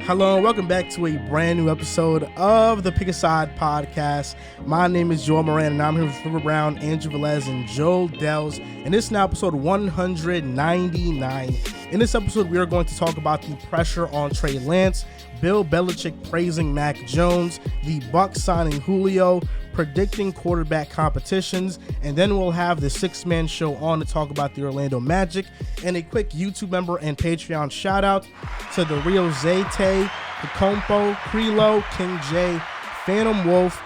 Hello and welcome back to a brand new episode of the Pick a Side podcast. My name is Moran and I'm here with River Brown, Andrew Velez, and Joel Dehls. And this is now episode 199. In this episode, we are going to talk about the pressure on Trey Lance, Bill Belichick praising Mac Jones, the Bucs signing Julio, predicting quarterback competitions, and then we'll have the six-man show on to talk about the Orlando Magic, and a quick YouTube member and Patreon shout-out to the Rio Zayte, Pacompo, Krilo, King J, Phantom Wolf,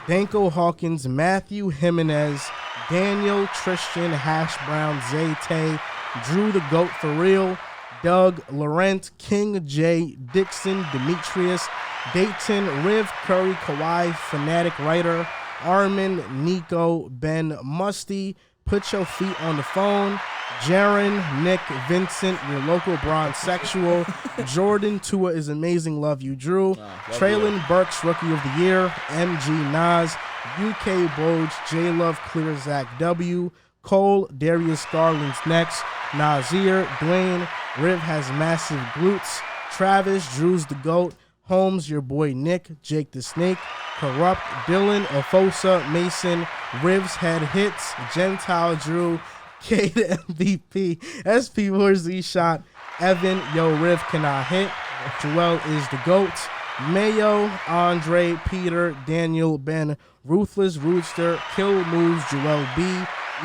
Danko Hawkins, Matthew Jimenez, Daniel, Tristan, Hash Brown, Zayte, Drew the Goat for real, Doug, Laurent, King J, Dixon, Demetrius, Dayton, Riv, Curry, Kawhi, Fanatic Writer, Armin, Nico, Ben, Musty, Put Your Feet on the Phone, Jaron, Nick, Vincent, Your Local Bronze Sexual, Jordan, Tua is Amazing, Love You, Drew, Traylon Burks, Rookie of the Year, MG Nas, UK Boge, J Love, Clear Zach W, Cole, Darius Garland's next, Nazir, Dwayne, Riv has massive glutes, Travis, Drew's the GOAT, Holmes, your boy Nick, Jake the Snake, Corrupt, Dylan, Ofosa, Mason, Riv's Head Hits, Gentile Drew, K the MVP, SP Horsey Shot, Evan, Yo Riv cannot hit, Joel is the GOAT, Mayo, Andre, Peter, Daniel, Ben, Ruthless, Rooster, Kill Moves, Joel B,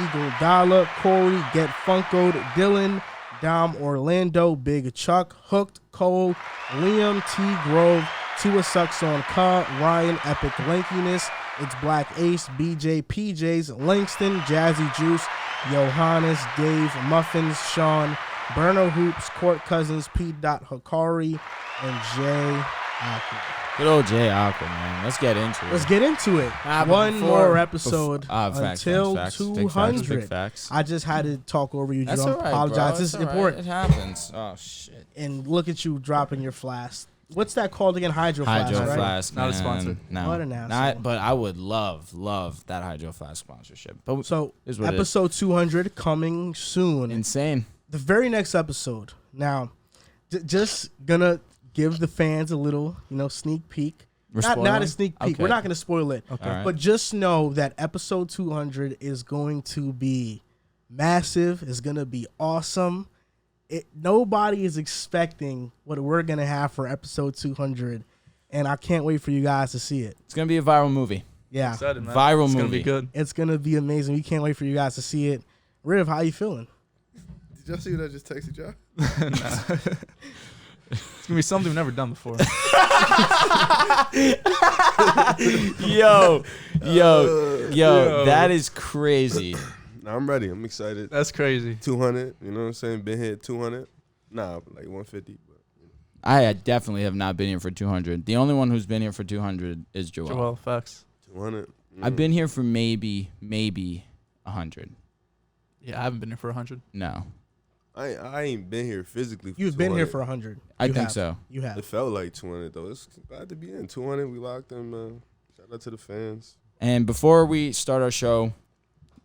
Eagle Dollar, Corey, Get Funkoed, Dylan, Dom Orlando, Big Chuck, Hooked, Cole, Liam, T. Grove, Tua Sucks on Ka, Ryan, Epic Lankiness, It's Black Ace, BJ, PJs, Langston, Jazzy Juice, Johannes, Dave, Muffins, Sean, Berno Hoops, Court Cousins, P. Hikari, and Jay Aqua. Good old Jay Aqua, man. Let's get into it. Let's get into it. One more episode until 200. Big facts. I just had to talk over you, Joe. That's all right, apologize. bro. This is all right. important. It happens. Oh, shit. And look at you dropping your flask. What's that called again? Hydro Flask, Hydro right? Flask, Not a man. sponsor. No. What an asshole. But I would love that Hydro Flask sponsorship. But So, is what it is. episode 200 coming soon. Insane. The very next episode. Now, just gonna give the fans a little, sneak peek. Not a sneak peek. Okay. We're not gonna spoil it. Okay. All right. But just know that episode 200 is going to be massive. It's gonna be awesome. Nobody is expecting what we're gonna have for episode 200, and I can't wait for you guys to see it. It's going to be a viral movie. Yeah, Excited, man. Viral it's movie. Gonna be good. it's gonna be amazing. We can't wait for you guys to see it. Riv, how you feeling? Did y'all see what I just texted y'all? It's gonna be something we've never done before. Yo, that is crazy. Nah, I'm ready. I'm excited. That's crazy. 200, you know what I'm saying? Been here 200. Nah, like 150. But I definitely have not been here for 200. The only one who's been here for 200 is Joel. Joel, facts. 200. I've been here for maybe 100. Yeah, I haven't been here for 100. No. I ain't been here physically for You've 200. been here for 100. I You think have. so. You have. It felt like 200, though. It's glad to be in. 200, we locked in, man. Shout out to the fans. And before we start our show,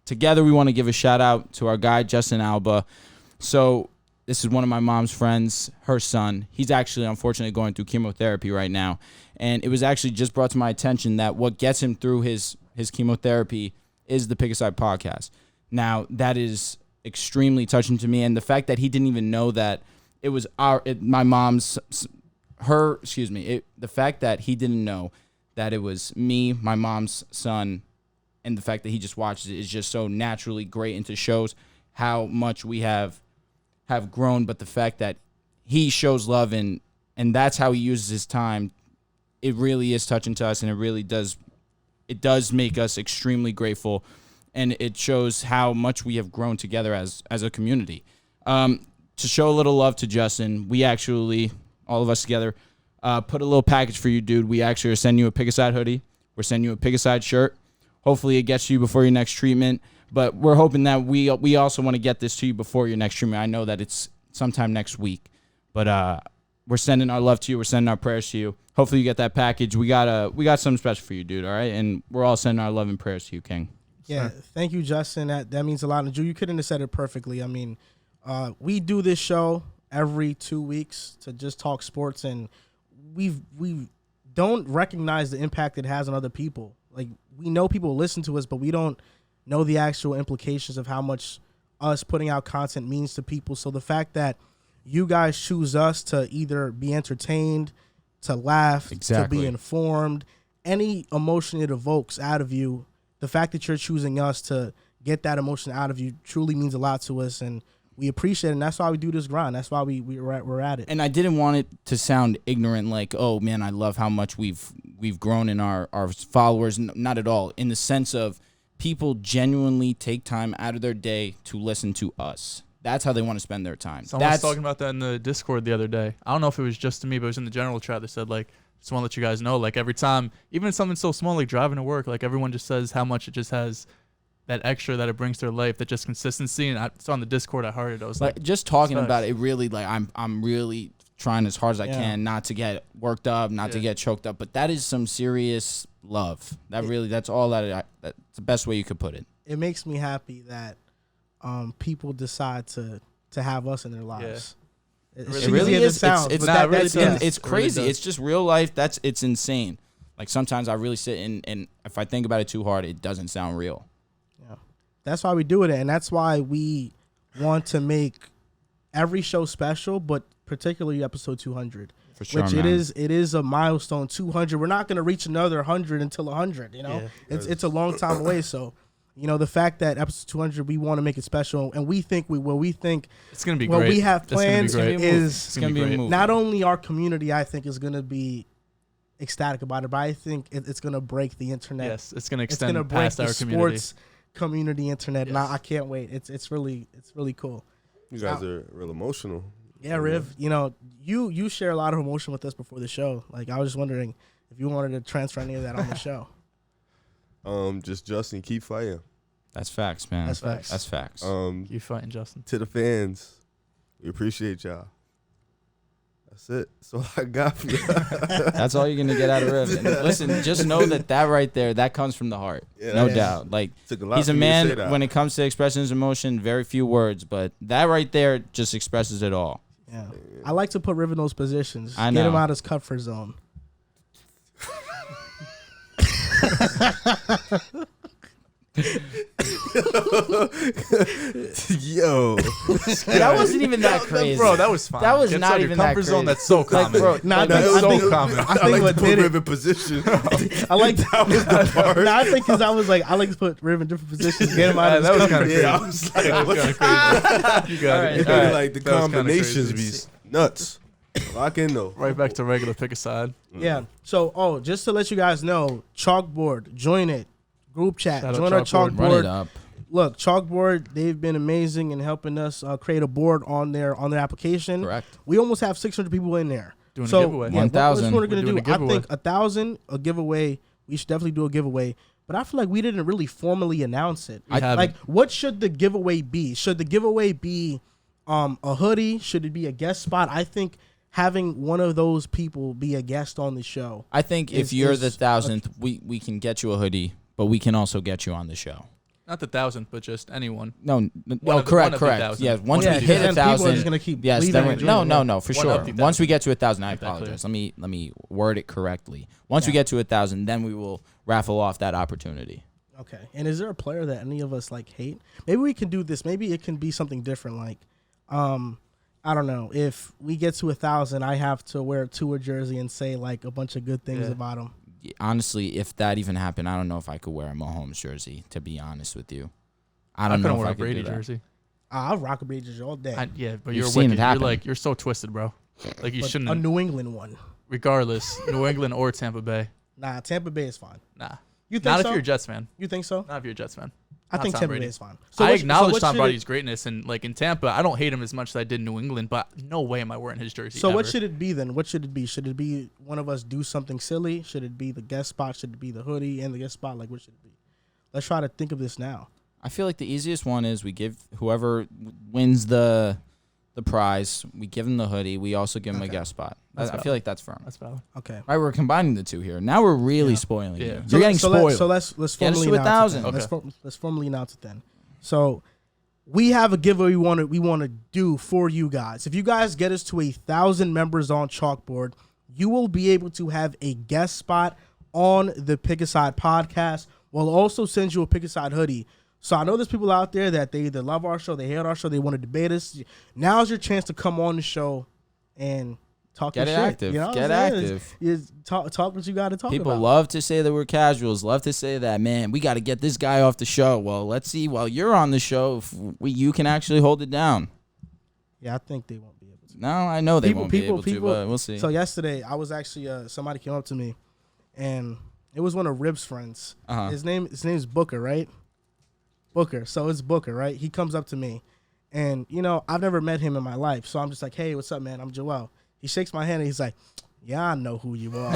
together we want to give a shout out to our guy, Justin Alba. So this is one of my mom's friends, her son. He's actually, unfortunately, going through chemotherapy right now. And it was actually just brought to my attention that what gets him through his chemotherapy is the Pick a Side podcast. Now, that is extremely touching to me. And the fact that he didn't even know that it was the fact that he didn't know that it was me, my mom's son, and the fact that he just watches it is just so naturally great, and to shows how much we have grown. But the fact that he shows love and that's how he uses his time, it really is touching to us, and it does make us extremely grateful, and it shows how much we have grown together as a community. To show a little love to Justin, we actually, all of us together, put a little package for you, dude. We actually are sending you a Pick a Side hoodie. We're sending you a Pick a Side shirt. Hopefully it gets to you before your next treatment. But we're hoping that we also want to get this to you before your next treatment. I know that it's sometime next week. But we're sending our love to you. We're sending our prayers to you. Hopefully you get that package. We got something special for you, dude, all right? And we're all sending our love and prayers to you, King. Yeah, thank you, Justin. That means a lot. And Drew, you couldn't have said it perfectly. I mean, we do this show every 2 weeks to just talk sports, and we don't recognize the impact it has on other people. Like, we know people listen to us, but we don't know the actual implications of how much us putting out content means to people. So the fact that you guys choose us to either be entertained, to laugh, to be informed, any emotion it evokes out of you, the fact that you're choosing us to get that emotion out of you truly means a lot to us, and we appreciate it, and that's why we do this grind. That's why we're at it. And I didn't want it to sound ignorant, like, oh man, I love how much we've grown in our followers. Not at all. In the sense of people genuinely take time out of their day to listen to us. That's how they want to spend their time. Someone was talking about that in the Discord the other day. I don't know if it was just to me, but it was in the general chat. They said, like, just want to let you guys know, like, every time, even something so small like driving to work, like, everyone just says how much it just has that extra that it brings to their life, that just consistency. And it's on the Discord. I heard it. I was like just talking about it really, like, I'm really trying as hard as I can not to get worked up, not to get choked up. But that is some serious love. That's all that's the best way you could put it. It makes me happy that people decide to have us in their lives. It really is. It's crazy. Really it's just real life. It's insane. Like, sometimes I really sit and if I think about it too hard, it doesn't sound real. Yeah, that's why we do it, and that's why we want to make every show special, but particularly episode 200. For sure, which man. it is a milestone. 200. We're not going to reach another 100 until 100. You know, it's a long time away. So, you know, the fact that episode 200, we want to make it special, and we think we will. We think it's going to be what great. we have planned is it's going to be a move. Not only our community, I think, is going to be ecstatic about it, but I think it's going to break the internet. Yes, it's going to extend past our community. Sports community internet. Yes. And I can't wait. It's really cool. You guys are real emotional. Yeah, Riv. You know, you share a lot of emotion with us before the show. Like, I was just wondering if you wanted to transfer any of that on the show. Just Justin, keep fighting. That's facts, man. That's facts. That's facts. Keep fighting, Justin. To the fans, we appreciate y'all. That's it. That's all I got for you. That's all you're gonna get out of Riv. And listen, just know that right there, that comes from the heart, no doubt. Like, he's a man when it comes to expressing his emotion. Very few words, but that right there just expresses it all. Yeah, I like to put Riv in those positions. I know. Get him out of his comfort zone. Yo, that wasn't even that crazy, bro. That was fine. That was not even that comfort crazy. Zone. That's so common. Like, bro, that's so common. I think like to put Riv in position. I like that was the part. No, I think because I was like, I like to put Riv in different positions. Get him out of his that was comfort kind of zone. Yeah, I was like, That was kind of crazy. You got it. All right. Like the That was kinda combinations crazy. be nuts. Lock in though. Right back to regular pick a side. Yeah. So, just to let you guys know, Chalkboard, join it. Group chat, Shout out join our Chalkboard. Run it Chalkboard. up. Look, Chalkboard, they've been amazing in helping us create a board on their application. Correct. We almost have 600 people in there. Doing a So, giveaway. yeah, 1,000. What we're going to We're do, doing a I giveaway. think 1,000, a giveaway. We should definitely do a giveaway. But I feel like we didn't really formally announce it. We haven't. Like, what should the giveaway be? Should the giveaway be a hoodie? Should it be a guest spot? I think having one of those people be a guest on the show. I think if you're the 1,000th, we can get you a hoodie, but we can also get you on the show. Not the 1,000th, but just anyone. No, One correct. of the 1,000. Yeah, once Yeah, we yeah, hit then people are 1,000, just gonna keep yes, leaving then and no, joining. for One sure. of the Once we 1,000. get to 1,000, I Make that clear. apologize. Let me word it correctly. Once we get to 1,000, then we will raffle off that opportunity. Okay. And is there a player that any of us like hate? Maybe we can do this. Maybe it can be something different. Like, I don't know. If we get to 1,000, I have to wear a Tua jersey and say like a bunch of good things about him. Honestly, if that even happened, I don't know if I could wear a Mahomes jersey, to be honest with you. I couldn't know if wear I a could Brady do that. jersey. I'll rock a Brady jersey all day. Yeah, but You've you're seen it wicked. happen. You're so twisted, bro. Like, you But shouldn't. a New England one. Regardless, New England or Tampa Bay. Nah, Tampa Bay is fine. Nah. You think Not so? if you're a Jets fan. You think so? Not if you're a Jets fan. I Not think Tom Tampa Brady. Bay is fine. I what- acknowledge what Tom should Brady's greatness, and like in Tampa, I don't hate him as much as I did in New England, but no way am I wearing his jersey. So what ever. should it be then? What should it be? Should it be one of us do something silly? Should it be the guest spot? Should it be the hoodie and the guest spot? Like, what should it be? Let's try to think of this now. I feel like the easiest one is we give whoever wins the prize, we give them the hoodie. We also give them a guest spot. I feel like that's firm. That's valid. Okay. Right, we're combining the two here. Now we're really spoiling you. Yeah. You're getting spoiled. So let's Get us formally to announce it 1,000. then. Okay. Let's formally announce it then. So we have a giveaway we want to do for you guys. If you guys get us to 1,000 members on Chalkboard, you will be able to have a guest spot on the Pick a Side podcast. We'll also send you a Pick a Side hoodie. So I know there's people out there that they either love our show, they hate our show, they want to debate us. Now's your chance to come on the show and talk your shit. Active. You know Get active. Talk what you got to talk People about. love to say that we're casuals, love to say that, man, we got to get this guy off the show. Well, let's see while you're on the show if you can actually hold it down. Yeah, I think they won't be able to. No, I know they won't be able to, but we'll see. So yesterday, I was actually, somebody came up to me, and it was one of Rib's friends. His name's Booker, right? Booker. So it's Booker, right? He comes up to me, and, you know, I've never met him in my life. So I'm just like, hey, what's up, man? I'm Joel. He shakes my hand, and he's like, yeah, I know who you are.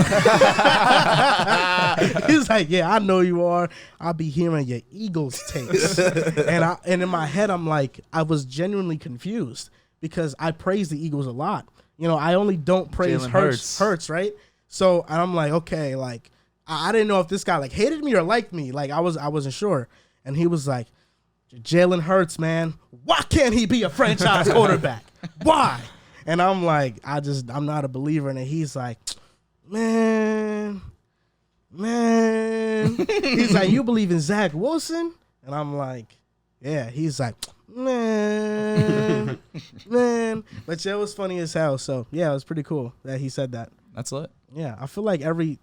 He's like, yeah, I know you are. I'll be hearing your Eagles takes. and in my head, I'm like, I was genuinely confused because I praise the Eagles a lot. You know, I only don't praise Hurts, right? So and I'm like, okay, like I didn't know if this guy like hated me or liked me. Like I wasn't sure. And he was like, Jalen Hurts, man, why can't he be a franchise quarterback? Why? And I'm like, I'm not a believer in it. He's like, man. He's like, you believe in Zach Wilson? And I'm like, yeah. He's like, man. But yeah, it was funny as hell. So yeah, it was pretty cool that he said that. That's lit. Yeah, I feel like every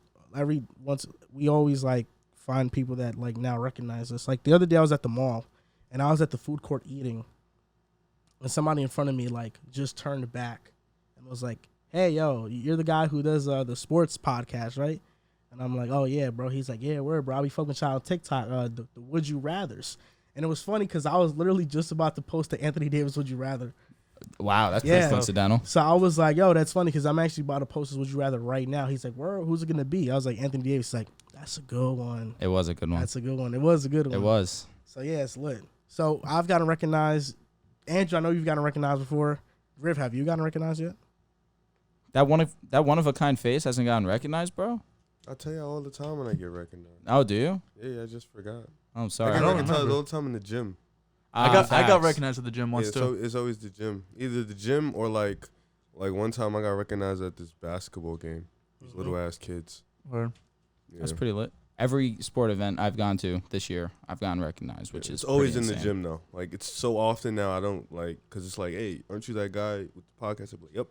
once we always like find people that like now recognize us. Like the other day I was at the mall and I was at the food court eating and somebody in front of me like just turned back and was like, hey, yo, you're the guy who does the sports podcast, right? And I'm like, oh, yeah, bro. He's like, yeah, word, bro. I be fucking child TikTok, the Would You Rathers. And it was funny because I was literally just about to post the Anthony Davis Would You Rather. Wow, that's pretty coincidental. So I was like, yo, that's funny because I'm actually about to post this Would You Rather right now. He's like, where? Who's it going to be? I was like, Anthony Davis. He's like, that's a good one. It was a good one. That's a good one. It was a good one. It was. So, yeah, it's lit. So I've gotten recognized. Andrew, I know you've gotten recognized before. Riv, have you gotten recognized yet? That one of a kind face hasn't gotten recognized, bro? I tell you all the time when I get recognized. Oh, do you? Yeah, I just forgot. Oh, I'm sorry. I get recognized all the time in the gym. I got recognized at the gym once too. So it's always the gym. Either the gym or like one time I got recognized at this basketball game. These little ass kids. Word. Yeah. That's pretty lit. Every sport event I've gone to this year, I've gotten recognized, which is always in insane. the gym though. Like it's so often now I don't like because it's like, hey, aren't you that guy with the podcast? I'm like, yep.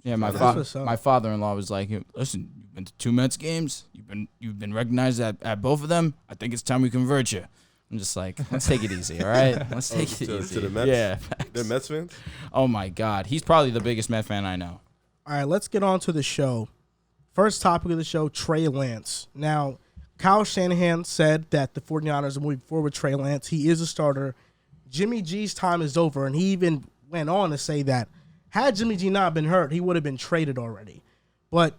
Yeah, my father-in-law was like, listen, you've been to 2 Mets games. You've been recognized at both of them. I think it's time we convert you. I'm just like, let's take it easy, all right? Let's take it easy. To the Mets? Yeah. They're Mets fans? Oh, my God. He's probably the biggest Met fan I know. All right, let's get on to the show. First topic of the show, Trey Lance. Now, Kyle Shanahan said that the 49ers are moving forward with Trey Lance. He is a starter. Jimmy G's time is over, and he even went on to say that had Jimmy G not been hurt, he would have been traded already. But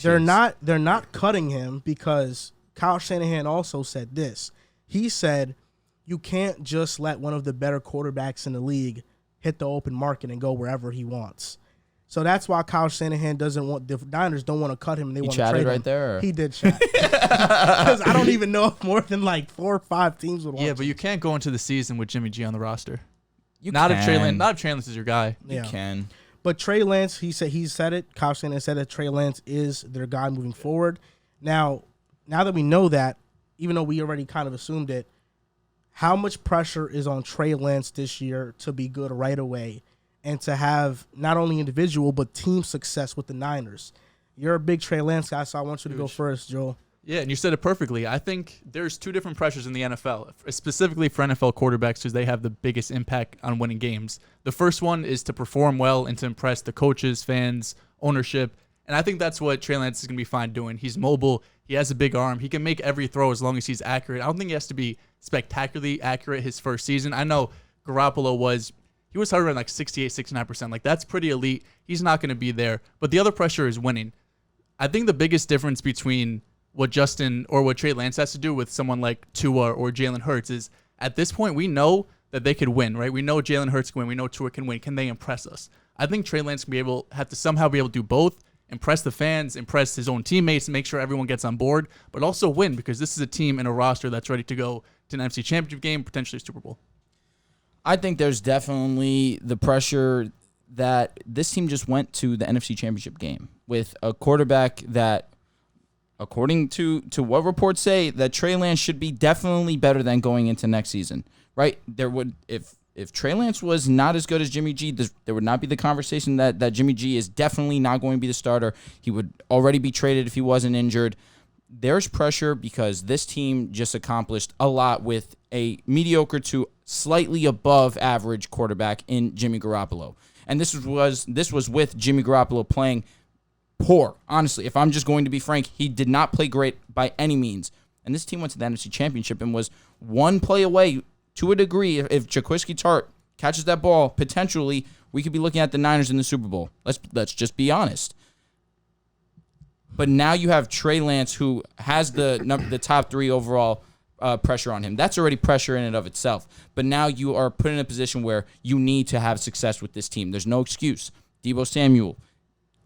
they're not cutting him because Kyle Shanahan also said this. He said, you can't just let one of the better quarterbacks in the league hit the open market and go wherever he wants. So that's why Kyle Shanahan the Niners don't want to cut him. And they want to trade him. He chatted right there? Or? He did chat. Because I don't even know if more than like 4 or 5 teams would want to. Yeah, but you can't go into the season with Jimmy G on the roster. Not if Trey Lance is your guy. You can. But Trey Lance, he said it. Kyle Shanahan said that Trey Lance is their guy moving forward. Now that we know that, even though we already kind of assumed it, how much pressure is on Trey Lance this year to be good right away and to have not only individual but team success with the Niners? You're a big Trey Lance guy, so I want you to go first, Joel. Yeah, and you said it perfectly. I think there's 2 different pressures in the NFL, specifically for NFL quarterbacks because they have the biggest impact on winning games. The first one is to perform well and to impress the coaches, fans, ownership. And I think that's what Trey Lance is going to be fine doing. He's mobile. He has a big arm. He can make every throw as long as he's accurate. I don't think he has to be spectacularly accurate his first season. I know Garoppolo was hovering like 68, 69%. Like, that's pretty elite. He's not going to be there. But the other pressure is winning. I think the biggest difference between what Trey Lance has to do with someone like Tua or Jalen Hurts is at this point we know that they could win, right? We know Jalen Hurts can win. We know Tua can win. Can they impress us? I think Trey Lance can have to somehow be able to do both, impress the fans, impress his own teammates, and make sure everyone gets on board, but also win because this is a team and a roster that's ready to go to an NFC Championship game, potentially a Super Bowl. I think there's definitely the pressure that this team just went to the NFC Championship game with a quarterback that, according to what reports say, that Trey Lance should be definitely better than going into next season, right? If Trey Lance was not as good as Jimmy G, there would not be the conversation that Jimmy G is definitely not going to be the starter. He would already be traded if he wasn't injured. There's pressure because this team just accomplished a lot with a mediocre to slightly above average quarterback in Jimmy Garoppolo. And this was with Jimmy Garoppolo playing poor. Honestly, if I'm just going to be frank, he did not play great by any means. And this team went to the NFC Championship and was one play away to a degree. If Jaquiski Tartt catches that ball, potentially we could be looking at the Niners in the Super Bowl. Let's just be honest. But now you have Trey Lance, who has the top 3 overall pressure on him. That's already pressure in and of itself. But now you are put in a position where you need to have success with this team. There's no excuse. Deebo Samuel,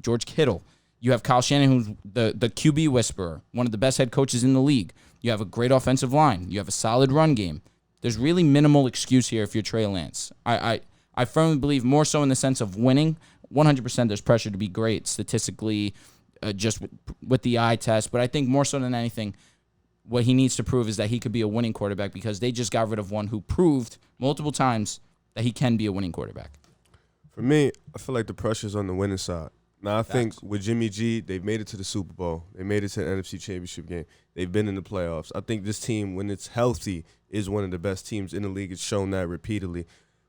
George Kittle. You have Kyle Shanahan, who's the QB whisperer, one of the best head coaches in the league. You have a great offensive line. You have a solid run game. There's really minimal excuse here if you're Trey Lance. I firmly believe more so in the sense of winning. 100% there's pressure to be great statistically, just with the eye test. But I think more so than anything, what he needs to prove is that he could be a winning quarterback because they just got rid of one who proved multiple times that he can be a winning quarterback. For me, I feel like the pressure's on the winning side. Now, I think with Jimmy G, they've made it to the Super Bowl. They made it to the NFC Championship game. They've been in the playoffs. I think this team, when it's healthy, is one of the best teams in the league. It's shown that repeatedly.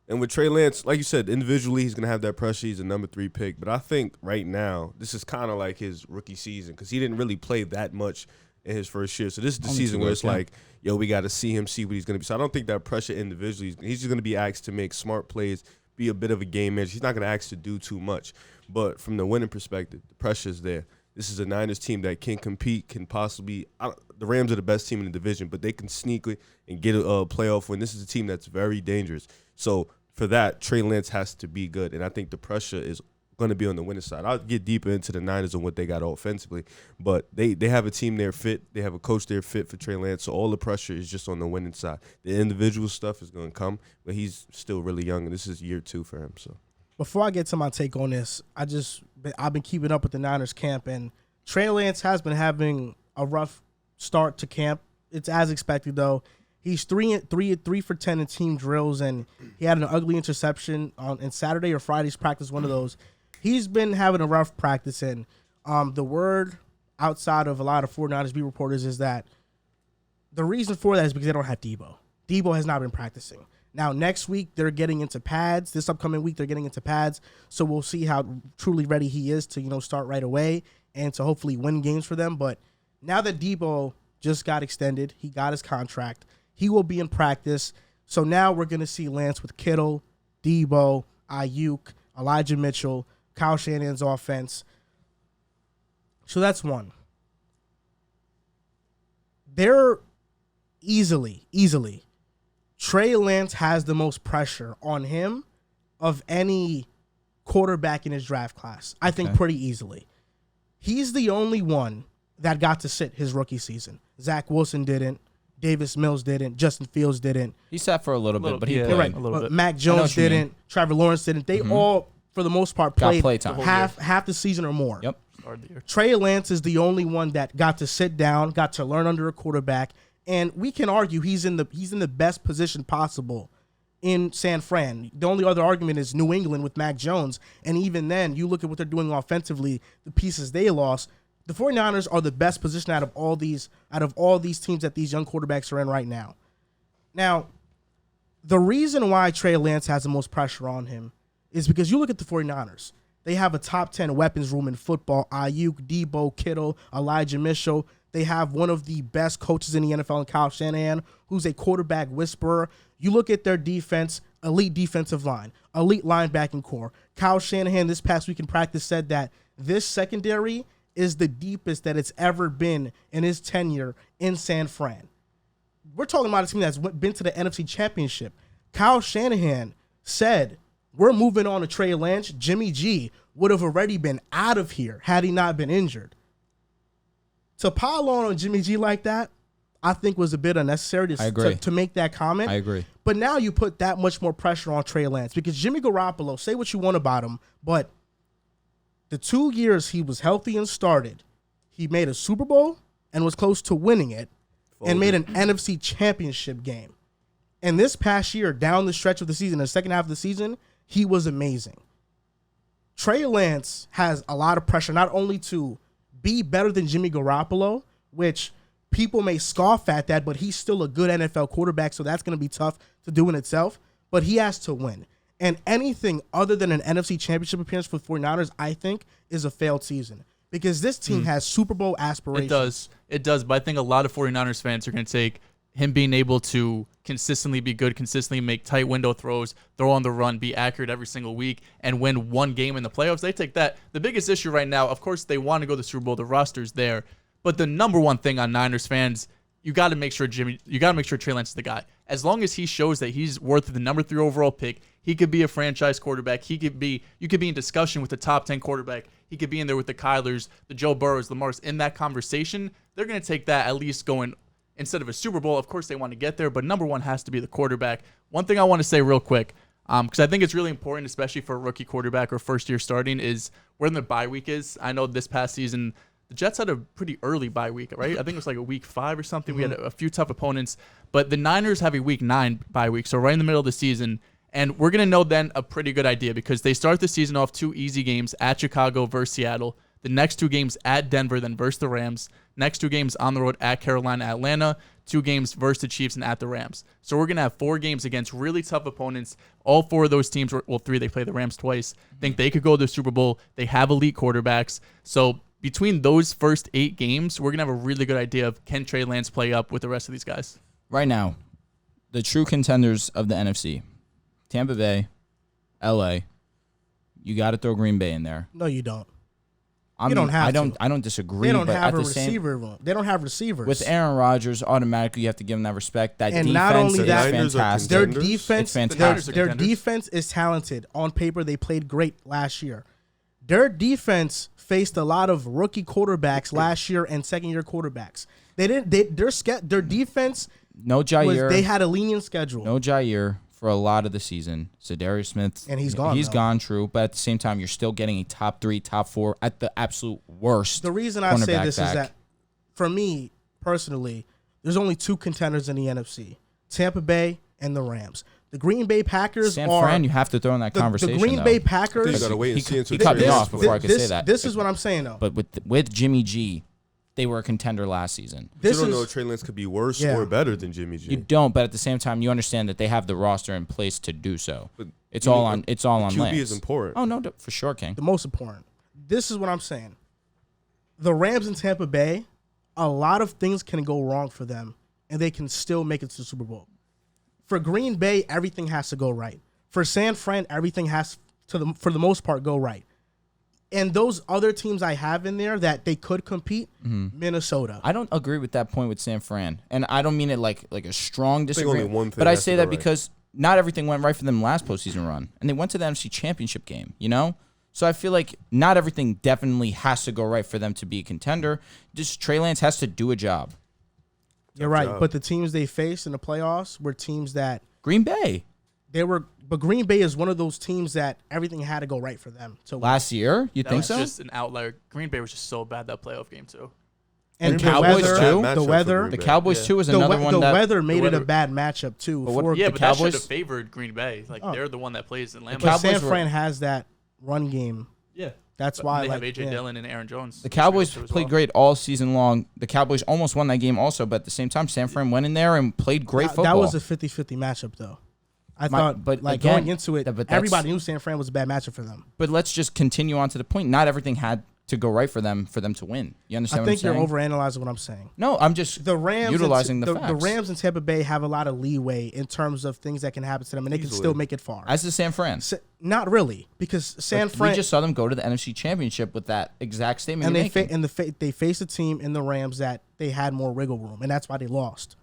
And with Trey Lance, like you said, individually he's going to have that pressure. He's a number 3 pick. But I think right now this is kind of like his rookie season because he didn't really play that much in his first year. So this is the season where it's like, yo, we got to see him, see what he's going to be. So I don't think that pressure individually. He's just going to be asked to make smart plays, be a bit of a game manager. He's not going to ask to do too much. But from the winning perspective, the pressure's there. This is a Niners team that can compete, can possibly the Rams are the best team in the division, but they can sneak it and get a playoff win. This is a team that's very dangerous. So for that, Trey Lance has to be good, and I think the pressure is going to be on the winning side. I'll get deeper into the Niners and what they got offensively, but they have a team there fit. They have a coach there fit for Trey Lance, so all the pressure is just on the winning side. The individual stuff is going to come, but he's still really young, and this is year 2 for him. So before I get to my take on this, I've been keeping up with the Niners camp, and Trey Lance has been having a rough start to camp. It's as expected, though. He's 3 for 10 in team drills, and he had an ugly interception on Saturday or Friday's practice, one of those. He's been having a rough practice, and the word outside of a lot of 49ers beat reporters is that the reason for that is because they don't have Deebo. Deebo has not been practicing. Now, next week, they're getting into pads. This upcoming week, they're getting into pads, so we'll see how truly ready he is to start right away and to hopefully win games for them. But now that Deebo just got extended, he got his contract, he will be in practice. So now we're going to see Lance with Kittle, Deebo, Ayuk, Elijah Mitchell, Kyle Shanahan's offense. So that's one. They're easily, Trey Lance has the most pressure on him of any quarterback in his draft class. I think pretty easily. He's the only one that got to sit his rookie season. Zach Wilson didn't. Davis Mills didn't. Justin Fields didn't. He sat for a little bit, but he played. Right. A little bit. Mac Jones didn't. Trevor Lawrence didn't. They all, for the most part, played play time. half the season or more. Yep. Trey Lance is the only one that got to sit down, got to learn under a quarterback, and we can argue he's in the best position possible in San Fran. The only other argument is New England with Mac Jones, and even then, you look at what they're doing offensively, the pieces they lost. The 49ers are the best position out of all these teams that these young quarterbacks are in right now. Now, the reason why Trey Lance has the most pressure on him is because you look at the 49ers. They have a top 10 weapons room in football. Ayuk, Deebo, Kittle, Elijah Mitchell. They have one of the best coaches in the NFL in Kyle Shanahan, who's a quarterback whisperer. You look at their defense, elite defensive line, elite linebacking core. Kyle Shanahan this past week in practice said that this secondary is the deepest that it's ever been in his tenure in San Fran. We're talking about a team that's been to the NFC Championship. Kyle Shanahan said, we're moving on to Trey Lance. Jimmy G would have already been out of here had he not been injured. To pile on Jimmy G like that, I think was a bit unnecessary I agree. to make that comment. I agree. But now you put that much more pressure on Trey Lance because Jimmy Garoppolo, say what you want about him, but the 2 years he was healthy and started, he made a Super Bowl and was close to winning it and made an NFC championship game. And this past year, down the stretch of the season, the second half of the season, he was amazing. Trey Lance has a lot of pressure, not only to be better than Jimmy Garoppolo, which people may scoff at that, but he's still a good NFL quarterback, so that's going to be tough to do in itself. But he has to win. And anything other than an NFC championship appearance for the 49ers, I think, is a failed season. Because this team has Super Bowl aspirations. It does. But I think a lot of 49ers fans are going to take him being able to consistently be good, consistently make tight window throws, throw on the run, be accurate every single week, and win one game in the playoffs. They take that. The biggest issue right now, of course, they want to go to the Super Bowl. The roster's there. But the number one thing on Niners fans, you got to make sure Trey Lance is the guy. As long as he shows that he's worth the number 3 overall pick, he could be a franchise quarterback. You could be in discussion with the top 10 quarterback. He could be in there with the Kylers, the Joe Burrows, Lamar's in that conversation. They're going to take that at least going instead of a Super Bowl. Of course, they want to get there, but number one has to be the quarterback. One thing I want to say real quick, because I think it's really important, especially for a rookie quarterback or first year starting, is where the bye week is. I know this past season, the Jets had a pretty early bye week, right? I think it was like a week 5 or something. We had a few tough opponents, but the Niners have a week 9 bye week, so right in the middle of the season. And we're going to know then a pretty good idea because they start the season off 2 easy games at Chicago versus Seattle. The next 2 games at Denver, then versus the Rams. Next 2 games on the road at Carolina, Atlanta. 2 games versus the Chiefs and at the Rams. So we're going to have 4 games against really tough opponents. All 4 of those teams, well, 3, they play the Rams twice, think they could go to the Super Bowl. They have elite quarterbacks. So between those first 8 games, we're going to have a really good idea of can Trey Lance play up with the rest of these guys. Right now, the true contenders of the NFC, Tampa Bay, L.A., you got to throw Green Bay in there. No, you don't. I don't disagree. They don't but have at a the receiver room. They don't have receivers. With Aaron Rodgers, automatically you have to give him that respect. That and defense not only is that, fantastic. their Contenders? defense, It's fantastic. their defense is talented. On paper, they played great last year. Their defense faced a lot of rookie quarterbacks last year and second-year quarterbacks. Their defense. No Jair. They had a lenient schedule. No Jair for a lot of the season. Zadarius Smith. And he's gone. He's gone, true. But at the same time, you're still getting a top 3, top 4 at the absolute worst. The reason I say this back. is that, for me personally, there's only 2 contenders in the NFC: Tampa Bay and the Rams. The Green Bay Packers San Fran, you have to throw in that conversation. The Green though. Bay Packers. You got to wait and see until he cut me Trey off Lance before I plays. could say that. This is what I'm saying, though. But with Jimmy G, they were a contender last season. You don't know if Trey Lance could be worse or better than Jimmy G. You don't, but at the same time, you understand that they have the roster in place to do so. But It's all on QB Lance. is important. Oh no, for sure, King. the most important. This is what I'm saying. The Rams and Tampa Bay, a lot of things can go wrong for them, and they can still make it to the Super Bowl. For Green Bay, everything has to go right. For San Fran, everything has to, for the most part, go right. And those other teams I have in there that they could compete, Minnesota. I don't agree with that point with San Fran, and I don't mean it like a strong disagreement. only one thing but I has say to that go right. because not everything went right for them last postseason run, and they went to the NFC Championship game. You know, so I feel like not everything definitely has to go right for them to be a contender. Just Trey Lance has to do a job. You're right, but the teams they faced in the playoffs were teams that Green Bay but Green Bay is one of those teams that everything had to go right for them to win. last year, you That think was so? just an outlier. Green Bay was just so bad that playoff game too. And the Cowboys weather, too? The weather, The Cowboys too is the, another we- one the that weather made it a weather- bad matchup too. But what- For, Yeah, the but that should Cowboys- have favored Green Bay. Like they're the one that plays in Lambeau. but Cowboys San were- Fran has that run game. Yeah, That's But why they like have AJ yeah. Dillon and Aaron Jones. The Cowboys as played well. great all season long. The Cowboys almost won that game also, but at the same time, San Fran went in there and played great That football. was a 50-50 matchup though. I thought, but like again, going into it, but that's- everybody knew San Fran was a bad matchup for them. But let's just continue on to the point. Not everything had to go right for them to win. You understand I what I'm think you're saying? overanalyzing what I'm saying. No, I'm just The Rams, utilizing the the facts. Rams and Tampa Bay have a lot of leeway in terms of things that can happen to them, and they can Easily. still make it far. As the San Fran. Not really, because San But Fran we just saw them go to the NFC Championship with that exact statement. and you're they making. they faced a team in the Rams that they had more wiggle room, and that's why they lost.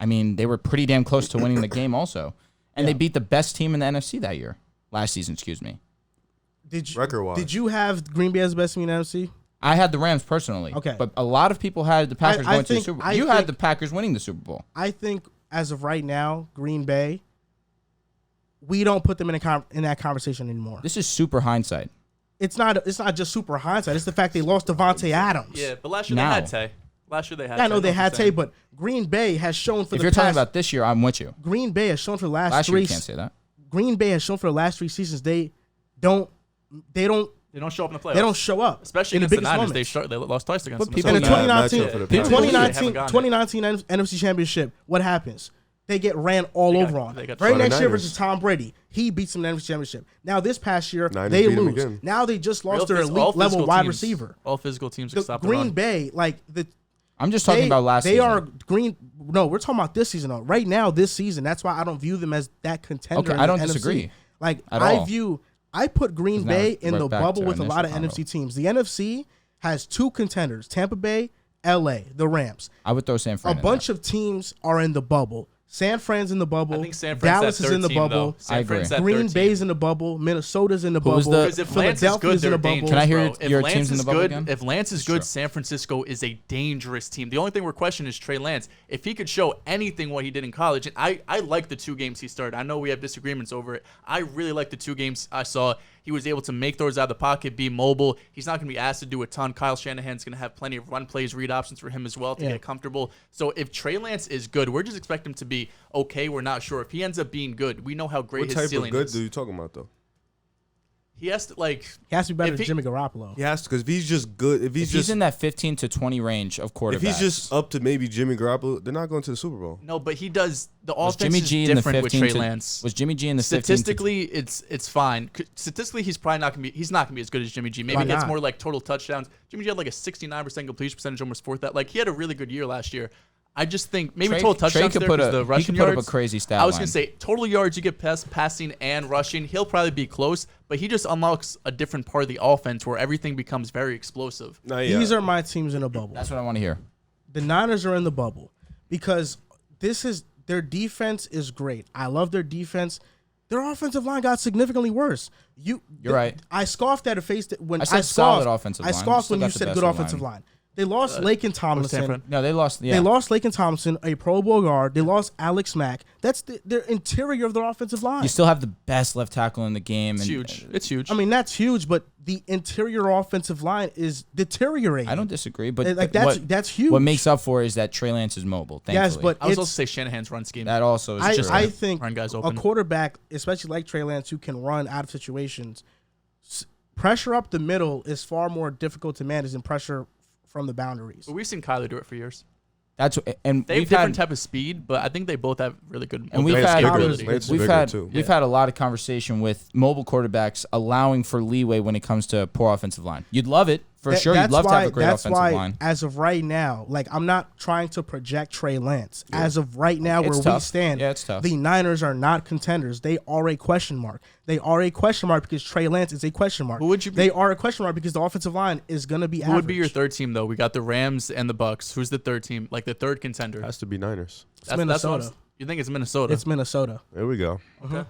I mean, they were pretty damn close to winning the game also. And they beat the best team in the NFC last season, excuse me. Did you Record-wise. Did you have Green Bay as the best team in the NFC? I had the Rams personally. Okay. But a lot of people had the Packers going to the Super Bowl. You had the Packers winning the Super Bowl. I think as of right now, Green Bay, we don't put them in that conversation anymore. This is super hindsight. It's not just super hindsight. It's the fact they lost Devontae Adams. Yeah, but last year they had Tay. Last year they had. I know they had Tay, but Green Bay has shown for if the you're talking about this year, I'm with you. Green Bay has shown for the last year three. You can't say that. Green Bay has shown for the last 3 seasons they don't show up in the playoffs. They don't show up, especially in against the Niners. moments. They lost twice against them. And in 2019 NFC Championship, what happens? They get ran all over on. Very next year versus Tom Brady, he beats them in the NFC Championship. Now this past year, they lose. Now they just lost their elite level wide receiver. All physical teams the stop Green Bay, I'm just talking about last season. They are green. No, we're talking about this season. Though. Right now, this season. That's why I don't view them as that contender. Okay, I don't disagree. I put Green Bay in the bubble with a lot of NFC teams. The NFC has 2 contenders: Tampa Bay, LA, the Rams. I would throw San Fran. A bunch of teams are in the bubble. San Fran's in the bubble. I think San Fran's Dallas is in the bubble. I agree. Green Bay's in the bubble. Minnesota's in the bubble. Because if Lance is good, they're dangerous. Can I hear your teams in the bubble again? If Lance is good, San Francisco is a dangerous team. The only thing we're questioning is Trey Lance. If he could show anything what he did in college, and I like the 2 games he started. I know we have disagreements over it. I really like the 2 games I saw. He was able to make throws out of the pocket, be mobile. He's not going to be asked to do a ton. Kyle Shanahan's going to have plenty of run plays, read options for him as well to get comfortable. So if Trey Lance is good, we're just expecting him to be okay. We're not sure. If he ends up being good, we know how great his ceiling is. What type of good are you talking about, though? He has to be better than Jimmy Garoppolo. He has to, because if he's just good, if he's in that 15 to 20 range of quarterbacks, if he's just up to maybe Jimmy Garoppolo, they're not going to the Super Bowl. No, but he does. The offense is different with Trey Lance. Was Jimmy G in the statistically? It's fine. Statistically, he's probably not gonna be. He's not gonna be as good as Jimmy G. Maybe he gets more like total touchdowns. Jimmy G had like a 69% completion percentage, almost 4th. That like he had a really good year last year. I just think maybe total touchdowns there because the rushing yards. Put up a crazy stat I was going to say total yards you get passing and rushing. He'll probably be close, but he just unlocks a different part of the offense where everything becomes very explosive. These are my teams in a bubble. That's what I want to hear. The Niners are in the bubble because their defense is great. I love their defense. Their offensive line got significally worse. You're right. I scoffed at a face that when I said solid offensive line. I scoffed when you said good offensive line. They lost Laken Tomlinson. No, they lost. Yeah. They lost Laken Tomlinson, a Pro Bowl guard. They lost Alex Mack. That's their interior of their offensive line. You still have the best left tackle in the game. It's huge. It's huge. I mean, that's huge, but the interior offensive line is deteriorating. I don't disagree, but that's huge. What makes up for it is that Trey Lance is mobile. Thankfully. Yes, but I was also say Shanahan's run scheme. That also is just. I think run guys open. A quarterback, especially like Trey Lance, who can run out of situations, pressure up the middle is far more difficult to manage than pressure from the boundaries. But we've seen Kyler do it for years. They have different type of speed, but I think they both have really good. And we've had a lot of conversation with mobile quarterbacks allowing for leeway when it comes to poor offensive line. You'd love it for sure. You'd love to have a great offensive line. As of right now, I'm not trying to project Trey Lance. Yeah. As of right now, we stand, it's tough. The Niners are not contenders. They are a question mark. They are a question mark because Trey Lance is a question mark. They are a question mark because the offensive line is going to be average. Who would be your third team, though? We got the Rams and the Bucs. Who's the third team? Like the third contender? Has to be Niners. It's Minnesota. You think it's Minnesota? It's Minnesota. There we go. Okay.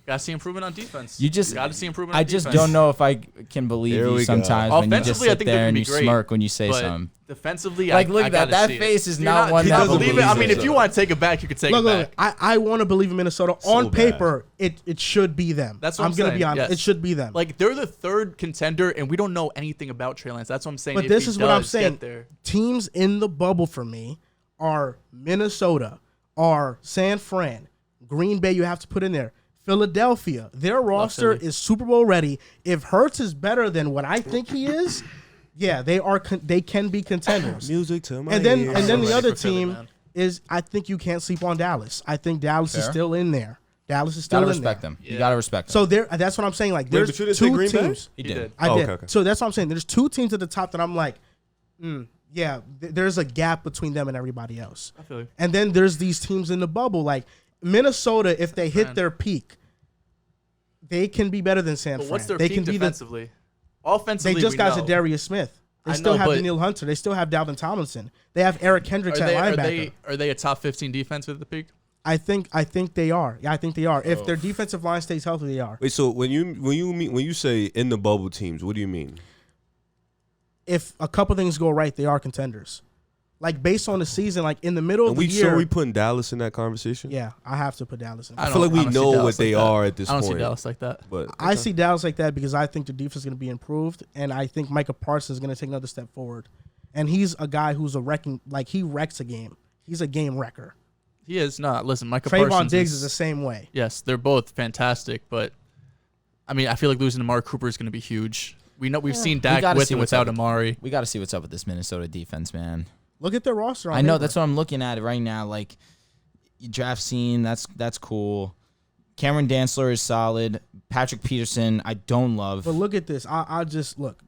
Gotta see improvement on defense. Gotta see improvement. I just don't know if I can believe you sometimes when you just sit there and you smirk when you say something. Defensively, look at that. That face is not one that believes it. I mean, if you want to take it back, you could take it back. I want to believe in Minnesota. On paper, it should be them. That's what I'm going to be honest. Yes. It should be them. They're the third contender, and we don't know anything about Trey Lance. That's what I'm saying. But this is what I'm saying. Teams in the bubble for me are Minnesota, are San Fran, Green Bay. You have to put in there. Philadelphia, their roster is Super Bowl ready. If Hurts is better than what I think he is, yeah, they can be contenders. Music to my ears. And then the other team is, I think you can't sleep on Dallas. I think Dallas is still in there. Dallas is still in there. Gotta respect them. You gotta respect them. So that's what I'm saying. There's two teams. He did. I did. Okay. So that's what I'm saying. There's 2 teams at the top that I'm like, yeah, there's a gap between them and everybody else. I feel you. And then there's these teams in the bubble like Minnesota, if they hit their peak, they can be better than San Fran. What's their peak defensively? Offensively, they just got Darius Smith. They still have Daniil Hunter. They still have Dalvin Tomlinson. They have Eric Kendricks at linebacker. Are they a top 15 defense at the peak? I think they are. Yeah, I think they are. If their defensive line stays healthy, they are. Wait, so when you say in the bubble teams, what do you mean? if a couple things go right, they are contenders. Like, based on the season, like, in the middle of the year. we putting Dallas in that conversation? Yeah, I have to put Dallas in. I feel like we know what they are at this point. I don't see Dallas like that. But I see Dallas like that because I think the defense is going to be improved, and I think Micah Parsons is going to take another step forward. And he's a guy who's he wrecks a game. He's a game wrecker. He is not. Listen, Micah Trayvon Parsons Diggs is the same way. Yes, they're both fantastic, but I mean, I feel like losing to Amari Cooper is going to be huge. We've seen Dak with and without Amari. We got to see what's up with this Minnesota defense, man. Look at their roster. I know, that's what I'm looking at right now. Like, draft scene, that's cool. Cameron Dantzler is solid. Patrick Peterson, I don't love. But look at this. I just look.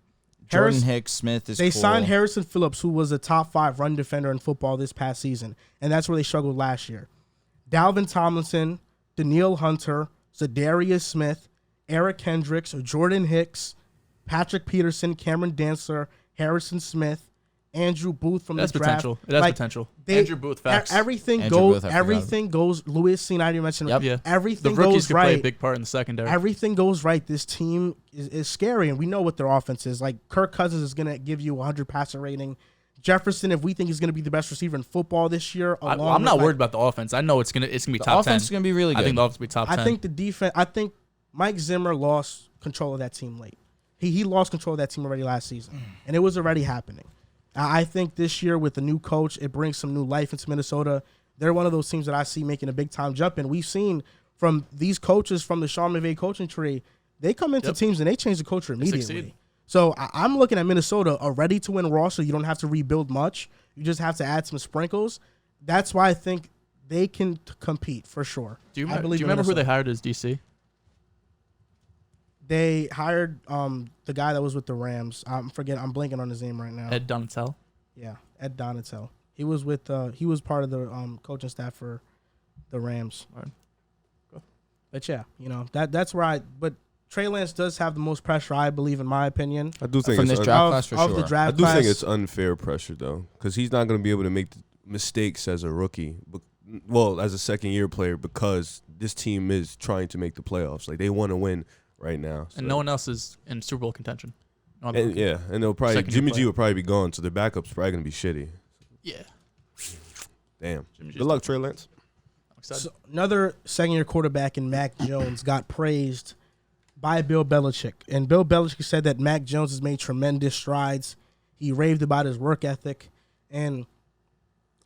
Jordan Hicks Smith is They cool. signed Harrison Phillips, who was a top 5 run defender in football this past season, and that's where they struggled last year. Dalvin Tomlinson, Danielle Hunter, Zadarius Smith, Eric Hendricks, Jordan Hicks, Patrick Peterson, Cameron Dantzler, Harrison Smith, Andrew Booth from the draft. Potential. It has potential. Andrew Booth, facts. Everything goes. Louis C. I didn't mention. Yep. Yeah. Everything the rookies goes could right. play a big part in the secondary. Everything goes right. This team is scary, and we know what their offense is. Like, Kirk Cousins is going to give you 100 passer rating. Jefferson, if we think he's going to be the best receiver in football this year, I'm not worried about the offense. I know it's gonna be top 10. The offense is going to be really good. I think the offense will be top 10. I think the defense. I think Mike Zimmer lost control of that team late. He lost control of that team already last season, and it was already happening. I think this year with the new coach, it brings some new life into Minnesota. They're one of those teams that I see making a big time jump, and we've seen from these coaches from the Sean McVay coaching tree, they come into teams and they change the culture immediately. So I'm looking at Minnesota, a ready to win roster. You don't have to rebuild much. You just have to add some sprinkles. That's why I think they can compete for sure. Do you remember who they hired as DC? They hired the guy that was with the Rams. I'm blanking on his name right now. Ed Donatel. Yeah, Ed Donatel. He was with. He was part of the coaching staff for the Rams. All right. Go. But yeah, that's where But Trey Lance does have the most pressure, I believe, in my opinion. I do think from this draft class for sure. The draft I do class. think it's unfair pressure though, because he's not going to be able to make mistakes as a rookie. Well, as a second-year player, because this team is trying to make the playoffs. Like, they want to win right now. So. And no one else is in Super Bowl contention. And they'll probably Jimmy G will probably be gone, so their backup's probably going to be shitty. Yeah. Damn. Good luck, Trey Lance. So another second-year quarterback in Mac Jones got praised by Bill Belichick. And Bill Belichick said that Mac Jones has made tremendous strides. He raved about his work ethic. And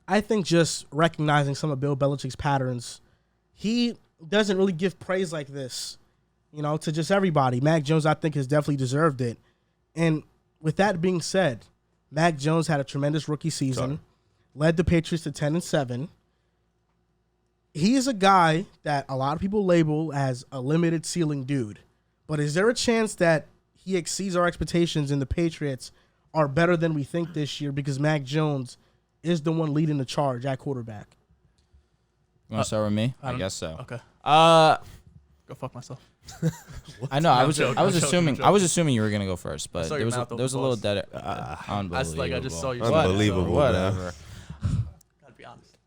I think just recognizing some of Bill Belichick's patterns, he doesn't really give praise like this, to just everybody. Mac Jones, I think, has definitely deserved it. And with that being said, Mac Jones had a tremendous rookie season, led the Patriots to 10-7. He is a guy that a lot of people label as a limited ceiling dude. But is there a chance that he exceeds our expectations and the Patriots are better than we think this year because Mac Jones is the one leading the charge at quarterback? You want to start with me? I guess so. Okay. Go fuck myself. I know. I was joking. assuming you were gonna go first, but there was a little dead. Unbelievable. I just saw you. Unbelievable. Whatever. Gotta be honest.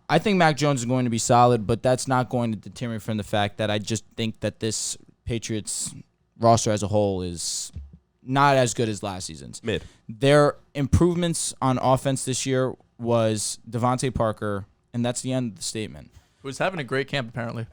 I think Mac Jones is going to be solid, but that's not going to deter me from the fact that I just think that this Patriots roster as a whole is not as good as last season's. Mid. Their improvements on offense this year was Devontae Parker, and that's the end of the statement. Who's having a great camp apparently.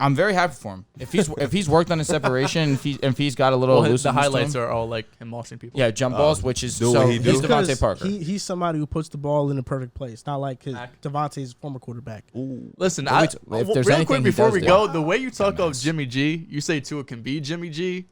I'm very happy for him. If he's worked on his separation, if he's got a little the looseness highlights to him, are all like him mossing people. yeah, jump balls, which is do so what he he's do. Devontae Parker. He's somebody who puts the ball in the perfect place, not like Devontae's former quarterback. Listen, If there's real anything quick he before does we do. go, the way you talk of Jimmy G, you say Tua can be Jimmy G.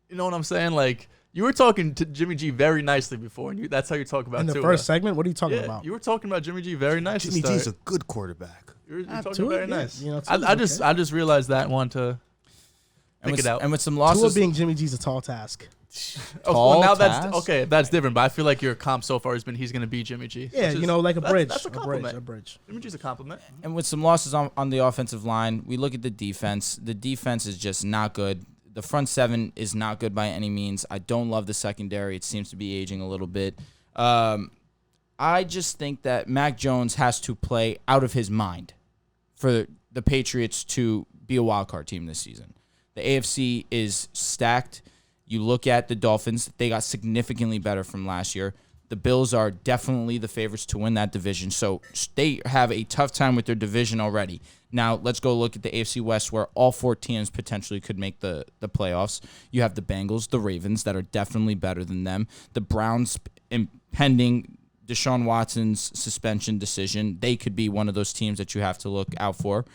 You know what I'm saying? Like, you were talking to Jimmy G very nicely before, and that's how you talk about In the Tua. first segment, what are you talking about? You were talking about Jimmy G very nice. Jimmy G's a good quarterback. You're talking Tua, very yeah, nice. Tua's I just realized that one to think it out. And with some Tua losses, being Jimmy G's a tall task. Well, now task? that's okay. That's different. But I feel like your comp so far has been he's going to be Jimmy G. Yeah, which is- like a bridge. That's a compliment. A bridge. Jimmy G's a compliment. and with some losses on the offensive line, we look at the defense. The defense is just not good. The front seven is not good by any means. I don't love the secondary. It seems to be aging a little bit. I just think that Mac Jones has to play out of his mind for the Patriots to be a wild card team this season. The AFC is stacked, You look at the Dolphins, they got significantly better from last year. The Bills are definitely the favorites to win that division, so they have a tough time with their division already. Now, let's go look at the AFC West, where all 4 teams potentially could make the playoffs. You have the Bengals, the Ravens, that are definitely better than them. The Browns, impending Deshaun Watson's suspension decision, they could be one of those teams that you have to look out for.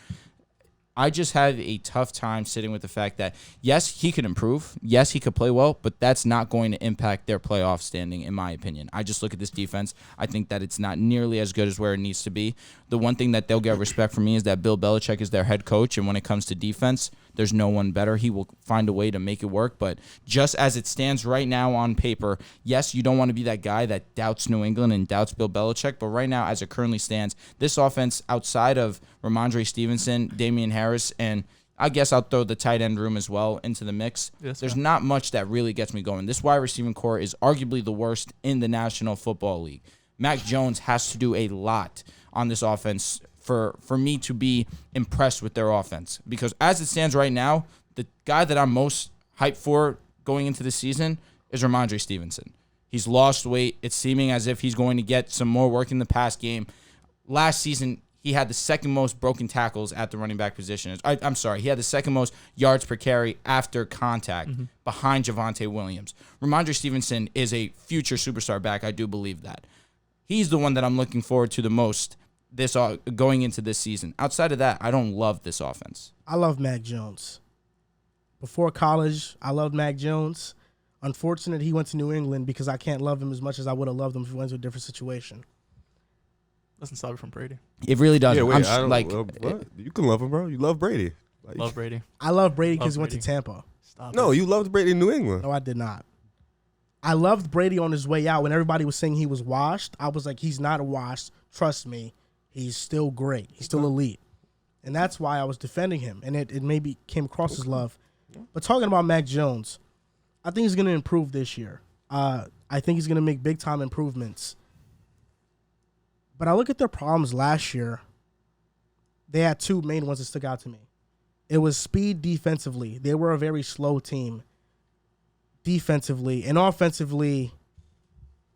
I just have a tough time sitting with the fact that, yes, he could improve. Yes, he could play well, but that's not going to impact their playoff standing, in my opinion. I just look at this defense. I think that it's not nearly as good as where it needs to be. The one thing that they'll get respect from me is that Bill Belichick is their head coach, and when it comes to defense, there's no one better. He will find a way to make it work, but just as it stands right now on paper, yes, you don't want to be that guy that doubts New England and doubts Bill Belichick, but right now, as it currently stands, this offense outside of Ramondre Stevenson, Damian Harris, and I guess I'll throw the tight end room as well into the mix. Yes, there's not much that really gets me going. This wide receiving core is arguably the worst in the National Football League. Mac Jones has to do a lot on this offense for me to be impressed with their offense. Because as it stands right now, the guy that I'm most hyped for going into the season is Ramondre Stevenson. He's lost weight. It's seeming as if he's going to get some more work in the pass game. Last season, he had the second most broken tackles at the running back position. I'm sorry, he had the second most yards per carry after contact behind Javonte Williams. Ramondre Stevenson is a future superstar back. I do believe that. He's the one that I'm looking forward to the most going into this season. Outside of that, I don't love this offense. I love Mac Jones. Before college, I loved Mac Jones. Unfortunate he went to New England because I can't love him as much as I would have loved him if he went to a different situation. Doesn't stop it from Brady. It really does. Yeah, wait, what? You can love him, bro. You love Brady. Love Brady. I love Brady because he went to Tampa. Stop No, it. you loved Brady in New England. No, I did not. I loved Brady on his way out. When everybody was saying he was washed, I was like, he's not washed. Trust me. He's still great. He's still elite. And that's why I was defending him. And it maybe came across as love. But talking about Mac Jones, I think he's going to improve this year. I think he's going to make big-time improvements. But I look at their problems last year. They had 2 main ones that stuck out to me. It was speed defensively. They were a very slow team defensively. And offensively,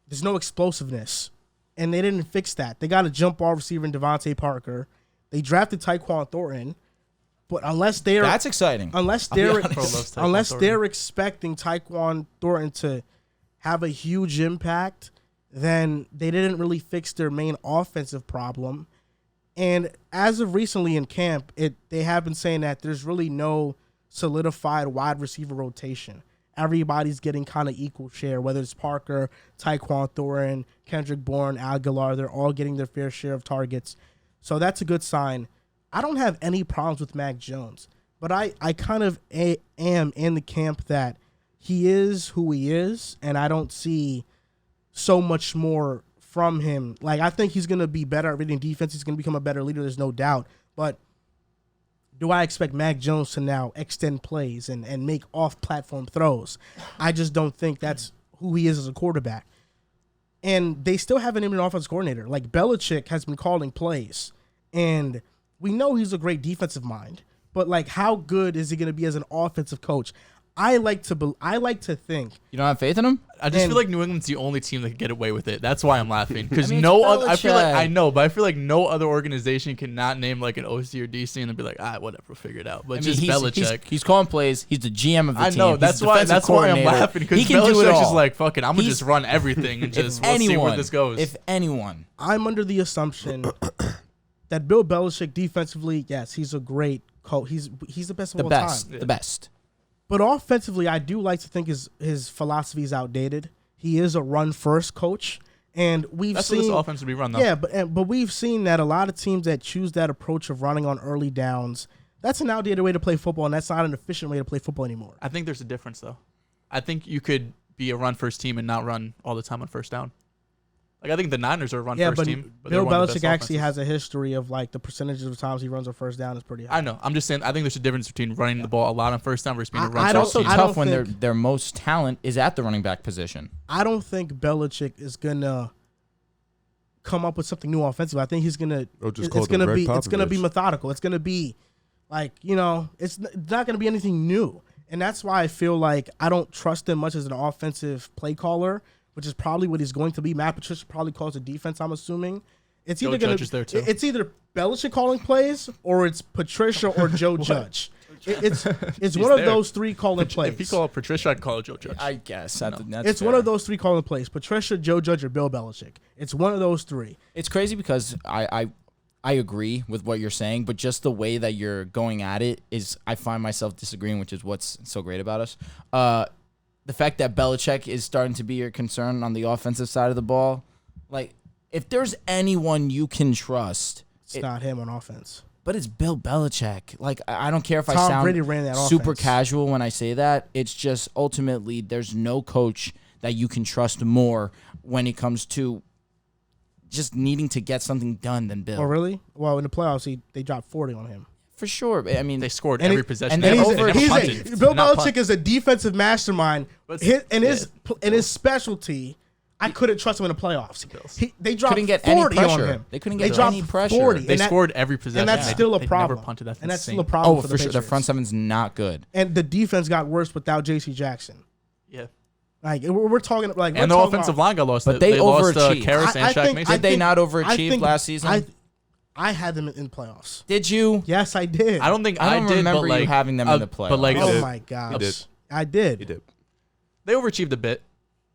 there's no explosiveness. And they didn't fix that. They got a jump ball receiver in Devontae Parker. They drafted Tyquan Thornton. But unless they're... That's exciting. Unless they're expecting Tyquan Thornton to have a huge impact, then they didn't really fix their main offensive problem. And as of recently in camp, they have been saying that there's really no solidified wide receiver rotation. Everybody's getting kind of equal share, whether it's Parker, Tyquan Thornton, Kendrick Bourne, Aguilar. They're all getting their fair share of targets. So that's a good sign. I don't have any problems with Mac Jones, but I kind of am in the camp that he is who he is, and I don't see so much more from him. Like, I think he's going to be better at reading defense. He's going to become a better leader. There's no doubt. But do I expect Mac Jones to now extend plays and make off-platform throws? I just don't think that's who he is as a quarterback. And they still haven't named an offensive coordinator. Like, Belichick has been calling plays. And we know he's a great defensive mind. But, like, how good is he going to be as an offensive coach? I like to think. You don't have faith in him? I just feel like New England's the only team that can get away with it. That's why I'm laughing. Because I mean, no other, I feel like no other organization cannot name like an OC or DC and then be like, whatever, we'll figure it out. But just Belichick. He's calling plays. He's the GM of the team. I know. That's why I'm laughing. Because Belichick's just like, fuck it, I'm going to just run everything and just see where this goes. If anyone. I'm under the assumption that Bill Belichick defensively, yes, he's a great coach. He's the best of all time. The best. But offensively, I do like to think his philosophy is outdated. He is a run-first coach, and that's what this offense would be run, though. Yeah, but we've seen that a lot of teams that choose that approach of running on early downs, that's an outdated way to play football, and that's not an efficient way to play football anymore. I think there's a difference, though. I think you could be a run-first team and not run all the time on first down. Like, I think the Niners are a run-first team. But Bill Belichick actually has a history of, like, the percentage of times he runs on first down is pretty high. I know. I'm just saying, I think there's a difference between running the ball a lot on first down versus being a run-first It's also team. tough when their most talent is at the running back position. I don't think Belichick is going to come up with something new offensively. I think he's going to it's going to be methodical. It's going to be, like, it's not going to be anything new. And that's why I feel like I don't trust him much as an offensive play caller, which is probably what he's going to be. Matt Patricia probably calls the defense, I'm assuming. It's either Joe Judge is there too. It's either Belichick calling plays or it's Patricia or Joe Judge. It's one of those three calling plays. If he called Patricia, I'd call it Joe Judge. I guess. That's it's fair. one of those three calling plays. Patricia, Joe Judge, or Bill Belichick. It's one of those three. It's crazy because I agree with what you're saying, but just the way that you're going at it is I find myself disagreeing, which is what's so great about us. The fact that Belichick is starting to be your concern on the offensive side of the ball, like if there's anyone you can trust, it's not him on offense. But it's Bill Belichick. Like, I don't care if Tom I sound Brady ran that super offense. casual when I say that. It's just ultimately there's no coach that you can trust more when it comes to just needing to get something done than Bill. Oh, really? Well, in the playoffs, they dropped 40 on him. For sure. I mean, they scored and every it- possession. and They then never- over- they never Bill punted. Did not Belichick punt. is a defensive mastermind. But- His specialty, I couldn't trust him in the playoffs. They dropped couldn't get 40 any on pressure. him. They couldn't They get dropped any pressure. 40. They and that- scored every possession. And that's They- still a they problem. Never punted. That's and that's insane. still a problem oh, for for the sure. The Patriots. front seven's not good. And the defense got worse without J.C. Jackson. Yeah. Like we're talking like And the offensive line got lost. But they lost overachieved. Karras and Shaq Mason. Did they not overachieve last season? I had them in playoffs. Did you? Yes, I did. I don't think I don't did, remember but like, you having them in the playoffs. But like, Oh did. my He gosh. did. I did. He did. they overachieved a bit.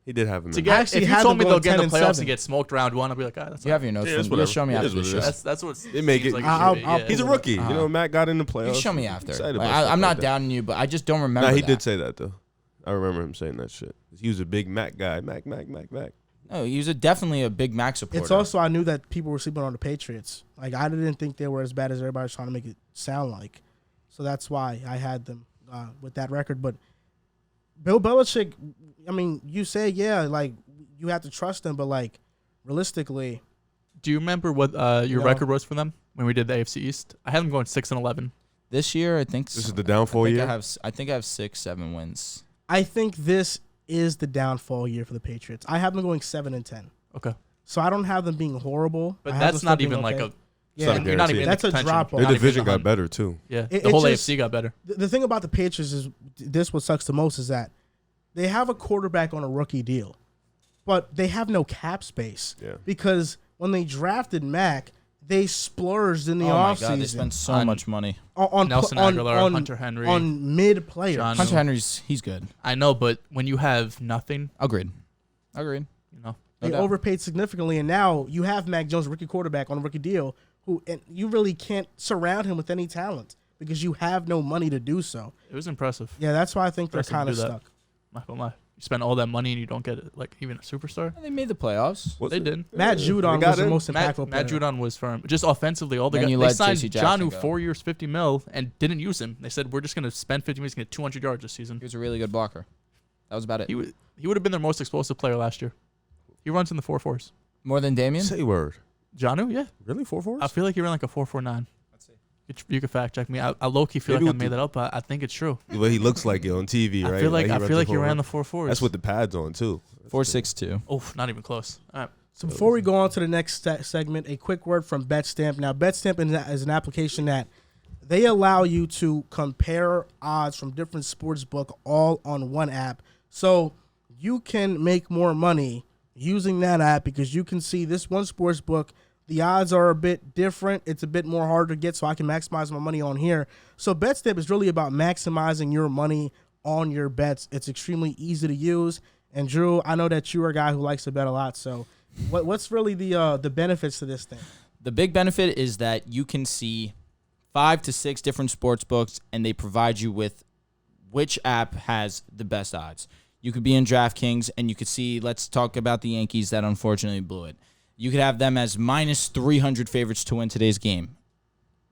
He did have him. To in get, there. actually if you had told me them they'll going get in 10 the and playoffs 7. and get smoked round one, I'll be like, that's You have your notes. Yeah, it's from, whatever. show me It after is what the it show. is. That's what They make seems it. like I'll- should be, I'll yeah. He's a rookie. You know, Matt got in the playoffs. You show me after. Excited Like, about stuff I'm not like that. doubting you, but I just don't remember. Nah, he that. did say that though. I remember him saying that shit. He was a big Mac guy. Mac. No, he was definitely a big Mac supporter. It's also I knew that people were sleeping on the Patriots. Like I didn't think they were as bad as everybody was trying to make it sound like. So that's why I had them with that record. But Bill Belichick, I mean, you say like you have to trust him, but like realistically, Do you remember what your No. record was for them when we did the AFC East? I had them going 6-11. this year. I think This is the downfall year. I think I have 6-7 wins. I think this is the downfall year for the Patriots. I have them going 7-10. Okay, So I don't have them being horrible. but I have that's them not still even being like okay. a. Yeah, not You're not even in That's the a contention. drop-off. You're Their not even division in the got hunt. better too. Yeah, It- the it whole just- AFC got better. The thing about the Patriots is this what sucks the most is that they have a quarterback on a rookie deal, but they have no cap space. Yeah. Because when they drafted Mac, they splurged in the Oh my offseason god, they spent so On- much money. on Nelson Aguilar, Hunter Henry, on mid players. John- Hunter Henry's he's good. I know, but when you have nothing, Agreed. you know, No They doubt. overpaid significantly, and now you have Mac Jones, rookie quarterback, on a rookie deal, and you really can't surround him with any talent because you have no money to do so. it was impressive. Yeah, that's why I think they're Impressive to kind of do that. stuck. Not gonna lie, you spend all that money and you don't get like even a superstar. They made the playoffs. What's They it? did. Matt They Judon got was the in. most Matt impactful player. Judon was firm. Just offensively, all the Then guys. you They let signed J.C. Jackson Jonnu go. 4 years, $50 million, and didn't use him. They said we're just gonna spend 50 million, he's gonna get 200 yards this season. He was a really good blocker. That was about it. He would have been their most explosive player last year. He runs in the 4.4s. More than Damian? Say word. Jonnu, yeah, Really 4-4? I feel like he ran like a 4.49. Let's see. You could fact check me. I low key feel Maybe like I with made the- that up, but I think it's true. The way he looks like it on TV, right? I feel like he I runs feel the like he ran the 4-4. 4.4s. That's with the pads on too. 4.62. Oh, not even close. All right. So before we go on to the next segment, a quick word from BetStamp. Now, BetStamp is an application that they allow you to compare odds from different sports book all on one app. So you can make more money using that app because you can see this one sports book. The odds are a bit different. It's a bit more hard to get, so I can maximize my money on here. So BetStamp is really about maximizing your money on your bets. It's extremely easy to use. And Drew, I know that you're a guy who likes to bet a lot. So what's really the benefits to this thing? The big benefit is that you can see 5 to 6 different sports books, and they provide you with which app has the best odds. You could be in DraftKings, and you could see, let's talk about the Yankees that unfortunately blew it. You could have them as minus 300 favorites to win today's game.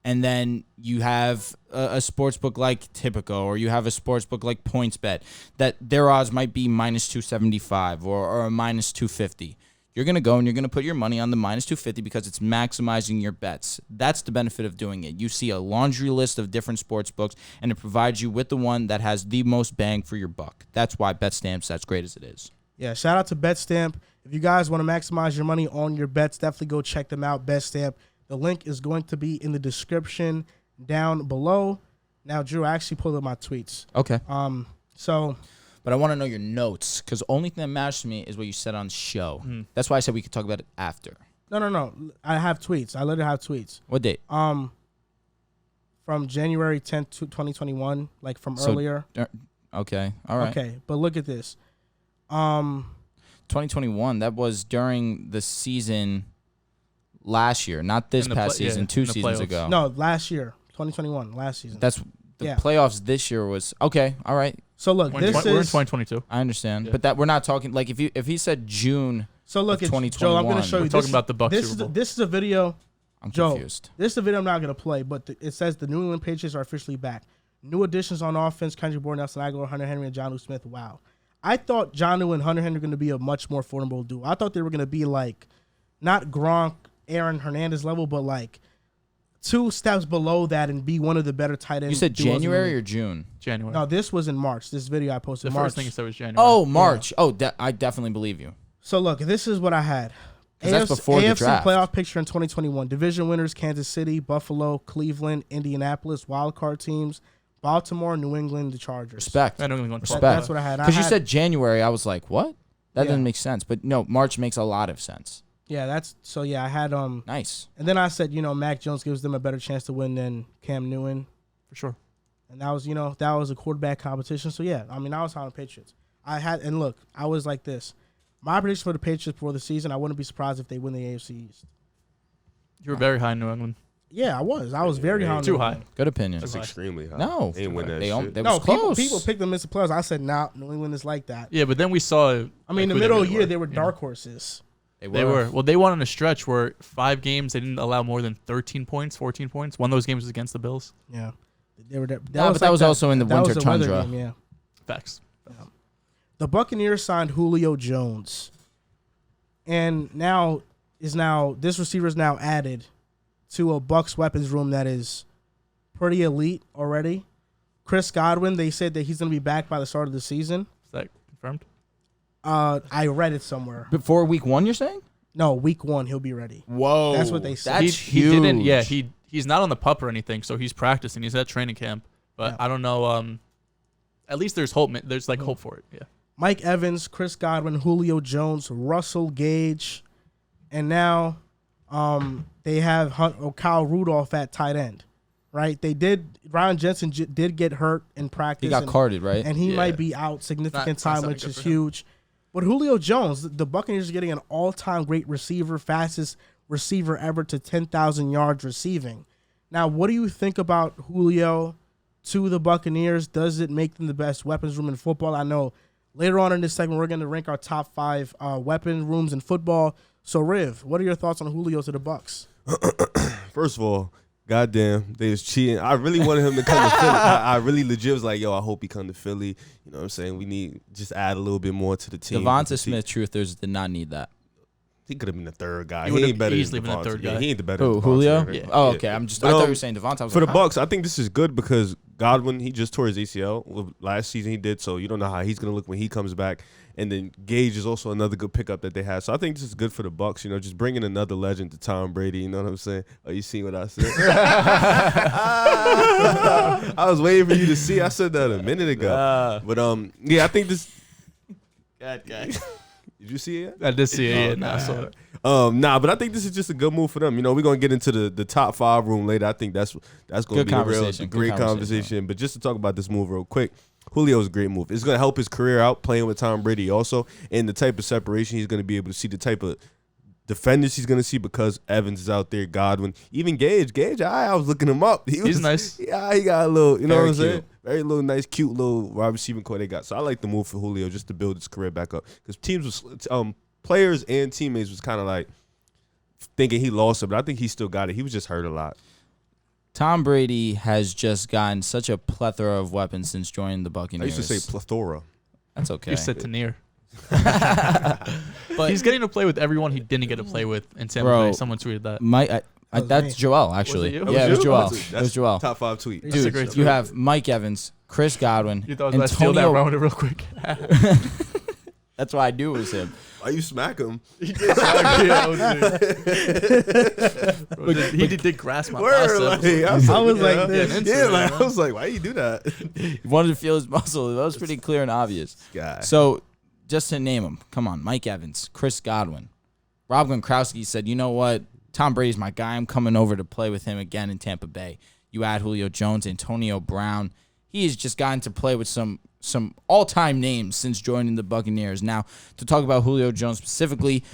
And then you have a sports book like Tipico, or you have a sports book like PointsBet, that their odds might be minus 275 or a minus 250. You're going to go and you're going to put your money on the minus 250 because it's maximizing your bets. That's the benefit of doing it. You see a laundry list of different sports books, and it provides you with the one that has the most bang for your buck. That's why BetStamp's as great as it is. Yeah, shout out to BetStamp. If you guys want to maximize your money on your bets, definitely go check them out, BetStamp. The link is going to be in the description down below. Now, Drew, I actually pulled up my tweets. Okay. So, But I want to know your notes because the only thing that matters to me is what you said on the show. That's why I said we could talk about it after. no. I have tweets. I literally have tweets. What date? From January 10th to 2021, like from earlier. Okay. All right. Okay, but look at this. 2021, that was during the season last year, not this past season, 2 seasons ago. No, last year, 2021, last season. That's the playoffs this year was okay. All right. So look, we're in 2022. I understand, but that we're not talking like if he said June. So look, it's 2021. Joe. I'm going to show you. We're talking about the Bucs Super Bowl. This is a video. I'm Joe, confused. this is a video I'm not going to play, but it says the New England Patriots are officially back. New additions on offense: Kendrick Bourne, Nelson Aguilar, Hunter Henry, and Jonnu Smith. Wow. I thought Jonnu and Hunter Henry were going to be a much more formidable duo. I thought they were going to be like, not Gronk, Aaron Hernandez level, but like 2 steps below that and be one of the better tight ends. You said January or June? January. No, this was in March. This video I posted in March. The first thing you said was January. Oh, March. Yeah. Oh, I definitely believe you. So look, this is what I had. That's before the draft. Playoff picture in 2021. Division winners: Kansas City, Buffalo, Cleveland, Indianapolis. Wildcard teams: Baltimore, New England, the Chargers. Respect. Respect. That's what I had. Because you said January, I was like, what? That Yeah. doesn't make sense. But no, March makes a lot of sense. Yeah, that's so. Yeah, I had Nice. and then I said, Mac Jones gives them a better chance to win than Cam Newton, For sure. and that was a quarterback competition. So yeah, I mean, I was on the Patriots. And look, I was like this. My prediction for the Patriots before the season, I wouldn't be surprised if they win the AFC East. You were very high in New England. Yeah, I was. I was very high. on Too New high. England. Good opinion. That's extremely high. No. They ain't win that They shit. was No, close. people picked them as the playoffs. I said, nah, New England is like that. Yeah, but then we saw. I mean, in the middle of the year, they were dark horses. They were. Well, they won in a stretch where 5 games they didn't allow more than 13 points, 14 points. One of those games was against the Bills. Yeah, they were. But that was also in the winter tundra. Game, yeah. Facts. The Buccaneers signed Julio Jones, and this receiver is now added to a Bucs weapons room that is pretty elite already. Chris Godwin, they said that he's going to be back by the start of the season. Is that confirmed? I read it somewhere. Before week 1, you're saying? No, week 1 he'll be ready. Whoa. That's what they said. That's He huge. didn't. Yeah, he's not on the pup or anything, so he's practicing. He's at training camp, but I don't know. At least there's hope. There's hope for it. Yeah. Mike Evans, Chris Godwin, Julio Jones, Russell Gage, and now they have Kyle Rudolph at tight end. Right? Ryan Jensen did get hurt in practice. He got carded, right? And he might be out significant time, which is good for him. huge. But Julio Jones, the Buccaneers are getting an all-time great receiver, fastest receiver ever to 10,000 yards receiving. Now, what do you think about Julio to the Buccaneers? Does it make them the best weapons room in football? I know later on in this segment, we're going to rank our top 5 weapon rooms in football. So, Riv, what are your thoughts on Julio to the Bucs? First of all, goddamn, they was cheating. I really wanted him to come to Philly. I really legit was like, yo, I hope he come to Philly. You know what I'm saying? We need just add a little bit more to the team. Devonta Smith, truthers, did not need that. He could have been the third guy. He He would ain't have better easily than been the Devonta. third Yeah, guy. he ain't the better Who, than Devonta, Julio? right? Oh, Yeah. okay. I But, thought you were saying Devonta. I was For the like, Bucs, I think this is good because Godwin, he just tore his ACL. Well, last season he did, so you don't know how he's going to look when he comes back. And then Gage is also another good pickup that they have. So I think this is good for the Bucs, just bringing another legend to Tom Brady, you know what I'm saying? Oh, you seen what I said? I was waiting for you to see. I said that a minute ago. But yeah, I think this God. Did you see it? I did see it. Yeah, I saw it. But I think this is just a good move for them. We're gonna get into the top 5 room later. I think that's gonna be a great conversation. But just to talk about this move real quick, Julio's a great move. It's gonna help his career out playing with Tom Brady also, and the type of separation he's gonna be able to see, the type of defenders he's gonna see because Evans is out there, Godwin, even Gage. I was looking him up. He's nice. Yeah, he got a little, you know Very what I'm saying? cute. Very little, nice, cute little wide receiving core they got. So I like the move for Julio just to build his career back up because players and teammates was kind of like thinking he lost it, but I think he still got it. He was just hurt a lot. Tom Brady has just gotten such a plethora of weapons since joining the I Buccaneers. used to say plethora. That's okay. You said Tanier. But He's getting to play with everyone he didn't get to play with in San Bro, Jose. Someone tweeted that. that's Joel, actually. Was it you? Yeah, it was Joel. That's It was Joel. Top 5 tweet. That's a Dude, great you tweet. have Mike Evans, Chris Godwin, You thought I was about to steal that Antonio. round real quick. That's why I knew it was him. Why you smack him? He did grasp my Word, biceps. I was like this. I was like, why you do that? He wanted to feel his muscle. That was pretty clear and obvious. Guy. So, just to name them, come on, Mike Evans, Chris Godwin. Rob Gronkowski said, you know what? Tom Brady's my guy. I'm coming over to play with him again in Tampa Bay. You add Julio Jones, Antonio Brown. He has just gotten to play with some all-time names since joining the Buccaneers. Now, to talk about Julio Jones specifically,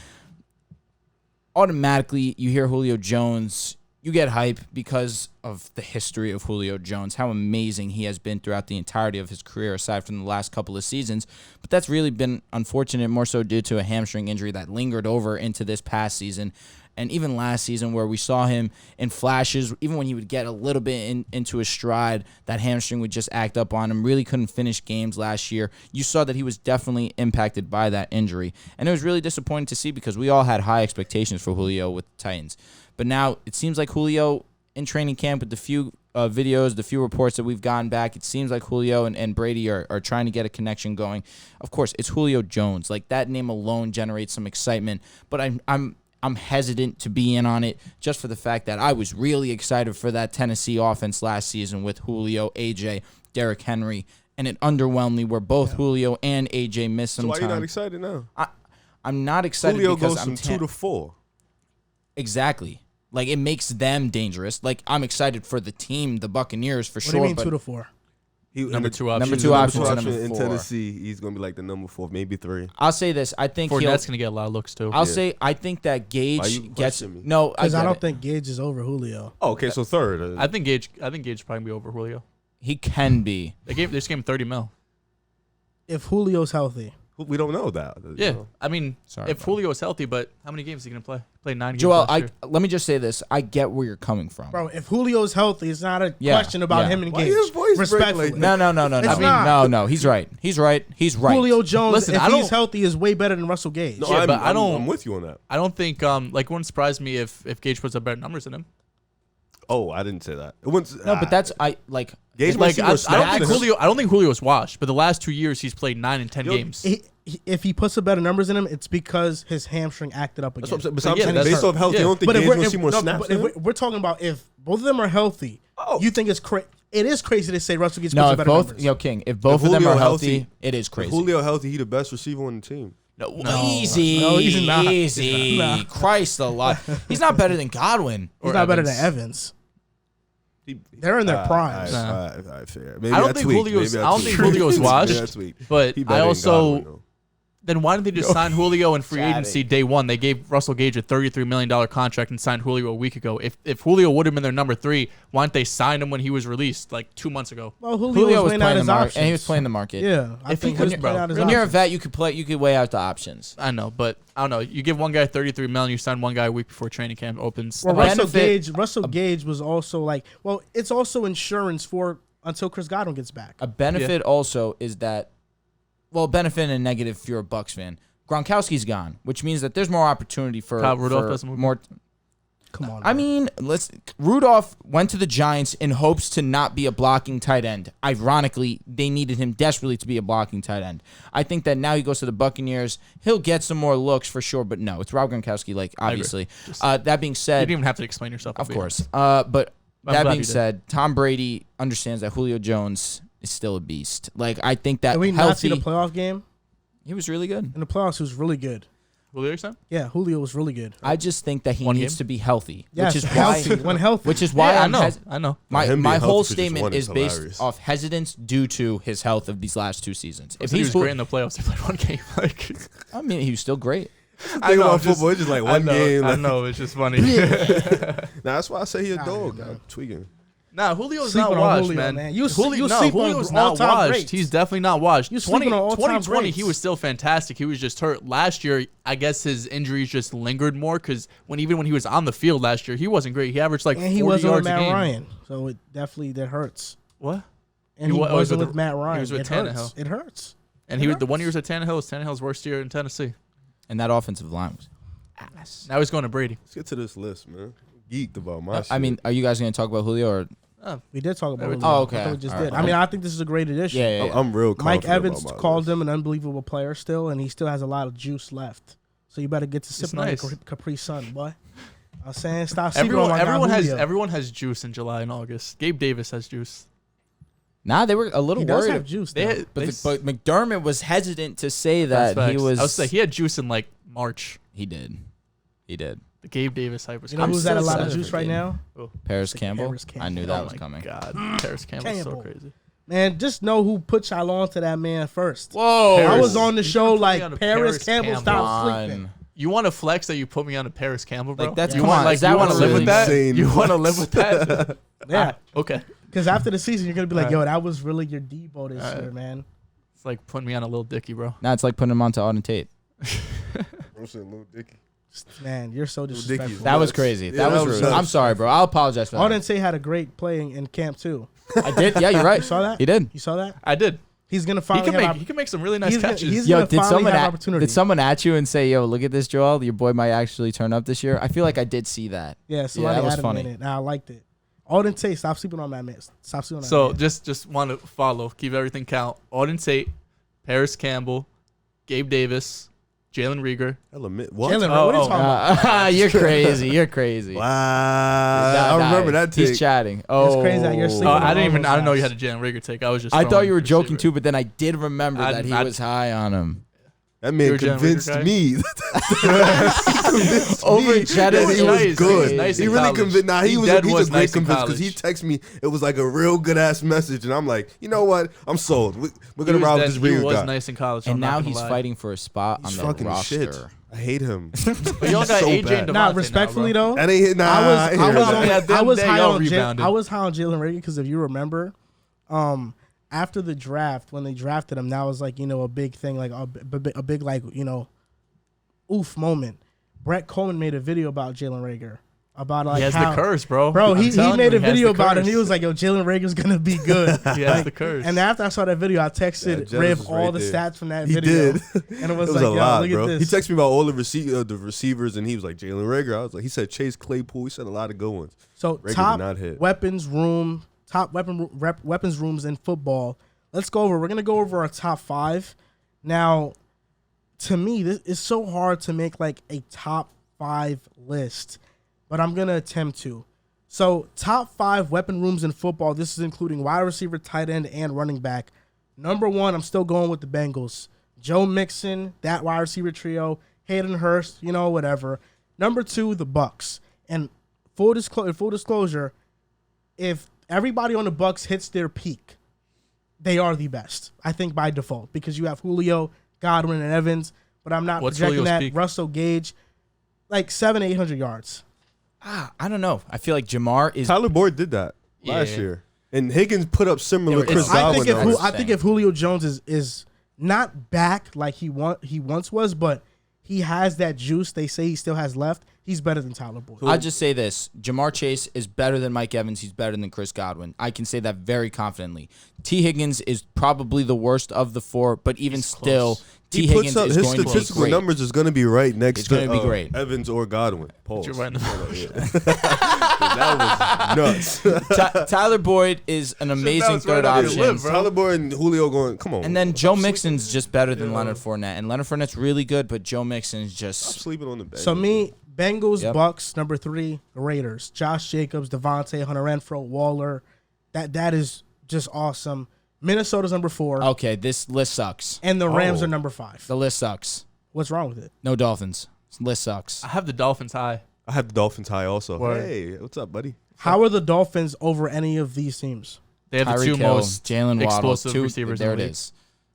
automatically you hear Julio Jones, you get hype because of the history of Julio Jones, how amazing he has been throughout the entirety of his career, aside from the last couple of seasons. But that's really been unfortunate, more so due to a hamstring injury that lingered over into this past season. And even last season, where we saw him in flashes, even when he would get a little bit into his stride, that hamstring would just act up on him. Really couldn't finish games last year. You saw that he was definitely impacted by that injury. And it was really disappointing to see because we all had high expectations for Julio with the Titans. But now it seems like Julio in training camp, with the few videos, the few reports that we've gotten back, it seems like Julio and Brady are trying to get a connection going. Of course, it's Julio Jones. Like, that name alone generates some excitement. But I'm hesitant to be in on it just for the fact that I was really excited for that Tennessee offense last season with Julio, AJ, Derrick Henry, and it underwhelmed me where both Julio and AJ missed some So why time. you not excited now? I'm not excited Julio because goes from 2 to 4. Exactly. Like, it makes them dangerous. Like, I'm excited for the team, the Buccaneers, for What sure. do you mean but 2 to 4? Number two option. Number two option to number in 4. Tennessee, he's gonna be like the number 4, maybe 3. I'll say this. I think Fournette's gonna get a lot of looks too. I'll say I think that Why Gage you gets question me? no. Because I get don't it. think Gage is over Julio. Oh, okay, so 3rd. I think Gage probably be over Julio. He can be. They just gave him $30 million. If Julio's healthy. we don't know that. Yeah, You know? I mean, Sorry, if bro. Julio's healthy, but how many games is he gonna play? Play 9 games. Joel, last year. let me just say this. I get where you're coming from. Bro, if Julio's healthy, it's not a Yeah, question about yeah. him and Why Gage. his voice break Respectfully. like No. It's not. No. He's right. He's right. Julio Jones, Listen, if I don't- he's healthy, is way better than Russell Gage. No, Yeah, but I'm with you on that. I don't think like it wouldn't surprise me if Gage puts up better numbers than him. Oh, I didn't say that. It wouldn't, No, but that's Gage Like I don't think Julio. Julio. I don't think Julio's washed. But the last 2 years, he's played 9 and 10 games. If he puts up better numbers in him, it's because his hamstring acted up again. That's what I'm saying. But But I'm yeah, saying that's based hurt. off health, Yeah. you don't think But Gage if will we're, see more snaps? we're talking about if both of them are healthy, Oh. you think it's crazy. It is crazy to say Russell Gage puts no. up If better both numbers. King, if both of them Julio are healthy, healthy, it is crazy. Julio healthy, he the best receiver on the team. No, No. easy, No, he's not. easy. He's not. Christ alive. He's not better than Godwin. He's or not better than Evans. Evans. They're in their primes. Nah. All right, fair. Maybe I don't think tweaked. Julio's. Maybe I don't tweaked. think Julio's Maybe I washed. tweaked. But He I better than also. Godwin, though. Then why didn't they just sign Julio in free Chatty. agency day one? They gave Russell Gage a $33 million contract and signed Julio a week ago. If Julio would have been their number 3, why didn't they sign him when he was released like 2 months ago? Well, Julio was weighing playing out the his market, options. and he was playing the market. Yeah, I If he think could- he was playing out his When you're a options. vet, you could weigh out the options. I know, but I don't know. You give one guy $33 million, you sign one guy a week before training camp opens. Well, The Russell benefit- Gage was also like, well, it's also insurance for until Chris Godwin gets back. A benefit also is that, well, benefit and a negative if you're a Bucs fan. Gronkowski's gone, which means that there's more opportunity for Kyle Rudolph for doesn't move. more. Come on. I man. mean, Rudolph went to the Giants in hopes to not be a blocking tight end. Ironically, they needed him desperately to be a blocking tight end. I think that now he goes to the Buccaneers. He'll get some more looks for sure, but no, it's Rob Gronkowski, like, obviously. That being You said, didn't even have to explain yourself. of to be course. honest. But I'm that glad being you did. said, Tom Brady understands that Julio Jones is still a beast. Like, I think that Did we not see healthy, the playoff game? he was really good. In the playoffs, he was really good. Julio said? Yeah, Julio was really good. I just think that he One needs game? to be healthy, Yes, which is healthy. When healthy. Which is why Yeah, I'm I know. my Him being my healthy whole for just statement one is is based hilarious. off hesitance due to his health of these last 2 seasons. If he was great in the playoffs, they played one game. Like, I mean, he was still great. Think about football, it's just like one game. I Like, know, it's just funny. that's why I say he a Nah, dog. man. I'm tweaking. Nah, Julio's Sleeping not on washed, Julio, man. man. You Julio's sleep on not all-time washed. greats. He's definitely not washed. You sleeping on all-time 2020, greats. he was still fantastic. He was just hurt. Last year, I guess his injuries just lingered more because even when he was on the field last year, he wasn't great. He averaged like And he 40 wasn't yards with a Matt game. Ryan, so it definitely that hurts. What? And he was wasn't with with Matt Ryan. he was with it hurts. Tannehill. It hurts. And he was the 1 year was at Tannehill. Was Tannehill's worst year in Tennessee. And that offensive line was ass. Now he's going to Brady. Let's get to this list, man. Geeked about my shit. I mean, are you guys going to talk about Julio or We did talk about Julio. Oh, okay. I thought we just All did. right. I mean, I think this is a great addition. Yeah. I'm real confident Mike Evans about my called list. him an unbelievable player still, and he still has a lot of juice left. So you better get to sipping on nice. your Capri Sun, boy. I'm saying stop sleeping on my guy Julio. Everyone has juice in July and August. Gabe Davis has juice. Nah, they were a little He does worried. have juice, They though. had- But McDermott was hesitant to say That's that he facts. was. I was like, he had juice in like March. He did. The Gabe Davis hype was. You know I'm who's had a so lot of excited juice for right Gabe. now? Paris Campbell. Paris Campbell. I knew Oh that was my coming. God, Paris Campbell's so Campbell. crazy. Man, just know who put y'all on to that man first. Whoa! I was on the You show put me like on to Paris Paris Campbell Campbell. stop on. sleeping. You want to flex that you put me on a Paris Campbell, bro? Like, that's- you come want, on, like is that you want to what live it with is? that? Insane You want to flex. live with that? Yeah, Okay. because after the season, you're gonna be like, Alright. yo, that was really your Debo this Alright. year, man. It's like putting me on a little Dicky, bro. Now it's like putting him onto Auden Tate. I'm saying Lil Dicky. Man, you're so disrespectful. That was crazy. Yeah, that was that was rude. I'm nuts. sorry, bro. I'll apologize for that. Auden Tate had a great play in camp too. I did. Yeah, you're right. You saw that? He did. You saw that? I did. He's gonna He finally can have make. He can make some really nice he's gonna- catches. he's Yo, gonna did finally someone have opportunity. did someone at you and say, "Yo, look at this, Joel. Your boy might actually turn up this year"? I feel like I did see that. Yeah, somebody that was had funny. him in it. And I liked it. Auden Tate, stop sleeping on that man. Stop sleeping on that So man. just want to follow, keep everything count. Auden Tate, Paris Campbell, Gabe Davis, Jalen Rieger. What? Jalen, what are you talking about? You're crazy. You're crazy. Wow. I remember that take. He's chatting. Oh, It's crazy that you're sleeping on I didn't all even. those I didn't know you guys. had a Jalen Rieger take. I was just. I thought throwing you were joking receiver. too, but then I did remember that he was high on him. That man You're a Jalen convinced Rieger guy? me. Over Over Cheddar, that he was was nice. good. He was nice He in really college. convinced. Nah, He he's dead a was great nice in convinced because he college. texted me. It was like a real good ass message, and I'm like, you know what? I'm sold. We're He gonna was ride dead- with this He Rieger was guy. nice in college. And I'm not now gonna he's lie. fighting for a spot He's on the fucking roster. shit. I hate him. But y'all got So AJ bad. and Devontae Nah, now, respectfully bro. though, That ain't nah. I was on- on, At them I was day, high y'all on rebounded. I was high on Jalen Rieger because if you remember, after the draft when they drafted him, that was like a big thing, like a big like oof moment. Brett Coleman made a video about Jalen Rieger about like He has how, the curse, bro. bro. I'm He telling made you, a he has video the about it. And he curse. was like, "Yo, Jalen Rieger's gonna be good." He has the curse. And after I saw that video, I texted Yeah, Riv Jennings was all right the there. stats from that He video, did. and it was, It was like, a "Yo, lot, look bro. at He this." texted me about all the receivers, and he was like Jalen Rieger. I was like, he said Chase Claypool. He said a lot of good ones. So Rieger top did not hit. weapons rooms in football. Let's go over. We're gonna go over our top 5. Now, to me, this is so hard to make like a top 5 list, but I'm gonna attempt to. So, top 5 weapon rooms in football. This is including wide receiver, tight end, and running back. Number 1, I'm still going with the Bengals. Joe Mixon, that wide receiver trio. Hayden Hurst, whatever. Number 2, the Bucs. And full disclosure, if everybody on the Bucs hits their peak, they are the best, I think, by default, because you have Julio, Godwin, and Evans, but I'm not What's projecting Julio's that. peak? Russell Gage, like 700-800 yards. I don't know. I feel like Jamar is. Tyler Boyd did that last Yeah. year, and Higgins put up similar It's- Chris I Godwin think numbers. if Julio Jones is not back like he once was, but he has that juice they say he still has left, he's better than Tyler Boyd. I'll just say this. Jamar Chase is better than Mike Evans. He's better than Chris Godwin. I can say that very confidently. T. Higgins is probably the worst of the 4, but even He's still, close. T. He Higgins puts up is his going to be statistical great. numbers is going to be right next It's to gonna be great. Evans or Godwin. Pause. You're right in the That was nuts. Tyler Boyd is an amazing was right third on your option. lip, bro. Tyler Boyd and Julio going, come on. And then Joe Mixon's just better than Leonard Fournette. And Leonard Fournette's really good, but Joe Mixon's Stop just... sleeping on the bed. So me, Bengals, Yep. Bucks, number 3, the Raiders. Josh Jacobs, Devontae, Hunter Renfrow, Waller. That is just awesome. Minnesota's number 4, Okay, this list sucks. and the Rams Oh. are number 5. The list sucks. What's wrong with it? No Dolphins. This list sucks. I have the Dolphins high. I have the Dolphins high also. Word. Hey, what's up, buddy? How are the Dolphins over any of these teams? They have the Tyreek 2 Hill, most Jalen Waddle, explosive 2 receivers There in it the league. is.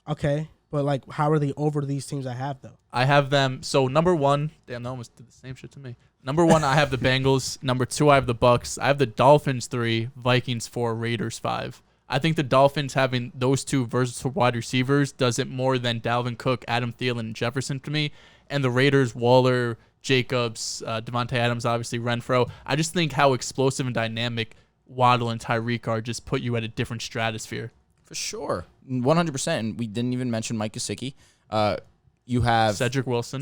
Okay, but like, how are they over these teams I have though? I have them. So number 1, damn, they almost did the same shit to me. Number 1, I have the Bengals. Number 2, I have the Bucks. I have the Dolphins 3, Vikings 4, Raiders 5. I think the Dolphins having those 2 versatile wide receivers does it more than Dalvin Cook, Adam Thielen, and Jefferson to me. And the Raiders, Waller, Jacobs, Devontae Adams, obviously Renfro. I just think how explosive and dynamic Waddle and Tyreek are just put you at a different stratosphere. For sure. 100%. And we didn't even mention Mike Gesicki. You have Cedric Wilson,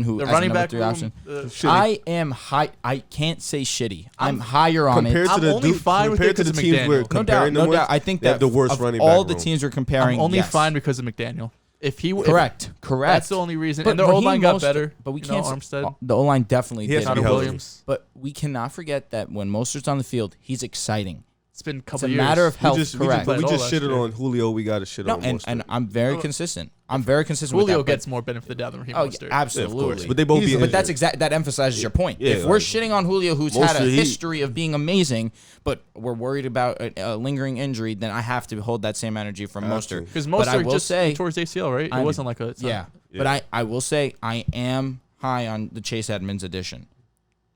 who the as running a back number 3 room. option. I am high. I can't say shitty. I'm higher on compared it. to I'm the only fine with it compared to the because of teams we're McDaniel. comparing them No with, doubt. I think they that have the worst of running all back the room. teams we're comparing, I'm only yes. fine because of McDaniel. If he Correct. That's the only reason. But And their Raheem O-line got Mostert- better. But we you can't. know, Armstead, The O-line definitely He has did. to be Connor healthy. Williams. But we cannot forget that when Mostert's on the field, he's exciting. It's been a It's couple a years. matter of health. We just correct. played all shitted last year. on Julio. We got to shit No, on and Mostert. I'm very consistent. I'm very consistent Julio with that. gets more benefit of the doubt than Raheem Oh, Mostert. absolutely. But they both be But that's injured. that emphasizes your point. Yeah, if we're like, shitting on Julio, who's had a Mostert, history of being amazing, but we're worried about a lingering injury, then I have to hold that same energy from Mostert. Because But I Mostert will just say, towards ACL, right? It wasn't like a yeah. But I will say I am high on the Chase Edmonds addition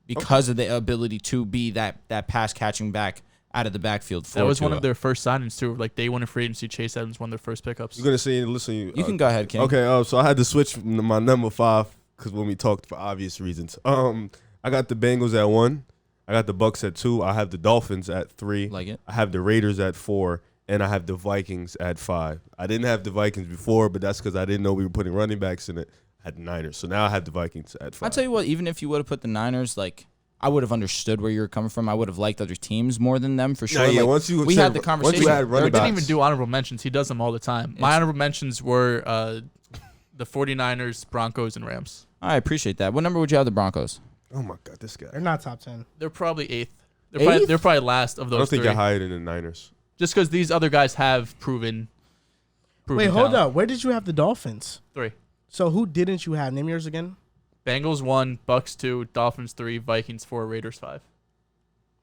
because of the ability to be that pass catching back out of the backfield. That was one Tua. of their first signings too. Like day one of free agency, Chase Edmonds one of their first pickups. You're gonna say, listen, You can go ahead, King. Okay, so I had to switch my number 5 because when we talked for obvious reasons. I got the Bengals at 1. I got the Bucs at 2. I have the Dolphins at 3. Like it. I have the Raiders at 4, and I have the Vikings at 5. I didn't have the Vikings before, but that's because I didn't know we were putting running backs in it. I had the Niners, so now I have the Vikings at 5. I'll tell you what. Even if you would have put the Niners, like I would have understood where you were coming from. I would have liked other teams more than them for sure. Yeah, Like, once you we said- had the conversation. once you had We running didn't backs. even do honorable mentions. He does them all the time. My honorable mentions were the 49ers, Broncos, and Rams. I appreciate that. What number would you have the Broncos? Oh my God, this guy. They're not top 10. They're probably 8th. Eighth? They're probably last of I those don't think three. you're higher than the Niners. Just because these other guys have proven Wait, hold talent. up. Where did you have the Dolphins? 3. So who didn't you have? Name yours again. Bengals 1, Bucks 2, Dolphins 3, Vikings 4, Raiders 5.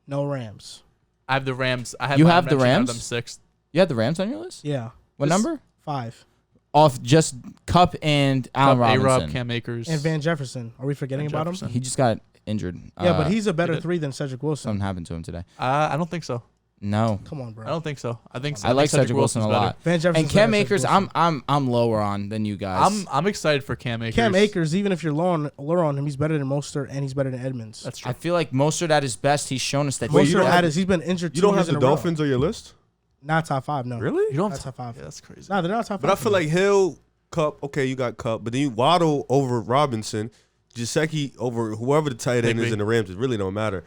No Rams. I have the Rams. I have You my have the mention, I Rams? them 6th. You had the Rams on your list? Yeah. What Just number? 5. Off just Cup and Allen A-Rob, Robinson. Cam Akers. And Van Jefferson. Are we forgetting Van about Jefferson. him? He just got injured. Yeah, but he's a better did. 3 than Cedric Wilson. Something happened to him today. I don't think so. No. Come on, bro. I don't think so. I think I like Cedric Wilson a Wilson's lot. Van Jefferson's And Cam better than Akers, Cedric Wilson. I'm lower on than you guys. I'm excited for Cam Akers. Cam Akers, even if you're lower on him, he's better than Mostert and he's better than Edmonds. That's true. I feel like Mostert at his best, he's shown us that Wait, he's you don't have- he's been injured 2 You don't years have the in a row. Dolphins on your list? Not top 5, no. Really? You don't Not top 5. Yeah, that's crazy. No, they're not top 5. But I feel like Hill, Cup, okay, you got Cup, but then you Waddle over Robinson, Gesicki over whoever the tight end is Big. in the Rams. It really don't matter.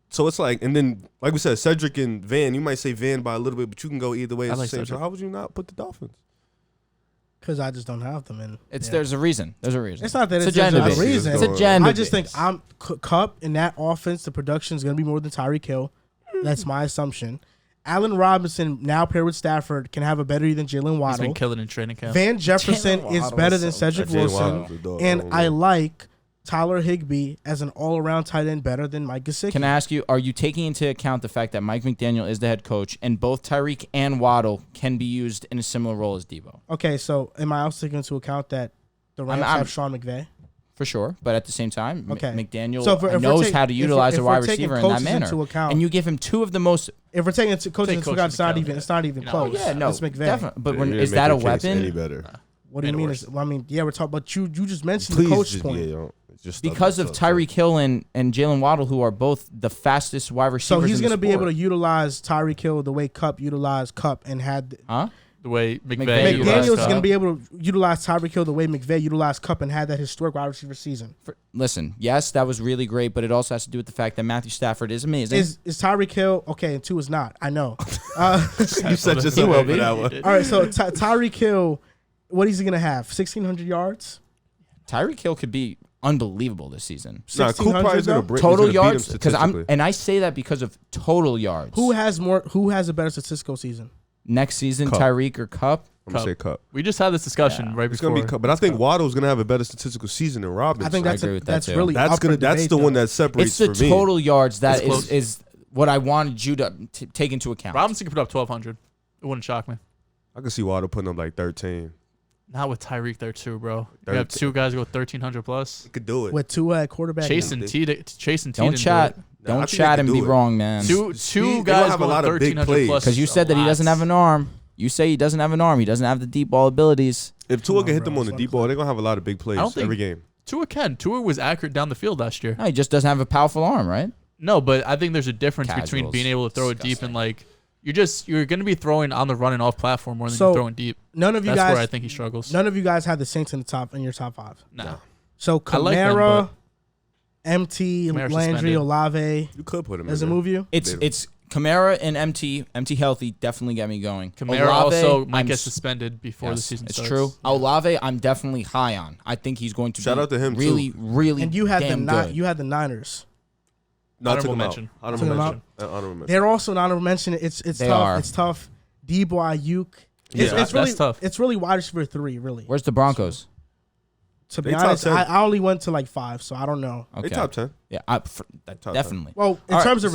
So it's like, and then, like we said, Cedric and Van, you might say Van by a little bit, but you can go either way. I It's like the same. So Cedric. how would you not put the Dolphins? Because I just don't have them in. It's yeah. There's a reason. There's a reason. It's not that It's it's agenda a based. reason. It's agenda I just think based. Cup in that offense, the production is going to be more than Tyreek Hill. That's my assumption. Allen Robinson, now paired with Stafford, can have a better year than Jalen He's Waddle. been killing in training camp. Van Jefferson Jalen is Waddle better is than so Cedric Jalen Wilson. Waddle's a dog. And Oh, I man. like Tyler Higbee as an all-around tight end better than Mike Gesicki. Can I ask you, are you taking into account the fact that Mike McDaniel is the head coach and both Tyreek and Waddle can be used in a similar role as Debo? Okay, so am I also taking into account that the Rams I'm- have Sean McVay? For sure, but at the same time, Okay. McDaniel So if we're knows take- how to if utilize we're- a if wide we're taking receiver in that coaches manner. into account- And you give him 2 of the most. If we're taking coaches Take into coaches account, into account, it's not even yeah. close. Yeah, no, it's McVay. definitely. But You when, didn't is make that a your case Any weapon? better. What do you Made it mean? worse. I mean, yeah, we're talking, but you just mentioned Please the coach just, point. just Because of Tyreek Hill and Jalen Waddle, who are both the fastest wide receivers. So he's going to be able to utilize Tyreek Hill the way Cup utilized Cup and had. Huh? The way McVay McDaniel's McDaniel's utilized going to Cup. be able to utilize Tyreek Hill the way McVay utilized Cup and had that historic wide receiver season. Listen, yes, that was really great, but it also has to do with the fact that Matthew Stafford is amazing. Is Tyreek Hill okay? And 2 is not. I know. You set yourself He will up for be. that one. All right, so Tyreek Hill, what is he going to have? 1,600 yards. Tyreek Hill could be unbelievable this season. Nah, Coop 1,600 probably is gonna though? break. Total he's gonna beat him yards, because statistically. I say that because of total yards. Who has a better statistical season? Next season, Cup. Tyreek or Cup? I'm gonna say Cup. We just had this discussion Yeah. right It's before. gonna be Cup, but I think Waddle's gonna have a better statistical season than Robinson. I think agree with that that's too. really that's up for gonna. That's debate, the one though. that separates It's the for me. total yards that It's close. is what I wanted you to take into account. Robinson could put up 1,200. It wouldn't shock me. I can see Waddle putting up like 13. Not with Tyreek there too, bro. You have 2 guys go 1,300 plus. He could do it. with Tua at quarterback. Chase now. and T. Don't chat. Nah, I Don't think they chat can and be do it. wrong, man. Two They guys have a going lot of big 1,300 plays. plus. Because you said that he doesn't have an arm. You say he doesn't have an arm. He doesn't have the deep ball abilities. If Tua on, can hit bro, them on the it's deep one ball, they're gonna have a lot of big plays I don't think- every game. Tua was accurate down the field last year. No, he just doesn't have a powerful arm, right? No, but I think there's a difference between Casuals. being able to throw it deep Disgusting. and like, you're going to be throwing on the run and off platform more than So, you're throwing deep. None of you That's guys. where I think he struggles. None of you guys had the Saints in your top 5. No. So I like them, Kamara, MT, Kamara's Landry, suspended. Olave. You could put him. Does it in there. move you? It's Kamara and MT healthy definitely get me going. Kamara Olave, also might I'm get s- suspended before the yes, season it's starts. true. Olave, I'm definitely high on. I think he's going to Shout be out to him, really, too. really And you had damn good. you had the Niners. No, I took Honorable him out. mention. Honorable Took him mention. Honorable mention. They're also an honorable mention. It's They tough. are. It's tough. Debo, Ayuk. Yeah, It's that's really tough. It's really wide receiver 3. Really. Where's the Broncos? To be They top honest, 10. I only went to like 5, so I don't know. Okay. They top 10. Yeah, Top definitely. Well, in All terms right. of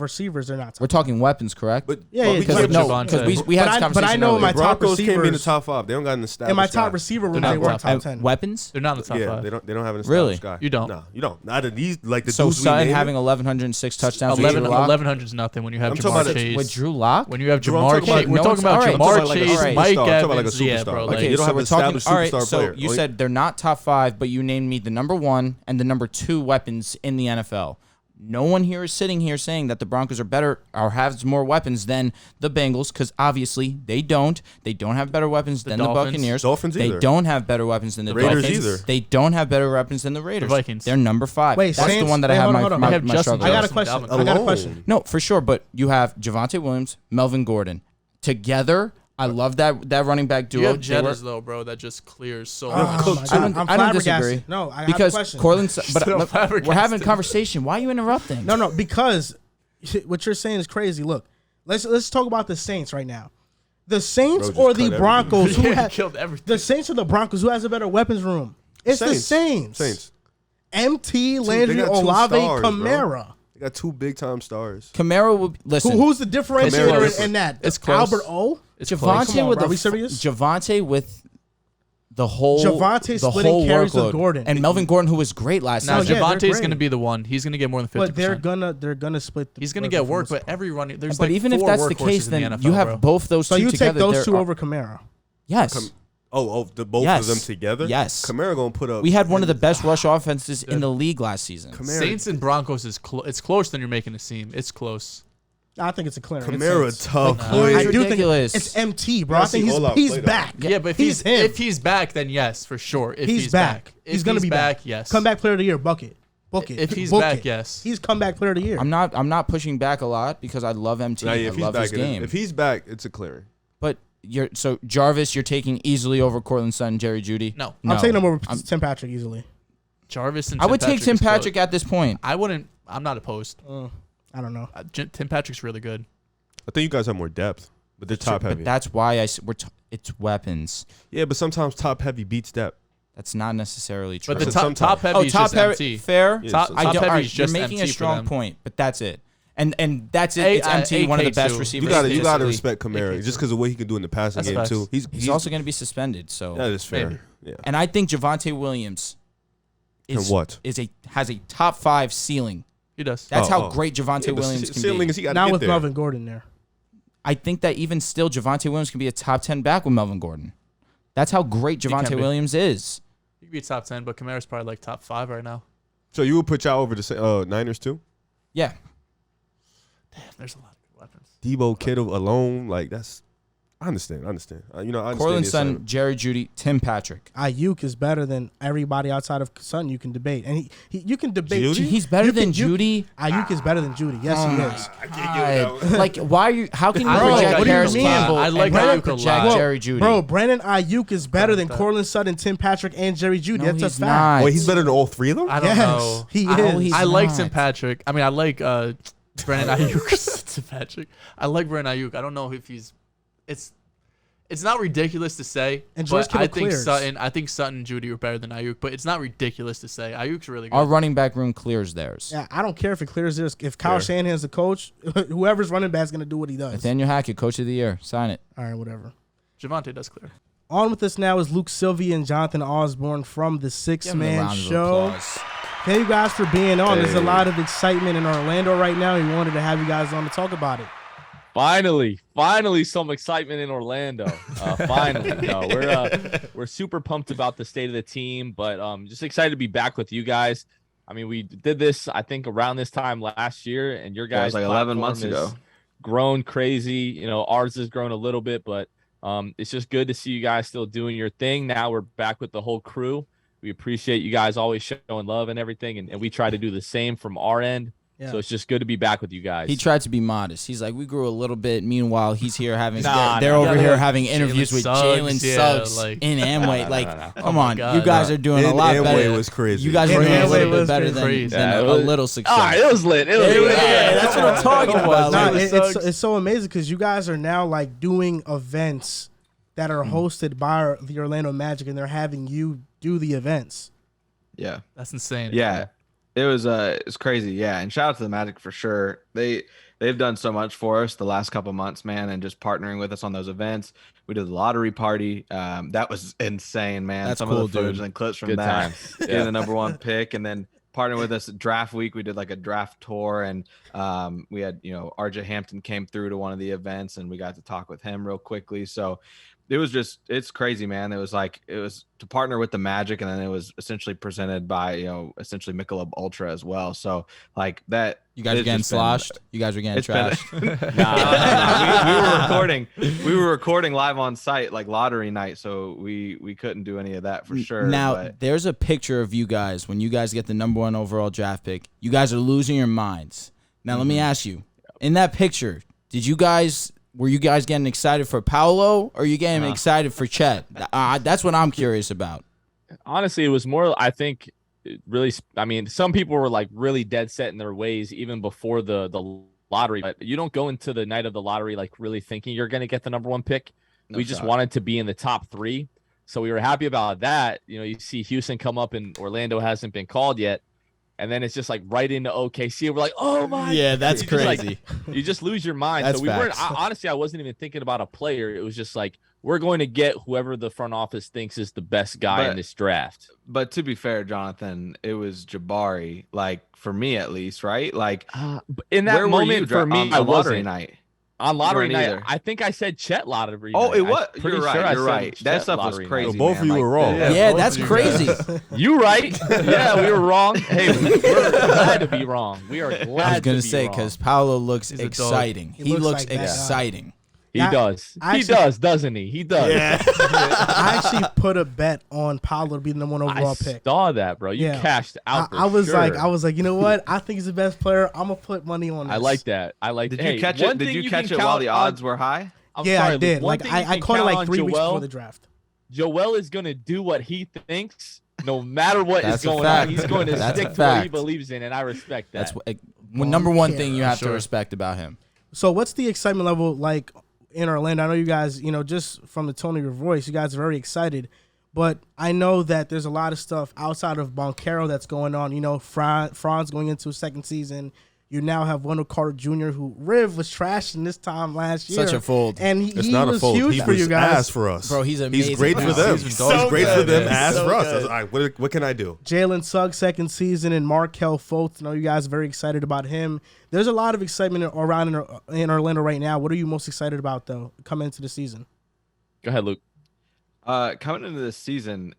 receivers, they're not. We're Top. talking weapons, correct? But Yeah, well, yeah, because because no, Javonte. because we had this But I conversation know earlier. my the top Broncos can't be in the receivers- top 5. They don't got an established In my guy. top receiver room, They're they not weren't top top 10. Weapons? They're not in the top Yeah, 5. they don't have an Really? established guy. You don't. No, you don't. Not of these like the So dudes we Sutton named. having 1,106 touchdowns. 1100 is nothing when you have I'm talking Jamar about Chase. with Drew Lock. When you have Bro, I'm Jamar talking about- Chase, we're no talking one's- about all right, Jamar I'm talking Chase, about like a Mike superstar. I'm talking about like a Evans. Yeah, superstar. bro. Like, Like, you don't so have we're an talking. established All right, superstar so player. you Or- said they're not top 5, but you named me the number 1 and the number 2 weapons in the NFL. No one here is sitting here saying that the Broncos are better or has more weapons than the Bengals, because obviously they don't. They don't have better weapons than the Dolphins. Buccaneers. Dolphins They either. don't have better weapons than the Raiders Dolphins. either. They don't have better weapons than the Raiders. Vikings. They're number 5. Wait, That's Saints- the one that wait, I have hold on, my, hold on. my, They have my Justin struggle I got a with. Jefferson, question. Dalvin I got a Alone. question. No, for sure, but you have Javonte Williams, Melvin Gordon. Together, I love that running back duo. You have They were- Jettas, though, bro, that just clears so Oh, much. my I don't, God. I I'm don't flabbergasted. disagree. No, I because have a question. Cortland. But Still we're having a flabbergasted. conversation. Why are you interrupting? No, because what you're saying is crazy. Look, let's talk about the Saints right now. The Saints Bro, or just the cut Broncos who Yeah, have killed everything. the Saints or the Broncos who has a better weapons room? It's the Saints. Saints. MT, They Landry, got two Olave, stars, bro. Kamara. They got 2 big time stars. Camaro will listen. Who's the differentiator close. in that? It's close. Albert O. It's close. Come Javante on, with bro. Are the we serious? Javante with the whole Javonte the splitting whole carries with workload. Gordon. And Melvin Gordon, who was great last Now, No, season. yeah, they're Javante's great. going to be the one. He's going to get more than 50%. But they're gonna split. He's going to get work, but every running there's But like even if 4 that's the workhorses case, in then NFL, you have bro. both those so two you together. take those two They're- over Kamara. Yes. The both Yes. of them together. Yes. Kamara gonna put up. We had one of the best rush offenses in the league last season. Kamara. Saints and Broncos is it's closer than you're making it seem. It's close. I think it's a clearance. Kamara tough. Nah. boy. I do think Ridiculous. it's MT, bro. Yeah, I think see Olaf he's play that. back. Yeah, but he's him. if he's back, then yes, for sure. If He's back. If He's gonna be back. Yes. Comeback player of the year, bucket. Book it. If he's Book back, it. yes. He's comeback player of the year. I'm not pushing back a lot because I love MT. Nah, yeah, I if he's love back, his game. if he's back, it's a clearing. But so Jarvis, you're taking easily over Cortland Sutton, Jerry Judy. No. I'm taking him over I'm- Tim Patrick easily. Jarvis and I would take Tim is close. Patrick at this point. I wouldn't. I'm not opposed. I don't know. Tim Patrick's really good. I think you guys have more depth, but they're top heavy. But that's why it's weapons. Yeah, but sometimes top heavy beats depth. That's not necessarily true. But the So top sometimes- heavy is top just heavy, MT. fair. Yeah, Top, so- top All heavy right, is you're just making MT a for strong them. point, but that's it. And that's it. It's MT, one of the best AK2. receivers. You gotta statistically. respect Kamara just because of what he can do in the passing That's game facts. too. He's also going to be suspended. So that is fair. Maybe. Yeah. and I think Javonte Williams And what? has a top 5 ceiling. He does. That's how Oh. great Javonte Yeah, the Williams can ceiling be. is he got to Now get with there. Melvin Gordon there. I think that even still, Javonte Williams can be a top 10 back with Melvin Gordon. That's how great can Javonte be. Williams is. He could be top 10, but Kamara's probably like top 5 right now. So you would put y'all over the Niners too? Yeah. Damn, there's a lot of good weapons. Debo Kittle alone, like that's. I understand. I understand. I understand. Cortland the Sutton, assignment. Jerry Judy, Tim Patrick. Ayuk is better than everybody outside of Sutton. You can debate, and you can debate. Judy? He's better You than can- Judy. Ayuk is better than Judy. Yes, he is. I can't God. Like, why are you? How can you I project like Ayuk Harris a lot. Campbell I like and Ayuk a project lot. Jerry Judy? Bro, Brandon Ayuk is better than that. Cortland Sutton, Tim Patrick, and Jerry Judy. No, That's he's a fact. not. Wait, he's better than all 3 of them? I don't Yes, know. he Oh, is. he's I like not. Tim Patrick. I mean, I like Brandon Ayuk. Tim Patrick. I like Brandon Ayuk. I don't know if he's. It's not ridiculous to say. And George but I Kittle think clears. I think Sutton and Judy are better than Ayuk, but it's not ridiculous to say. Ayuk's really good. Our running back room clears theirs. Yeah, I don't care if it clears this. If Kyle Yeah. Shanahan's the coach, whoever's running back's gonna do what he does. Nathaniel Hackett, Coach of the Year. Sign it. All right, whatever. Javonte does clear. On with us now is Luke Sylvia and Jonathan Osbourne from the Give him a 6-Man round of Show. applause. Thank you guys for being on. There's a Hey. lot of excitement in Orlando right now. We wanted to have you guys on to talk about it. Finally, some excitement in Orlando. Finally, no, we're super pumped about the state of the team, but just excited to be back with you guys. I mean, we did this, I think, around this time last year, and your Yeah, it guys' was like 11 platform months is ago. grown crazy. Ours has grown a little bit, but it's just good to see you guys still doing your thing. Now we're back with the whole crew. We appreciate you guys always showing love and everything, and we try to do the same from our end. Yeah. So it's just good to be back with you guys. He tried to be modest. He's like, we grew a little bit. Meanwhile, he's here having Nah, they're nah, over nah. here having interviews with Jalen Suggs, Suggs like- in Amway. Like, no. come Oh my on, God, you guys are doing a lot Amway better. was crazy. You guys are doing a Amway little bit was better crazy. than Yeah, a it was- little All success. right, it was lit. It was Yeah, lit. that's what I'm talking about. No, dude. it's so amazing because you guys are now like doing events that are hosted by the Orlando Magic, and they're having you do the events. Yeah. That's insane. Yeah. It's crazy. Yeah. And shout out to the Magic for sure. They've done so much for us the last couple months, man, and just partnering with us on those events. We did the lottery party. That was insane, man. That's Some cool, of the footage dude. and clips from Good that. times. Getting Yeah. the number one pick, and then partnering with us at draft week. We did like a draft tour, and we had, RJ Hampton came through to one of the events, and we got to talk with him real quickly. So it's crazy, man. It was to partner with the Magic, and then it was essentially presented by, essentially Michelob Ultra as well. So like that. You guys are it's getting just been- sloshed. You guys are getting It's been, trashed. we were recording live on site like lottery night, so we couldn't do any of that for sure. Now, but there's a picture of you guys when you guys get the number 1 overall draft pick. You guys are losing your minds. Now, let me ask you, in that picture, were you guys getting excited for Paolo, or are you getting excited for Chet? That's what I'm curious about. Honestly, it was more, I think, really, I mean, some people were like really dead set in their ways even before the lottery, but you don't go into the night of the lottery like really thinking you're going to get the number 1 pick. No We just shot. wanted to be in the top 3. So we were happy about that. You see Houston come up and Orlando hasn't been called yet. And then it's just like right into OKC. We're like, oh my. Yeah, that's It's just like- crazy. you just lose your mind. That's So we weren't, facts. honestly, I wasn't even thinking about a player. It was just like, we're going to get whoever the front office thinks is the best guy in But- this draft. But to be fair, Jonathan, it was Jabari, like for me at least, right? Like But in that where were you moment for me, on I lottery wasn't. night? On lottery weren't night, either. I think I said Chet lottery. Oh, night. it was. I'm pretty You're sure right. I You're said right. That Chet stuff was lottery crazy. night. So both of you man. were wrong. Yeah, both that's of you crazy. You right? Yeah, we were wrong. Hey, we're glad to be wrong. We are glad. I was going to to be say, wrong. because Paolo looks He's a dog. exciting. He He looks looks like that guy. exciting. he Yeah, does. I He actually- does, doesn't he? He does. I actually put a bet on Paolo to be the number 1 overall I pick. saw that, bro. You Yeah. cashed out. I was sure. like, you know what? I think he's the best player. I'm gonna put money on this. I like that. I like. Did hey, you catch one it? Did thing you catch can it while count the on- odds were high? I'm Yeah, sorry, I did. Luke. One Like thing you I can caught it count like on 3 weeks Joel. before the draft. Joel is going to do what he thinks, no matter what is That's a going fact. on. He's going to That's a stick to what he fact. believes in, and I respect that. That's number 1 care. thing you have to Sure. respect about him. So what's the excitement level like in Orlando? I know you guys, just from the tone of your voice, you guys are very excited. But I know that there's a lot of stuff outside of Boncaro that's going on. Franz going into his 2nd season. You now have Wendell Carter Jr., who Riv was trashing this time last year. Such a fold. And It's he not a was fold. huge He for was you guys. ass for us. Bro, he's amazing. He's great for He's them. been He's so great for good, them, man. ass So for us. good. All right, what can I do? Jalen Suggs 2nd season and Markel Fultz. I know you guys are very excited about him. There's a lot of excitement around in Orlando right now. What are you most excited about, though, coming into the season? Go ahead, Luke. Coming into this season,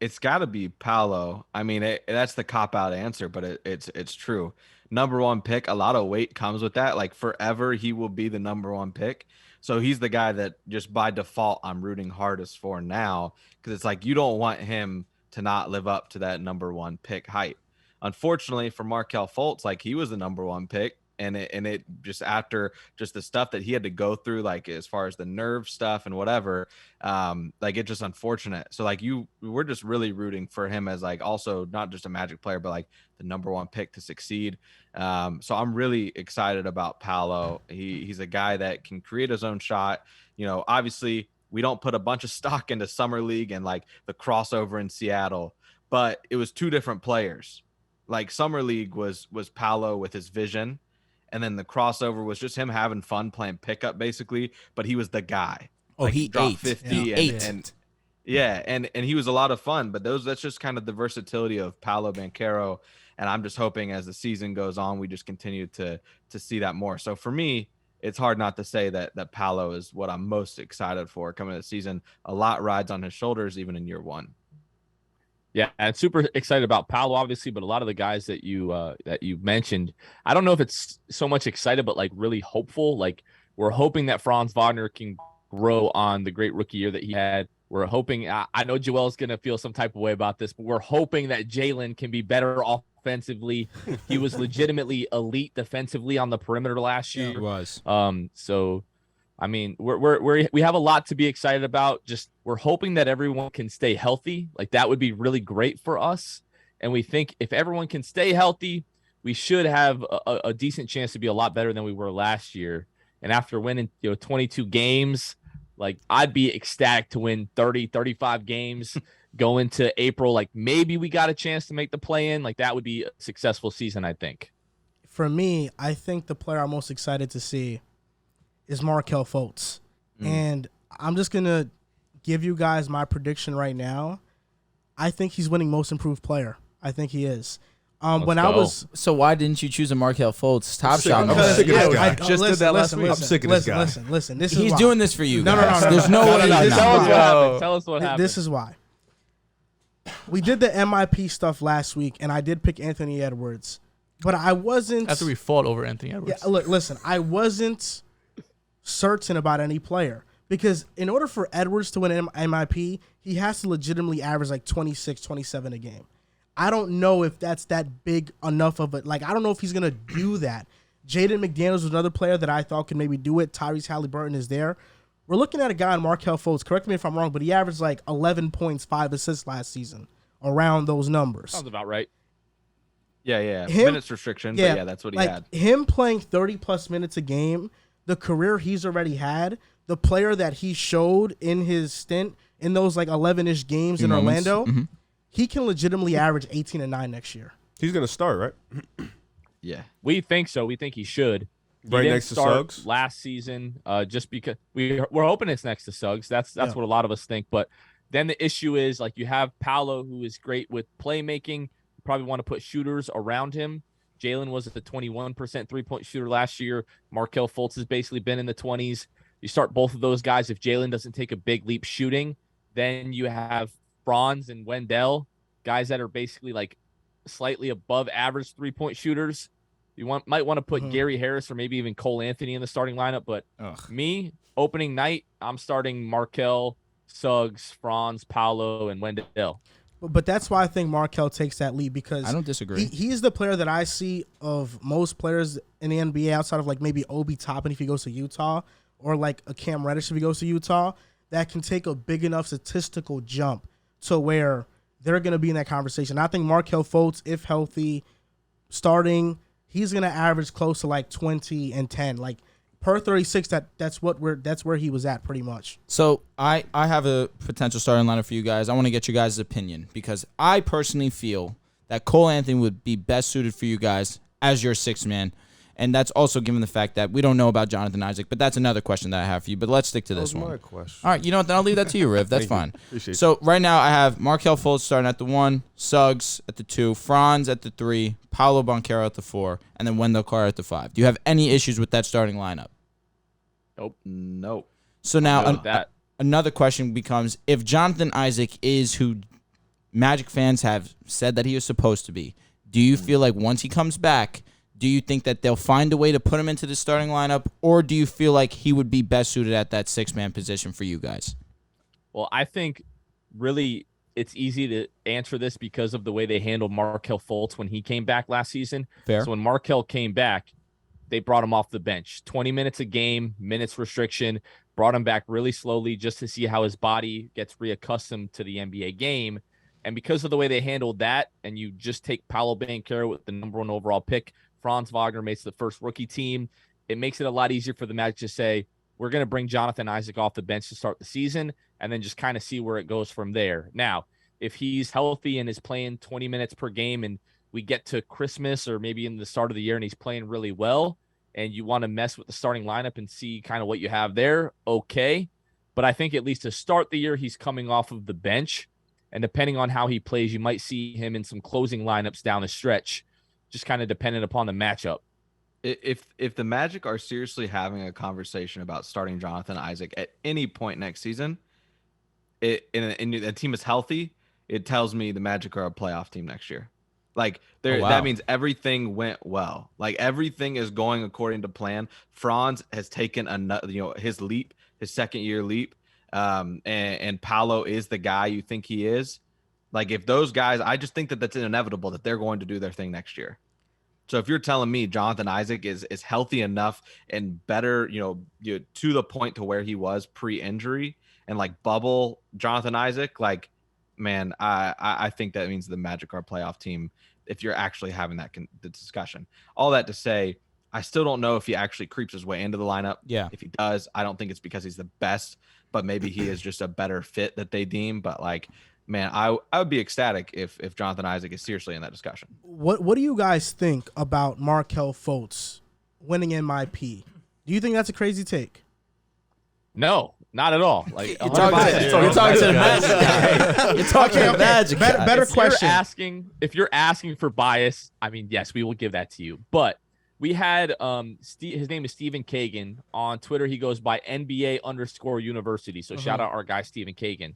it's got to be Paolo. I mean, that's the cop out answer, but it's true. Number 1 pick, a lot of weight comes with that. Like forever, he will be the number 1 pick. So he's the guy that just by default I'm rooting hardest for now, because it's like you don't want him to not live up to that number 1 pick hype. Unfortunately for Markel Fultz, like he was the number 1 pick. And it just after just the stuff that he had to go through, like as far as the nerve stuff and whatever, like it's just unfortunate. So like we're just really rooting for him as like also not just a Magic player, but like the number 1 pick to succeed. So I'm really excited about Paolo. He's a guy that can create his own shot. Obviously we don't put a bunch of stock into summer league and like the crossover in Seattle, but it was 2 different players. Like summer league was Paolo with his vision. And then the crossover was just him having fun playing pickup, basically. But he was the guy. Oh, Like, he dropped ate. 50 He and, ate. and he was a lot of fun. But that's just kind of the versatility of Paolo Banchero. And I'm just hoping as the season goes on, we just continue to see that more. So for me, it's hard not to say that Paolo is what I'm most excited for coming to the season. A lot rides on his shoulders, even in year 1. Yeah, and super excited about Paolo, obviously, but a lot of the guys that you mentioned, I don't know if it's so much excited, but like really hopeful. Like we're hoping that Franz Wagner can grow on the great rookie year that he had. We're hoping. I know Joel's gonna feel some type of way about this, but we're hoping that Jalen can be better offensively. He was legitimately elite defensively on the perimeter last year. He was. So I mean, we have a lot to be excited about. Just we're hoping that everyone can stay healthy. Like that would be really great for us. And we think if everyone can stay healthy, we should have a decent chance to be a lot better than we were last year. And after winning, 22 games, like I'd be ecstatic to win 30, 35 games, go into April. Like maybe we got a chance to make the play in. Like that would be a successful season, I think. For me, I think the player I'm most excited to see is Markelle Fultz. And I'm just going to give you guys my prediction right now. I think he's winning most improved player. I think he is. When I was So why didn't you choose a Markelle Fultz top shot? I'm sick of this guy. I just did that last week. I'm sick of this guy. Listen. This is He's why. doing this for you. No. guys. There's no way. no. he's Tell us not. what happened. Tell us what happened. This is why. We did the MIP stuff last week, and I did pick Anthony Edwards. But I wasn't... After we fought over Anthony Edwards. Yeah, look, listen. I wasn't certain about any player. Because in order for Edwards to win an MIP, he has to legitimately average like 26, 27 a game. I don't know if that's that big enough of it. Like, I don't know if he's going to do that. Jaden McDaniels was another player that I thought could maybe do it. Tyrese Halliburton is there. We're looking at a guy in Markelle Fultz. Correct me if I'm wrong, but he averaged like 11 points, 5 assists last season. Around those numbers. Sounds about right. Yeah. Him- Minutes restriction, but yeah, that's what he like, had. Him playing 30-plus minutes a game, the career he's already had, the player that he showed in his stint in those like 11-ish games in moments. Orlando, he can legitimately average 18 and 9 next year. He's gonna start, right? Yeah. We think so. We think he should. He Right didn't next to start Suggs? last season, just because we're hoping it's next to Suggs. That's Yeah. what a lot of us think. But then the issue is like you have Paolo, who is great with playmaking. You probably want to put shooters around him. Jalen was at the 21% 3-point shooter last year. Markelle Fultz has basically been in the 20s. You start both of those guys. If Jalen doesn't take a big leap shooting, then you have Franz and Wendell, guys that are basically like slightly above average 3-point shooters. You might want to put Gary Harris or maybe even Cole Anthony in the starting lineup. But me, opening night, I'm starting Markelle, Suggs, Franz, Paolo, and Wendell. But that's why I think Markelle takes that lead because I don't disagree. He's the player that I see of most players in the NBA outside of like maybe Obi Toppin if he goes to Utah or like a Cam Reddish if he goes to Utah that can take a big enough statistical jump to where they're going to be in that conversation. I think Markelle Fultz, if healthy, starting, he's going to average close to like 20 and 10. Like per 36, that's where he was at pretty much. So I have a potential starting lineup for you guys. I want to get you guys' opinion because I personally feel that Cole Anthony would be best suited for you guys as your sixth man. And that's also given the fact that we don't know about Jonathan Isaac, but that's another question that I have for you. But let's stick to this That was one. my question. All right, you know what? Then I'll leave that to you, Riv. That's fine. Appreciate So right now I have Markelle Fultz starting at the 1, Suggs at the 2, Franz at the 3, Paolo Banchero at the 4, and then Wendell Carter at the 5. Do you have any issues with that starting lineup? Nope. So now that. another question becomes, if Jonathan Isaac is who Magic fans have said that he is supposed to be, do you feel like once he comes back, do you think that they'll find a way to put him into the starting lineup, or do you feel like he would be best suited at that six-man position for you guys? Well, I think really it's easy to answer this because of the way they handled Markelle Fultz when he came back last season. Fair. So when Markelle came back, they brought him off the bench. 20 minutes a game, minutes restriction, brought him back really slowly just to see how his body gets reaccustomed to the NBA game. And because of the way they handled that, and you just take Paolo Banchero with the number 1 overall pick, Franz Wagner makes the first rookie team, it makes it a lot easier for the Magic to say, we're going to bring Jonathan Isaac off the bench to start the season and then just kind of see where it goes from there. Now, if he's healthy and is playing 20 minutes per game and we get to Christmas or maybe in the start of the year and he's playing really well and you want to mess with the starting lineup and see kind of what you have there, okay. But I think at least to start the year, he's coming off of the bench. And depending on how he plays, you might see him in some closing lineups down the stretch, just kind of dependent upon the matchup. If the Magic are seriously having a conversation about starting Jonathan Isaac at any point next season, and the team is healthy, it tells me the Magic are a playoff team next year. Like Oh, wow. that means everything went well. Like everything is going according to plan. Franz has taken his leap, his second-year leap. And Paolo is the guy you think he is. Like if those guys, I just think that that's inevitable that they're going to do their thing next year. So if you're telling me Jonathan Isaac is healthy enough and better, to the point to where he was pre-injury and like bubble Jonathan Isaac, like, man, I think that means the Magic are a playoff team if you're actually having the discussion. All that to say, I still don't know if he actually creeps his way into the lineup. Yeah. If he does, I don't think it's because he's the best, but maybe he is just a better fit that they deem. But like, man, I would be ecstatic if Jonathan Isaac is seriously in that discussion. What do you guys think about Markelle Fultz winning MIP? Do you think that's a crazy take? No, not at all. Like You're talking to the Magic guy. You're talking to the Magic guy. Better question. If you're asking for bias, I mean, yes, we will give that to you. But we had his name is Stephen Kagan on Twitter. He goes by NBA_university. So shout out our guy Stephen Kagan.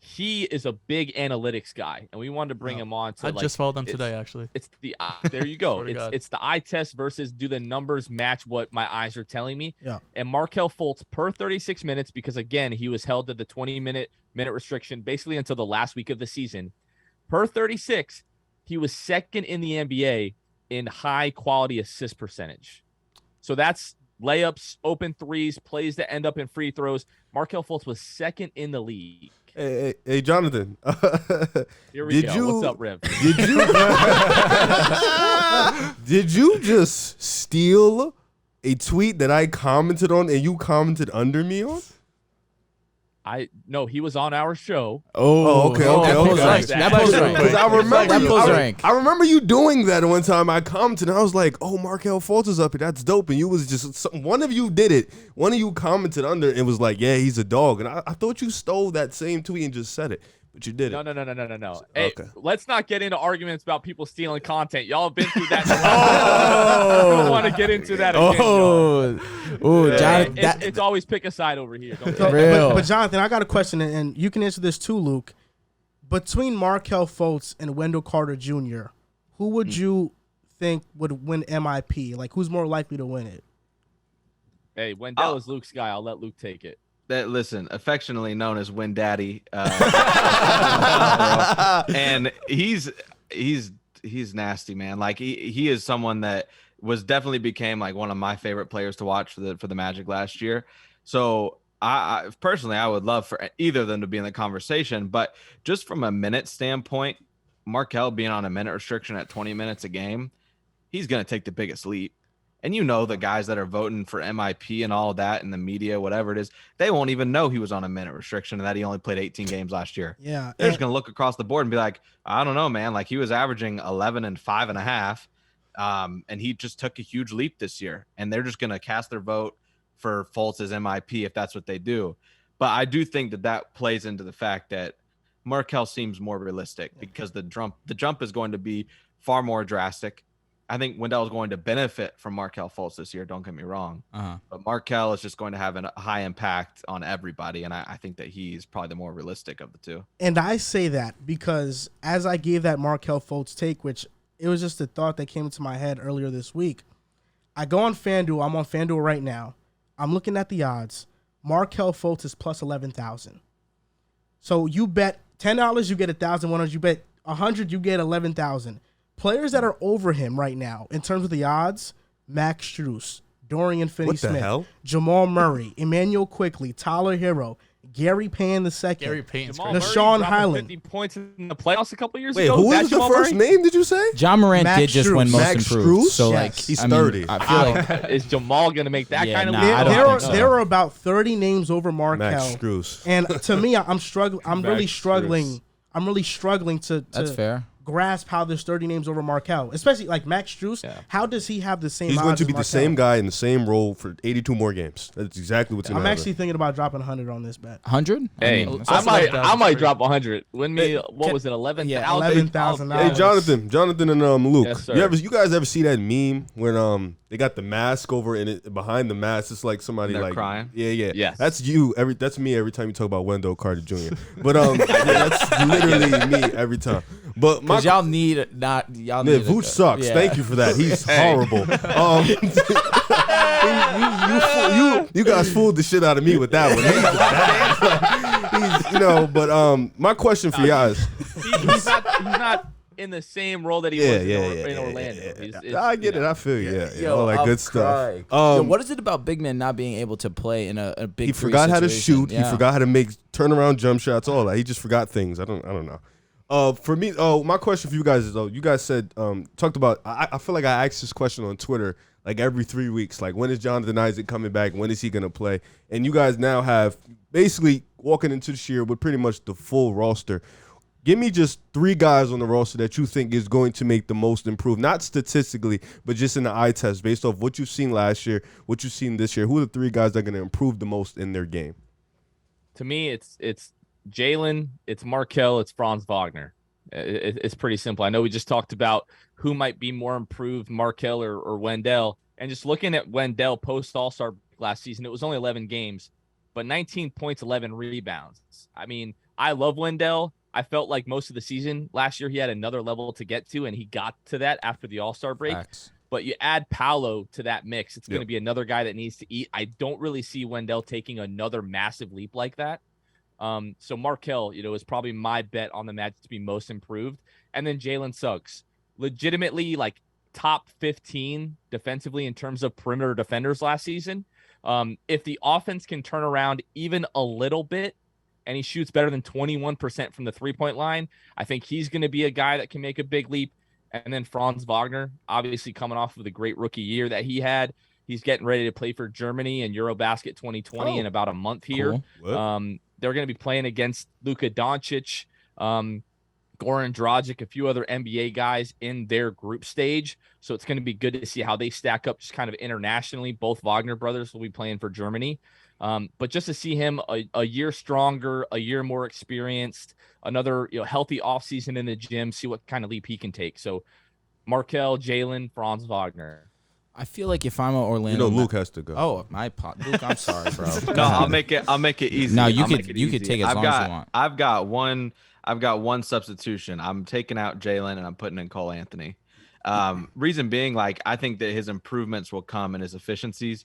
He is a big analytics guy, and we wanted to bring him on. I just followed them today, actually. It's the there you go. Swear to It's the eye test versus do the numbers match what my eyes are telling me. Yeah. And Markelle Fultz per 36 minutes, because again he was held to the 20-minute restriction basically until the last week of the season. Per 36, he was second in the NBA in high quality assist percentage. So that's layups, open threes, plays that end up in free throws. Markelle Fultz was second in the league. Hey, Jonathan. Here we go. What's up, Rev? Did you just steal a tweet that I commented on and you commented under me on? No, he was on our show. Okay. That pulls rank. Because I remember you doing that one time. I commented and I was like, "Oh, Markelle Fultz is up here. That's dope." And you was just one of you did it. One of you commented under and was like, "Yeah, he's a dog." And I thought you stole that same tweet and just said it, but you did it. No. Hey, let's not get into arguments about people stealing content. Y'all have been through that. I don't want to get into that again. John, it's always pick a side over here. Don't But Jonathan, I got a question, and you can answer this too, Luke. Between Markelle Fultz and Wendell Carter Jr., who would you think would win MIP? Like, who's more likely to win it? Hey, Wendell is Luke's guy. I'll let Luke take it. Listen, affectionately known as Win Daddy, and he's nasty, man. Like he is someone that definitely became like one of my favorite players to watch for the Magic last year. So I personally, I would love for either of them to be in the conversation, but just from a minute standpoint, Markelle being on a minute restriction at 20 minutes a game, he's going to take the biggest leap. And the guys that are voting for MIP and all of that in the media, whatever it is, they won't even know he was on a minute restriction and that he only played 18 games last year. Yeah. They're just going to look across the board and be like, I don't know, man. Like he was averaging 11 and 5.5. And he just took a huge leap this year. And they're just going to cast their vote for Fultz as MIP if that's what they do. But I do think that plays into the fact that Markelle seems more realistic because the jump is going to be far more drastic. I think Wendell is going to benefit from Markelle Fultz this year. Don't get me wrong. But Markelle is just going to have a high impact on everybody. And I think that he's probably the more realistic of the two. And I say that because as I gave that Markelle Fultz take, which it was just a thought that came into my head earlier this week, I go on FanDuel. I'm on FanDuel right now. I'm looking at the odds. Markelle Fultz is plus 11,000. So you bet $10, you get 1,100. You bet 100, you get 11,000. Players that are over him right now in terms of the odds: Max Strus, Dorian Finney-Smith, Jamal Murray, Emmanuel Quickley, Tyler Hero, Gary Payne II, Deshaun Highland. 50 points in the playoffs a couple years Wait, ago. who was the first name? Did you say? John Moran Max did just Strus. win most Max improved. Strus? So Yes. He's 30. I feel like Is Jamal going to make that kind of nah, leap? I don't think so. There are about 30 names over Max Markelle. Strus. And to me, I'm struggling. I'm really Max struggling. I'm really struggling to that's fair. grasp how there's 30 names over Markel, especially like Max Strus. Yeah. How does he have the same? He's going odds to as be the Markel? same guy in the same role for 82 more games. That's exactly what's in I'm the actually thinking about dropping 100 on this bet. 100? Hey, mean, I might drop 100. Win me, what can- was it, 11,000? yeah, $11,000. Hey, Jonathan and Luke, Yes, sir. you guys ever see that meme when they got the mask over and it behind the mask it's like somebody They're like crying? Yeah. Yes. That's you that's me every time you talk about Wendell Carter Jr. But yeah, that's literally me every time. But my Because y'all need not y'all yeah, need Vooch sucks. Thank you for that. He's horrible. You guys fooled the shit out of me with that one. But my question for you guys. He's not in the same role that he was in Orlando. I get it. I feel you. Yeah, Yo, all that I'm good stuff. Yo, what is it about big men not being able to play in a big? He free forgot how to situation? shoot. Yeah. He forgot how to make turnaround jump shots. All that. He just forgot things. I don't know. For me, my question for you guys is, you guys said talked about. I feel like I asked this question on Twitter like every 3 weeks. Like, when is Jonathan Isaac coming back? When is he gonna play? And you guys now have basically walking into this year with pretty much the full roster. Give me just 3 guys on the roster that you think is going to make the most improve, not statistically, but just in the eye test, based off what you've seen last year, what you've seen this year. Who are the 3 guys that are going to improve the most in their game? To me, it's Jalen, it's Markel, it's Franz Wagner. It's pretty simple. I know we just talked about who might be more improved, Markel or Wendell. And just looking at Wendell post All-Star last season, it was only 11 games, but 19 points, 11 rebounds. I mean, I love Wendell. I felt like most of the season last year he had another level to get to, and he got to that after the All-Star break. Facts. But you add Paolo to that mix, it's going to be another guy that needs to eat. I don't really see Wendell taking another massive leap like that. So Markel, is probably my bet on the match to be most improved. And then Jalen Suggs, legitimately like top 15 defensively in terms of perimeter defenders last season. If the offense can turn around even a little bit, and he shoots better than 21% from the three-point line, I think he's going to be a guy that can make a big leap. And then Franz Wagner, obviously coming off of the great rookie year that he had. He's getting ready to play for Germany in Eurobasket 2020 in about a month here. Cool. They're going to be playing against Luka Doncic, Goran Dragic, a few other NBA guys in their group stage. So it's going to be good to see how they stack up just kind of internationally. Both Wagner brothers will be playing for Germany. But just to see him a year stronger, a year more experienced, another healthy offseason in the gym, see what kind of leap he can take. So Markel, Jalen, Franz Wagner. I feel like if I'm an Orlando, Luke has to go. Oh, Luke, I'm sorry, bro. No, I'll make it easy. No, I'll could make it you could easy. take as long as you want. I've got one substitution. I'm taking out Jalen and I'm putting in Cole Anthony. Reason being, like, I think that his improvements will come in his efficiencies.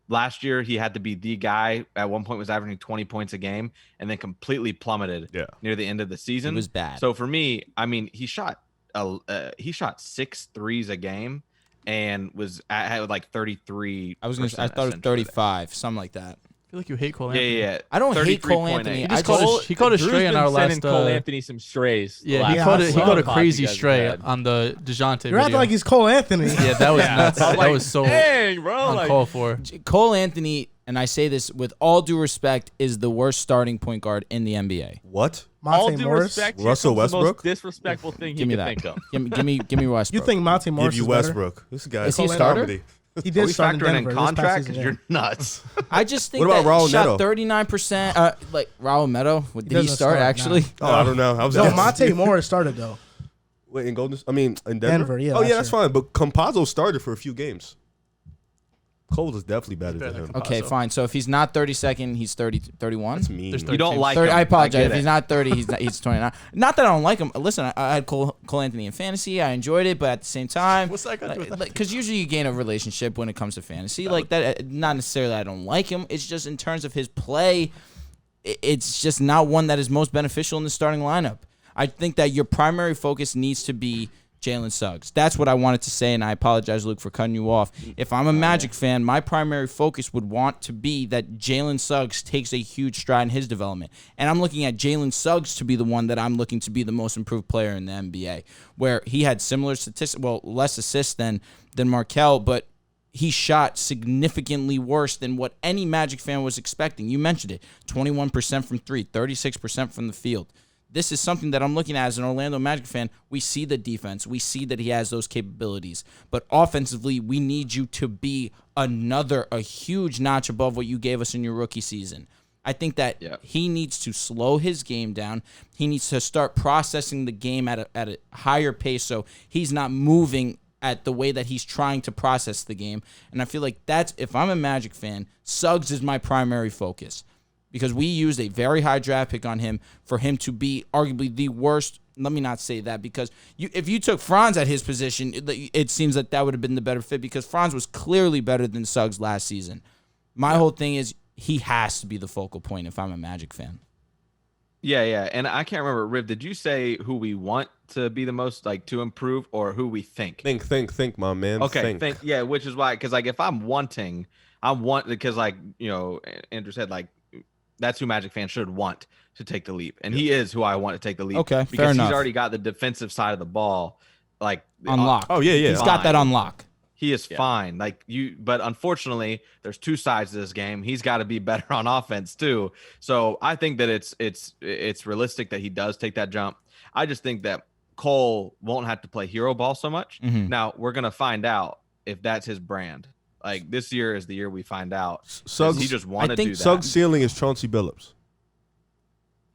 Last year, he had to be the guy. At one point, was averaging 20 points a game, and then completely plummeted near the end of the season. It was bad. So for me, I mean, he shot 6 threes a game, and had like 33. I thought it was 35, something like that. I feel like you hate Cole Anthony. Yeah. I don't hate Cole Anthony. He called a Drew's stray in been our last. sending Cole Anthony some strays. Yeah, he called a crazy you guys stray have had. on the DeJounte You're acting video. like he's Cole Anthony. Yeah, that was nuts. I was That like, was so dang, bro. uncalled for. Cole Anthony, and I say this with all due respect, is the worst starting point guard in the NBA. What? All Monte due Morris. respect, Russell here's the Westbrook? most disrespectful thing Give he me could that. think of. Give me Westbrook. You think Monte Morris Give you is better? Westbrook. This guy Is he a so starter? comedy. He Are did we start in factoring in Denver this past contract? season, Because you're nuts. I just think What about that Raul shot Neto? 39%. Like Raul Neto, did he doesn't start start, actually? nah. Oh, I don't know. I was No, guessing. Monte Morris started though. Wait, in Denver? Denver, yeah, Oh, last yeah, that's year. fine. But Campazzo started for a few games. Cole is definitely better than him. Okay, fine. So if he's not 32nd, he's 31. That's mean. There's You don't like 30, him. I apologize. get If he's it. not 30, he's 29. Not that I don't like him. Listen, I had Cole Anthony in fantasy. I enjoyed it, but at the same time, What's that got to do with that? because usually you gain a relationship when it comes to fantasy. Like that, not necessarily I don't like him. It's just in terms of his play, it's just not one that is most beneficial in the starting lineup. I think that your primary focus needs to be Jalen Suggs. That's what I wanted to say, and I apologize, Luke, for cutting you off. If I'm a Magic fan, my primary focus would want to be that Jalen Suggs takes a huge stride in his development. And I'm looking at Jalen Suggs to be the one that I'm looking to be the most improved player in the NBA, where he had similar statistics, well, less assists than Markel, but he shot significantly worse than what any Magic fan was expecting. You mentioned it, 21% from three, 36% from the field. this is something that I'm looking at as an Orlando Magic fan. We see the defense. We see that he has those capabilities. But offensively, we need you to be a huge notch above what you gave us in your rookie season. I think that he needs to slow his game down. He needs to start processing the game at a higher pace so he's not moving at the way that he's trying to process the game. And I feel like if I'm a Magic fan, Suggs is my primary focus. Because we used a very high draft pick on him for him to be arguably the worst. Let me not say that, because if you took Franz at his position, it seems that would have been the better fit, because Franz was clearly better than Suggs last season. My whole thing is he has to be the focal point if I'm a Magic fan. Yeah. And I can't remember, Riv, did you say who we want to be the most, like, to improve, or who we think? Think, my man. Okay, think. Yeah, which is why, because, like, if I'm wanting, because, like, Andrew said, like, that's who Magic fans should want to take the leap. And he is who I want to take the leap. Okay, because fair enough. He's already got the defensive side of the ball, like, unlocked. Oh, yeah. He's got that unlock. He is fine. But unfortunately, there's two sides to this game. He's got to be better on offense too. So I think that it's realistic that he does take that jump. I just think that Cole won't have to play hero ball so much. Mm-hmm. Now we're gonna find out if that's his brand. Like, this year is the year we find out. Suggs, he just want to do that. Suggs' ceiling is Chauncey Billups.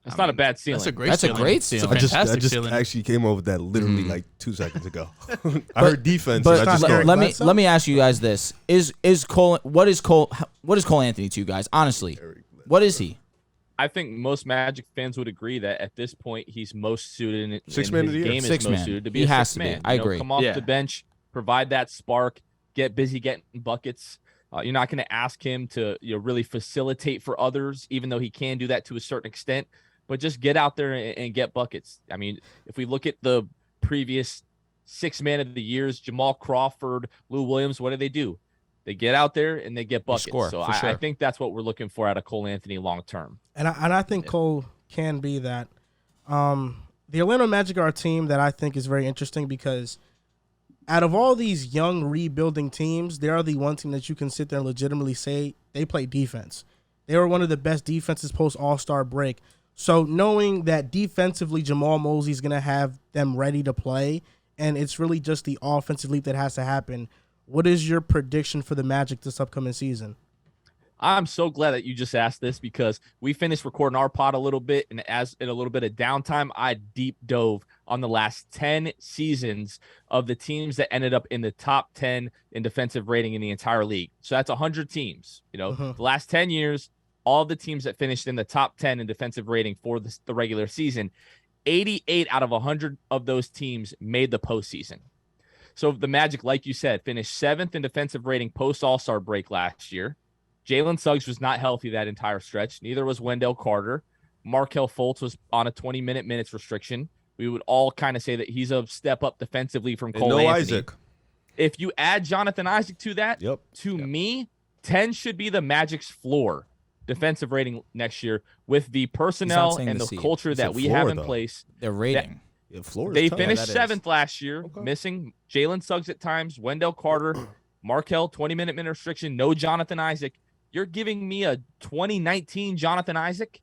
It's not a bad ceiling. That's a great That's a ceiling. great It's a ceiling. I just fantastic ceiling. actually came over that literally like 2 seconds ago. I heard defense. But and I just Eric let Bledsoe? me ask you guys this: what is Cole Anthony to you guys? Honestly, what is he? I think most Magic fans would agree that at this point he's most suited in Sixth in man his of the year. game is Sixth most man. suited to be He a has sixth to be. man. I agree. Come off Yeah. the bench, provide that spark, get busy getting buckets. You're not going to ask him to really facilitate for others, even though he can do that to a certain extent. But just get out there and get buckets. I mean, if we look at the previous 6 man of the years, Jamal Crawford, Lou Williams, what do? They get out there and they get buckets. score, So for I sure. think that's what we're looking for out of Cole Anthony long term. And I think Cole can be that. The Orlando Magic are a team that I think is very interesting because out of all these young rebuilding teams, they are the one team that you can sit there and legitimately say they play defense. They were one of the best defenses post All-Star break. So knowing that defensively Jamal Mosley's going to have them ready to play, and it's really just the offensive leap that has to happen, what is your prediction for the Magic this upcoming season? I'm so glad that you just asked this because we finished recording our pod a little bit, and as in a little bit of downtime, I deep dove on the last 10 seasons of the teams that ended up in the top 10 in defensive rating in the entire league. So that's 100 teams. The last 10 years, all the teams that finished in the top 10 in defensive rating for the regular season, 88 out of 100 of those teams made the postseason. So the Magic, like you said, finished 7th in defensive rating post All-Star break last year. Jalen Suggs was not healthy that entire stretch. Neither was Wendell Carter. Markelle Fultz was on a 20-minute minutes restriction. We would all kind of say that he's a step up defensively from Cole Anthony. Isaac. If you add Jonathan Isaac to that, me, 10 should be the Magic's floor defensive rating next year with the personnel and the culture that we have in place. Their rating. They finished 7th last year, missing Jalen Suggs at times, Wendell Carter, Markelle, 20-minute restriction, no Jonathan Isaac. You're giving me a 2019 Jonathan Isaac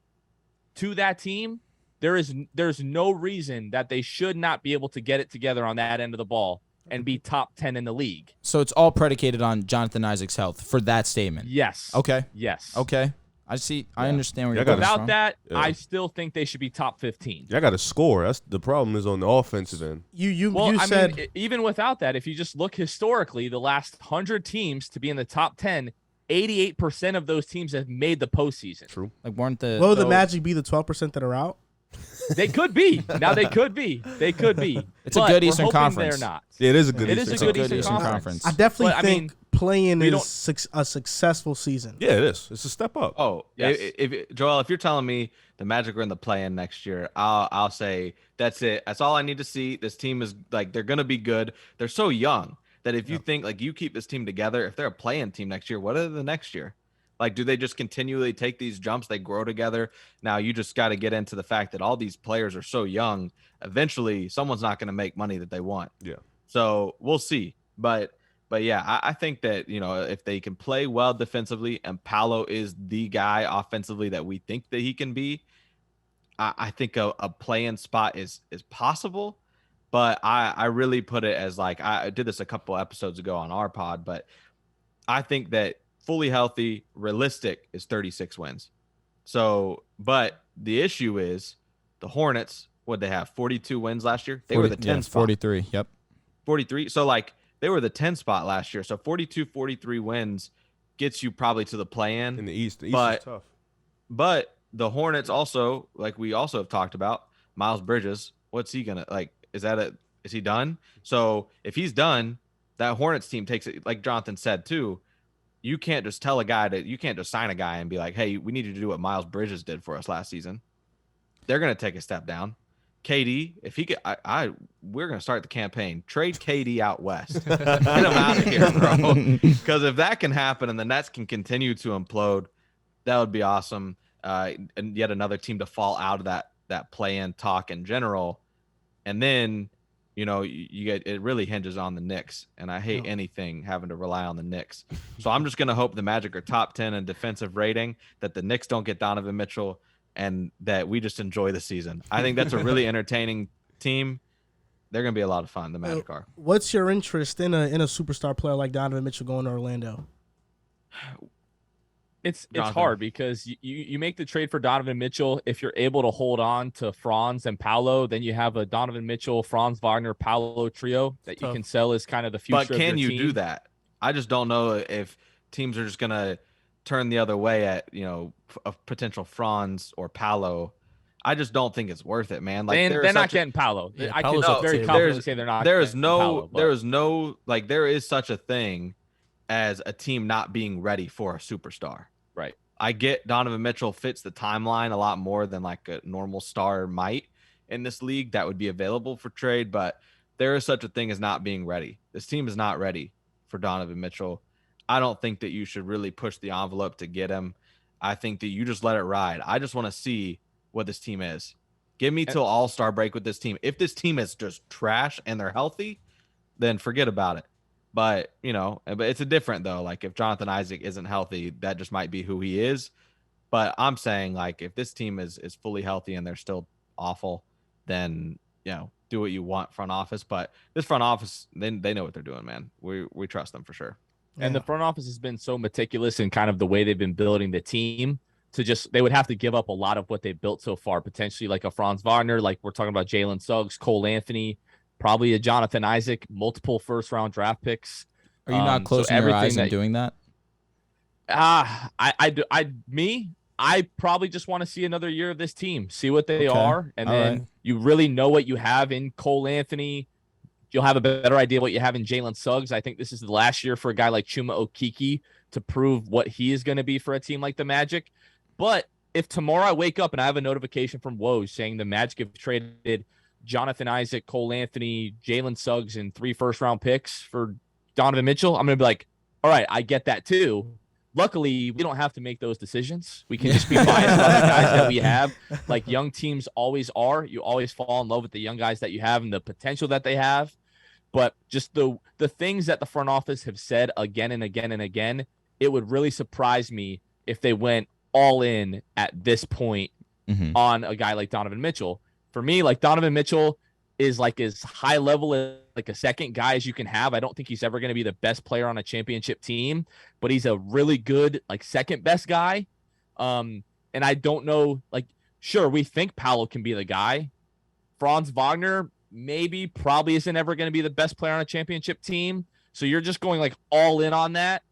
to that team? There's no reason that they should not be able to get it together on that end of the ball and be top 10 in the league. So it's all predicated on Jonathan Isaac's health for that statement. Yes. Okay. Yes. Okay. I see. I understand where you're Y'all going Without from. that, I still think they should be top 15. Y'all got to score. That's the problem is on the offensive end. You said mean, even without that, if you just look historically, the last 100 teams to be in the top 10, 88% of those teams have made the postseason. True. Like weren't the will the Magic be the 12% that are out? They could be. Now they could be. They could be. It's But a good we're Eastern hoping Conference. They're not. Yeah, it is a good. It is Eastern a good Conference. Eastern Conference. I definitely But, think playing we is a successful season. Yeah, it is. It's a step up. Oh, Yes. Joel, if you're telling me the Magic are in the play-in next year, I'll say that's it. That's all I need to see. This team is like they're gonna be good. They're so young that if you think like you keep this team together, if they're a play-in team next year, what are the next year? Like, do they just continually take these jumps? They grow together. Now you just got to get into the fact that all these players are so young. Eventually, someone's not going to make money that they want. Yeah. So we'll see. But yeah, I think that, if they can play well defensively and Paolo is the guy offensively that we think that he can be, I think a play-in spot is possible, but I really put it as like I did this a couple episodes ago on our pod, but I think that fully healthy, realistic is 36 wins. So, but the issue is the Hornets, what they have, 42 wins last year? They were the 10 spot. 43, yep. 43. So, like, they were the 10 spot last year. So, 42, 43 wins gets you probably to the play-in. In the East. The East is tough. But the Hornets also, like we also have talked about, Miles Bridges, what's he going to, like, is he done? So, if he's done, that Hornets team takes it, like Jonathan said, too. You can't just tell a guy you can't just sign a guy and be like, hey, we need you to do what Miles Bridges did for us last season. They're going to take a step down. KD, if he we're going to start the campaign. Trade KD out west. Get him out of here, bro. Because if that can happen and the Nets can continue to implode, that would be awesome. And yet another team to fall out of that play-in talk in general. And then, you get it really hinges on the Knicks, and I hate anything having to rely on the Knicks. So I'm just gonna hope the Magic are top 10 in defensive rating, that the Knicks don't get Donovan Mitchell, and that we just enjoy the season. I think that's a really entertaining team. They're gonna be a lot of fun. The Magic are. What's your interest in a superstar player like Donovan Mitchell going to Orlando? It's hard because you make the trade for Donovan Mitchell. If you're able to hold on to Franz and Paolo, then you have a Donovan Mitchell, Franz Wagner, Paolo trio that you can sell as kind of the future. But can you do that? I just don't know if teams are just gonna turn the other way at a potential Franz or Paolo. I just don't think it's worth it, man. Like they're not getting Paolo. Yeah, I can Paolo's very confidently say they're not. There is no like there is such a thing as a team not being ready for a superstar. Right. I get Donovan Mitchell fits the timeline a lot more than like a normal star might in this league that would be available for trade, but there is such a thing as not being ready. This team is not ready for Donovan Mitchell. I don't think that you should really push the envelope to get him. I think that you just let it ride. I just want to see what this team is. Give me till All-Star break with this team. If this team is just trash and they're healthy, then forget about it. But, but it's a different though. Like if Jonathan Isaac isn't healthy, that just might be who he is. But I'm saying like if this team is fully healthy and they're still awful, then, do what you want front office. But this front office, they know what they're doing, man. We trust them for sure. And the front office has been so meticulous in kind of the way they've been building the team they would have to give up a lot of what they've built so far, potentially like a Franz Wagner, like we're talking about Jalen Suggs, Cole Anthony, probably a Jonathan Isaac, multiple first-round draft picks. Are you not closing your eyes and doing that? I probably just want to see another year of this team, see what they are, and then you really know what you have in Cole Anthony. You'll have a better idea what you have in Jalen Suggs. I think this is the last year for a guy like Chuma Okeke to prove what he is going to be for a team like the Magic. But if tomorrow I wake up and I have a notification from Woj saying the Magic have traded Jonathan Isaac, Cole Anthony, Jalen Suggs, and 3 first-round picks for Donovan Mitchell, I'm going to be like, all right, I get that too. Luckily, we don't have to make those decisions. We can just be biased about the guys that we have. Like young teams always are. You always fall in love with the young guys that you have and the potential that they have. But just the things that the front office have said again and again and again, it would really surprise me if they went all in at this point on a guy like Donovan Mitchell. For me, like Donovan Mitchell is like as high level as like a second guy as you can have. I don't think he's ever going to be the best player on a championship team, but he's a really good like second best guy. And I don't know, like, sure, we think Paolo can be the guy. Franz Wagner probably isn't ever going to be the best player on a championship team. So you're just going like all in on that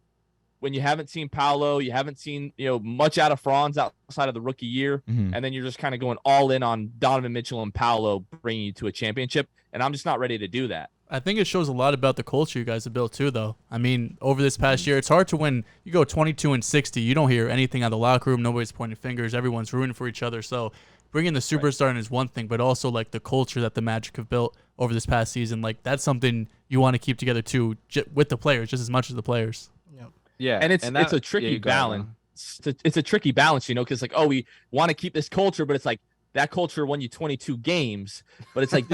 when you haven't seen Paolo, you haven't seen, much out of Franz outside of the rookie year. And then you're just kind of going all in on Donovan Mitchell and Paolo bringing you to a championship. And I'm just not ready to do that. I think it shows a lot about the culture you guys have built too, though. I mean, over this past year, it's hard to win. You go 22-60, you don't hear anything out of the locker room. Nobody's pointing fingers. Everyone's rooting for each other. So bringing the superstar in is one thing, but also like the culture that the Magic have built over this past season, like that's something you want to keep together too, with the players just as much as the players. Yeah, and it's a tricky balance. It's a tricky balance, because like, we want to keep this culture, but it's like that culture won you 22 games. But it's like,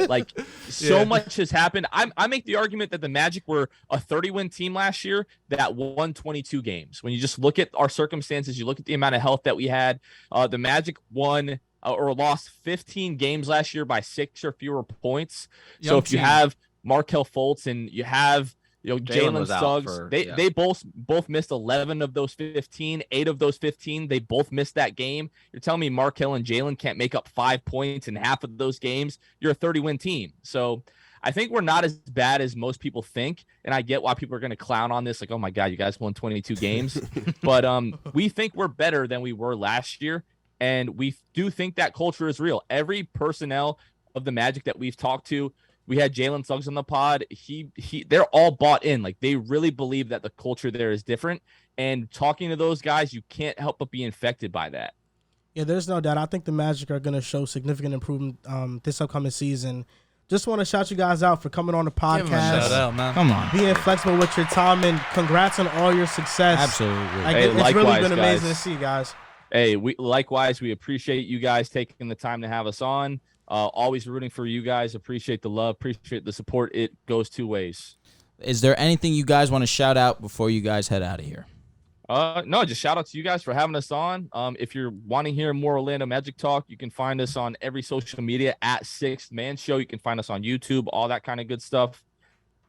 like so much has happened. I make the argument that the Magic were a 30-win team last year that won 22 games. When you just look at our circumstances, you look at the amount of health that we had. The Magic won or lost 15 games last year by 6 or fewer points. Young So if you team. have Markelle Fultz and you have Jalen Jalen was out Suggs, for- they both missed 11 of those 15, 8 of those 15. They both missed that game. You're telling me Markelle and Jalen can't make up 5 points in half of those games? You're a 30-win team. So I think we're not as bad as most people think, and I get why people are going to clown on this, like, oh my God, you guys won 22 games. But we think we're better than we were last year, and we do think that culture is real. Every personnel of the Magic that we've talked to, we had Jalen Suggs on the pod. They're all bought in. Like, they really believe that the culture there is different. And talking to those guys, you can't help but be infected by that. Yeah, there's no doubt. I think the Magic are going to show significant improvement this upcoming season. Just want to shout you guys out for coming on the podcast. Give him a shout out, man. Come on. Being flexible with your time, and congrats on all your success. Absolutely. Like, Hey, it's really likewise, been amazing guys. to see, guys. Hey, we appreciate you guys taking the time to have us on. Always rooting for you guys. Appreciate the love. Appreciate the support. It goes 2 ways. Is there anything you guys want to shout out before you guys head out of here? No, just shout out to you guys for having us on. If you're wanting to hear more Orlando Magic talk, you can find us on every social media at Sixth Man Show. You can find us on YouTube, all that kind of good stuff.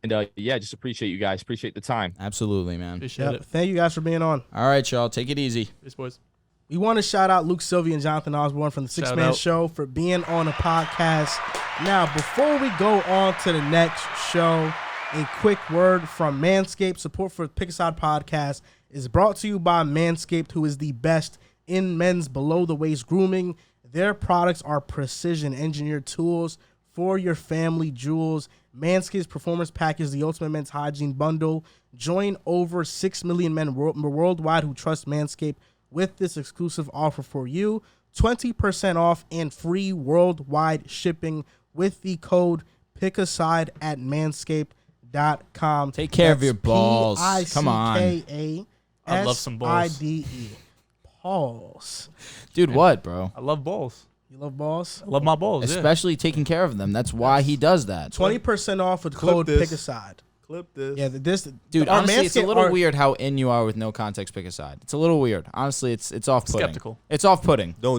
And yeah, just appreciate you guys. Appreciate the time. Absolutely, man. Appreciate Yep. it. Thank you guys for being on. All right, y'all. Take it easy. Peace, boys. We want to shout out Luke, Sylvia, and Jonathan Osbourne from the Six Shout Man out. Show for being on the podcast. Now, before we go on to the next show, a quick word from Manscaped. Support for the Pick a Side podcast is brought to you by Manscaped, who is the best in men's below-the-waist grooming. Their products are precision-engineered tools for your family jewels. Manscaped's Performance Package, the ultimate men's hygiene bundle. Join over 6 million men worldwide who trust Manscaped with this exclusive offer for you. 20% off and free worldwide shipping with the code PICKASIDE at manscaped.com. Take care of your balls. Come on. I love some balls. SIDE. Pause. Dude, what, bro? I love balls. You love balls? I love my balls. Especially taking care of them. That's why he does that. 20% off with Clip code this. PICKASIDE. Clip this. Yeah, this Dude, our honestly, it's a Manscaped little are- weird how in you are with no context pick aside. It's a little weird. Honestly, it's off-putting. Skeptical. It's off-putting. No.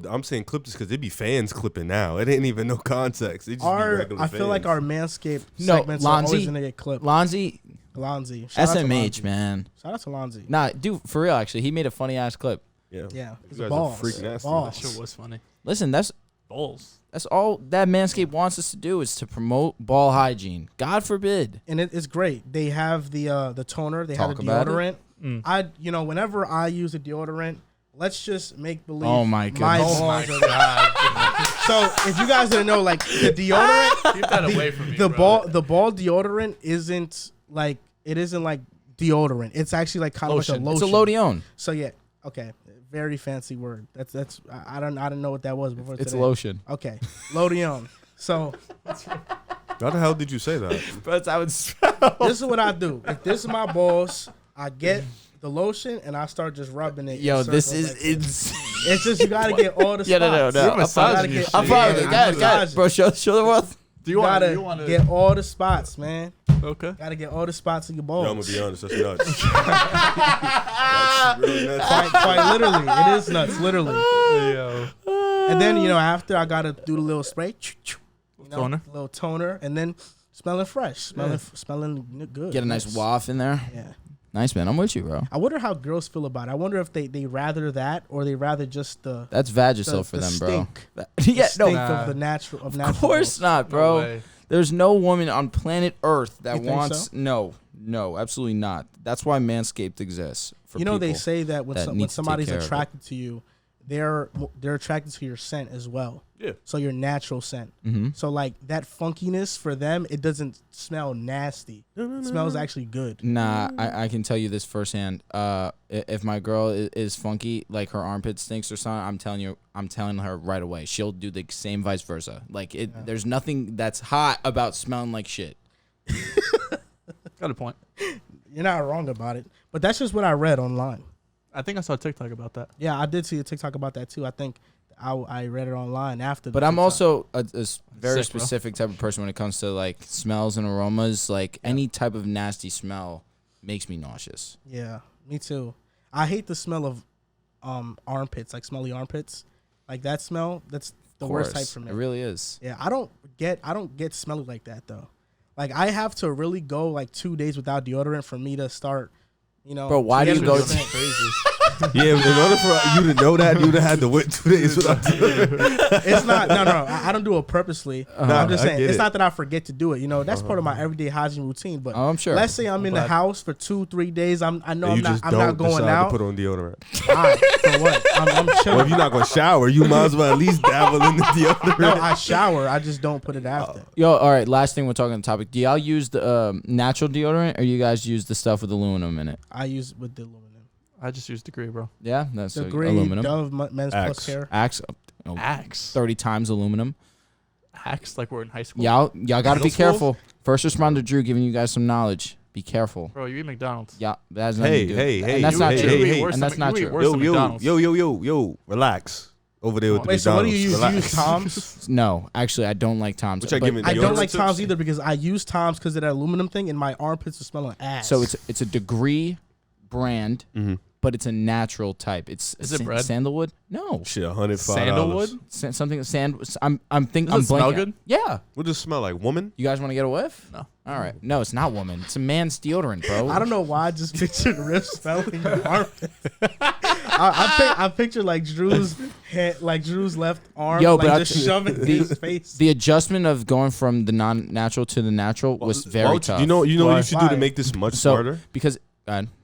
I'm saying clip this because they be fans clipping now. It ain't even no context. They just be regular I feel like fans. our Manscaped No, segments are always Lonzy- going to get clipped. Lonzy, Lonzy. Shout out to SMH, Lonzy. man. Shout out to Lonzy. Nah, dude, for real, actually. He made a funny-ass clip. Yeah. Yeah. You It's guys are balls. freak nasty. Balls. That shit was funny. Listen, that's Balls. all that Manscaped wants us to do is to promote ball hygiene. God forbid. And it's great. They have the toner. They have Talk the about it. deodorant. Mm. Whenever I use a deodorant, let's just make believe. Oh, my goodness. Oh my god. So if you guys didn't know, like the deodorant, Keep that away from me. the bro. ball deodorant isn't like deodorant. It's actually like kind of like Lotion. a lotion. It's a Lodion. So yeah, okay, very fancy word. That's I didn't know what that was before. It's today. lotion. Okay, Lodion. So How the hell did you say that? That's how it's spelled. this is what I do. If this is my balls, I get the lotion and I start just rubbing it. in Yo, this circles is like insane. It's just you gotta get all the spots. Yeah, no. You're I'm massaging your I'm shit. proud of Yeah, it. I'm Got it. massaging. Bro, show the world. Do You you want gotta to get all the spots, man. Okay. Gotta get all the spots in your Yo, balls. I'm gonna be honest. That's nuts. That's really nuts. Quite literally, it is nuts, literally. Yo. And then after I gotta do the little spray, Toner? little toner, and then smelling fresh, smelling good. Get a nice Yes. waft in there. Yeah. Nice, man. I'm with you, bro. I wonder how girls feel about it. I wonder if they rather that or they rather just the That's Vagisil for them, bro. stink. Yeah, stink no. of the natural Of natural course growth. not, bro. No way. There's no woman on planet Earth that You think wants. so? No, absolutely not. That's why Manscaped exists. For They people say that when that when need to take somebody's care of it. attracted to you, they're attracted to your scent as well. Yeah. So your natural scent. Mhm. So like that funkiness for them, it doesn't smell nasty. It smells actually good. Nah, I can tell you this firsthand. If my girl is funky, like her armpit stinks or something, I'm telling her right away. She'll do the same vice versa. Like there's nothing that's hot about smelling like shit. Got a point. You're not wrong about it. But that's just what I read online. I think I saw a TikTok about that. Yeah, I did see a TikTok about that too. I think I read it online after. But the I'm TikTok. also a very Sick, bro. specific type of person when it comes to like smells and aromas. Like any type of nasty smell makes me nauseous. Yeah, me too. I hate the smell of armpits, like smelly armpits. Like that smell, that's the worst type for me. It really is. Yeah, I don't get smelly like that though. Like I have to really go like 2 days without deodorant for me to start, Bro, why do you go crazy? Yeah, in order for you to know that, you'd have had to wait 2 days without It's not. No. I don't do it purposely. I'm just saying it's not that I forget to do it. That's part of my everyday hygiene routine. But I'm sure. Let's say I'm in the house for 2-3 days. I know I'm not going decide out. to put on deodorant. Alright, for what? I'm chilling. Well, if you're not gonna shower, you might as well at least dabble in the deodorant. No, I shower. I just don't put it after. Yo, all right. Last thing we're talking on the topic. Do y'all use the natural deodorant, or you guys use the stuff with aluminum in it? I use with the aluminum. I just use Degree, bro. Yeah, that's Degree, aluminum. Dove, Men's Plus Care. Axe. Axe. 30 times aluminum. Axe like we're in high school. Y'all got to be Middle school? careful. First responder Drew giving you guys some knowledge. Be careful. Bro, you eat McDonald's. Yeah, that has nothing to do. Hey, and that's you- not hey, true. hey, hey. And that's not You eat true. worse than McDonald's. Yo, relax. Over there with the Wait, so what do McDonald's. you use? Relax. You use Tom's? No, actually, I don't like Tom's. Which I But- give it- I don't like Deodorant Tom's tips? either because I use Tom's because of that aluminum thing, and my armpits are smelling ass. So it's a Degree brand, Mhm. but it's a natural type. It's Is it bread? Sandalwood? No, Shit, $105. Sandalwood? something sand. I'm thinking. Does it I'm smell blanking. good? Yeah. What does it smell like? Woman? You guys want to get a whiff? No. All right. No, it's not woman. It's a man's deodorant, bro. I don't know why I just pictured Riff smelling your armpit. I pictured like Drew's head, like Drew's left arm, Yo, like but just shoving in his face. The adjustment of going from the non-natural to the natural was very tough. You know what Why? you should do Why? to make this much So smarter? because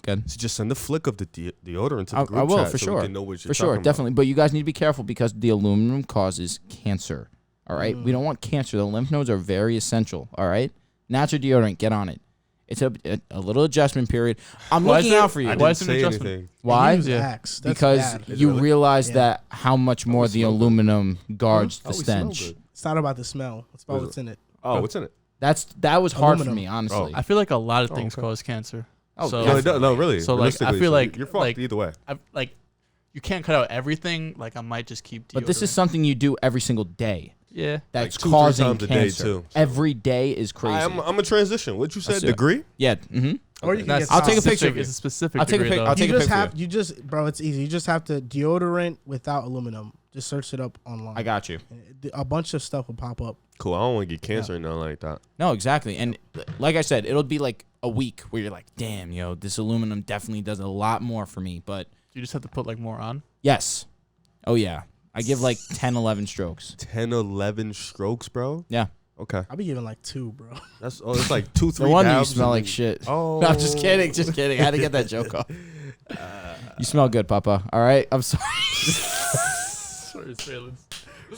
good. Is just send a flick of the deodorant to the I group will chat for so sure. we can know what you're For sure, talking definitely. But you guys need to be careful because the aluminum causes cancer. All right, we don't want cancer. The lymph nodes are very essential. All right, natural deodorant, get on it. It's a little adjustment period. I'm Why looking is it- out for you. I Why didn't is it an say adjustment? anything. Why? Use Yeah. Axe. That's Because bad. you really? realize Yeah. that how much more the smell good. aluminum guards the Oh, we smell stench. good. It's not about the smell. It's about What is what's in it. Oh, what's in it? That was hard for Aluminum. me, honestly. I feel like a lot of things okay. cause cancer. Oh, so, No, it does, no, really. So, like, I realistically, feel like- you're fucked like- either way. You can't cut out everything. Like I might just keep. But this is deodorant. something you do every single day. Yeah. That's 2-3 causing times a day, cancer. too. Every day is crazy. I'm a transition. What you said? That's it. Degree? Yeah. Mm-hmm. Or you can That's get I'll take a Tom's. picture of It's you. a specific. I'll take a degree, pic- though. I'll take You a just picture. have bro. It's easy. You just have to deodorant without aluminum. Just search it up online. I got you. A bunch of stuff will pop up. Cool. I don't want to get cancer or nothing like that. No, exactly. And like I said, it'll be like a week where you're like, damn, yo, this aluminum definitely does a lot more for me. But You just have to put like more on. yes. Oh, yeah. I give like 10, 11 strokes. 10, 11 strokes, bro? Yeah. Okay. I'll be giving like 2, bro. It's like 2-3 No wonder you dabs smell and- like shit. Oh. No, I'm just kidding. Just kidding. I had to get that joke off. You smell good, Papa. All right? I'm sorry.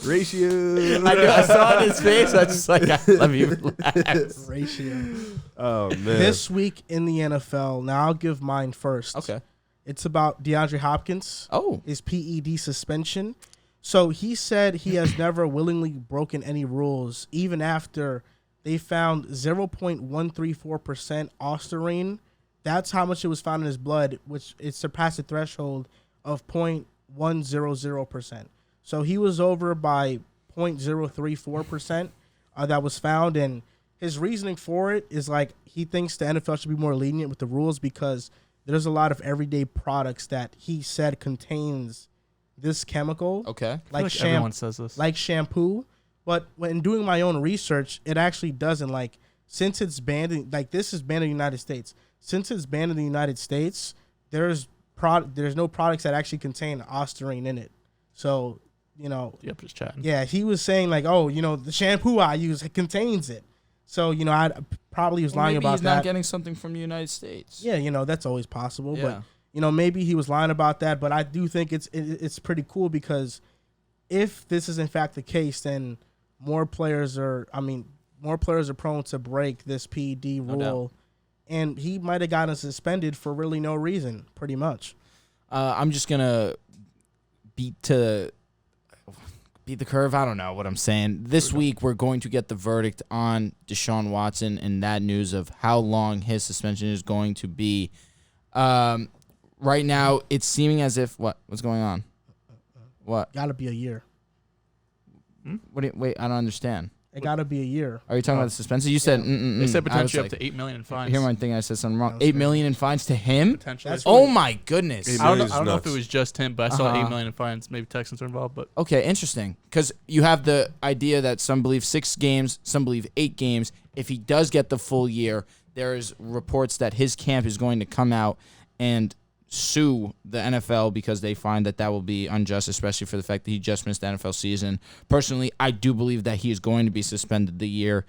Ratio. I knew. I saw it in his face. I just like, let me relax. Ratio. Oh, man. This week in the NFL. Now I'll give mine first. Okay. It's about DeAndre Hopkins. Oh. His PED suspension. So he said he has never willingly broken any rules, even after they found 0.134% ostarine. That's how much it was found in his blood, which it surpassed the threshold of 0.100%. So he was over by 0.034% that was found, and his reasoning for it is like he thinks the NFL should be more lenient with the rules because there's a lot of everyday products that he said contains this chemical, Okay. Like everyone says this. like shampoo. But when doing my own research, it actually doesn't. Like, since it's banned, this is banned in the United States. Since it's banned in the United States, there's no products that actually contain ostarine in it. So, Yep, just chatting. yeah, he was saying like, oh, the shampoo I use contains it. So, I probably was lying Maybe about he's that. not getting something from the United States. Yeah, that's always possible. Yeah. But maybe he was lying about that. But I do think it's pretty cool because if this is in fact the case, then more players are prone to break this PED No rule, doubt. and he might have gotten suspended for really no reason, pretty much. I'm just gonna beat the curve. I don't know what I'm saying. This week we're going to get the verdict on Deshaun Watson and that news of how long his suspension is going to be. Right now it's seeming as if what's going on? What? Got to be a year. Wait, I don't understand. It got to be a year. Are you talking about the suspension? You said They said I was potentially like, up to $8 million in fines. Here, my thing. I said something wrong. That was $8 million in fines to him. Potentially. That's Oh really- my goodness. $8 I don't know. million I don't know if nuts. it was just him, but I saw Uh-huh. $8 million in fines. Maybe Texans are involved, but Okay, interesting. Because you have the idea that some believe 6 games, some believe 8 games. If he does get the full year, there's reports that his camp is going to come out and sue the NFL because they find that will be unjust, especially for the fact that he just missed the NFL season. Personally, I do believe that he is going to be suspended the year.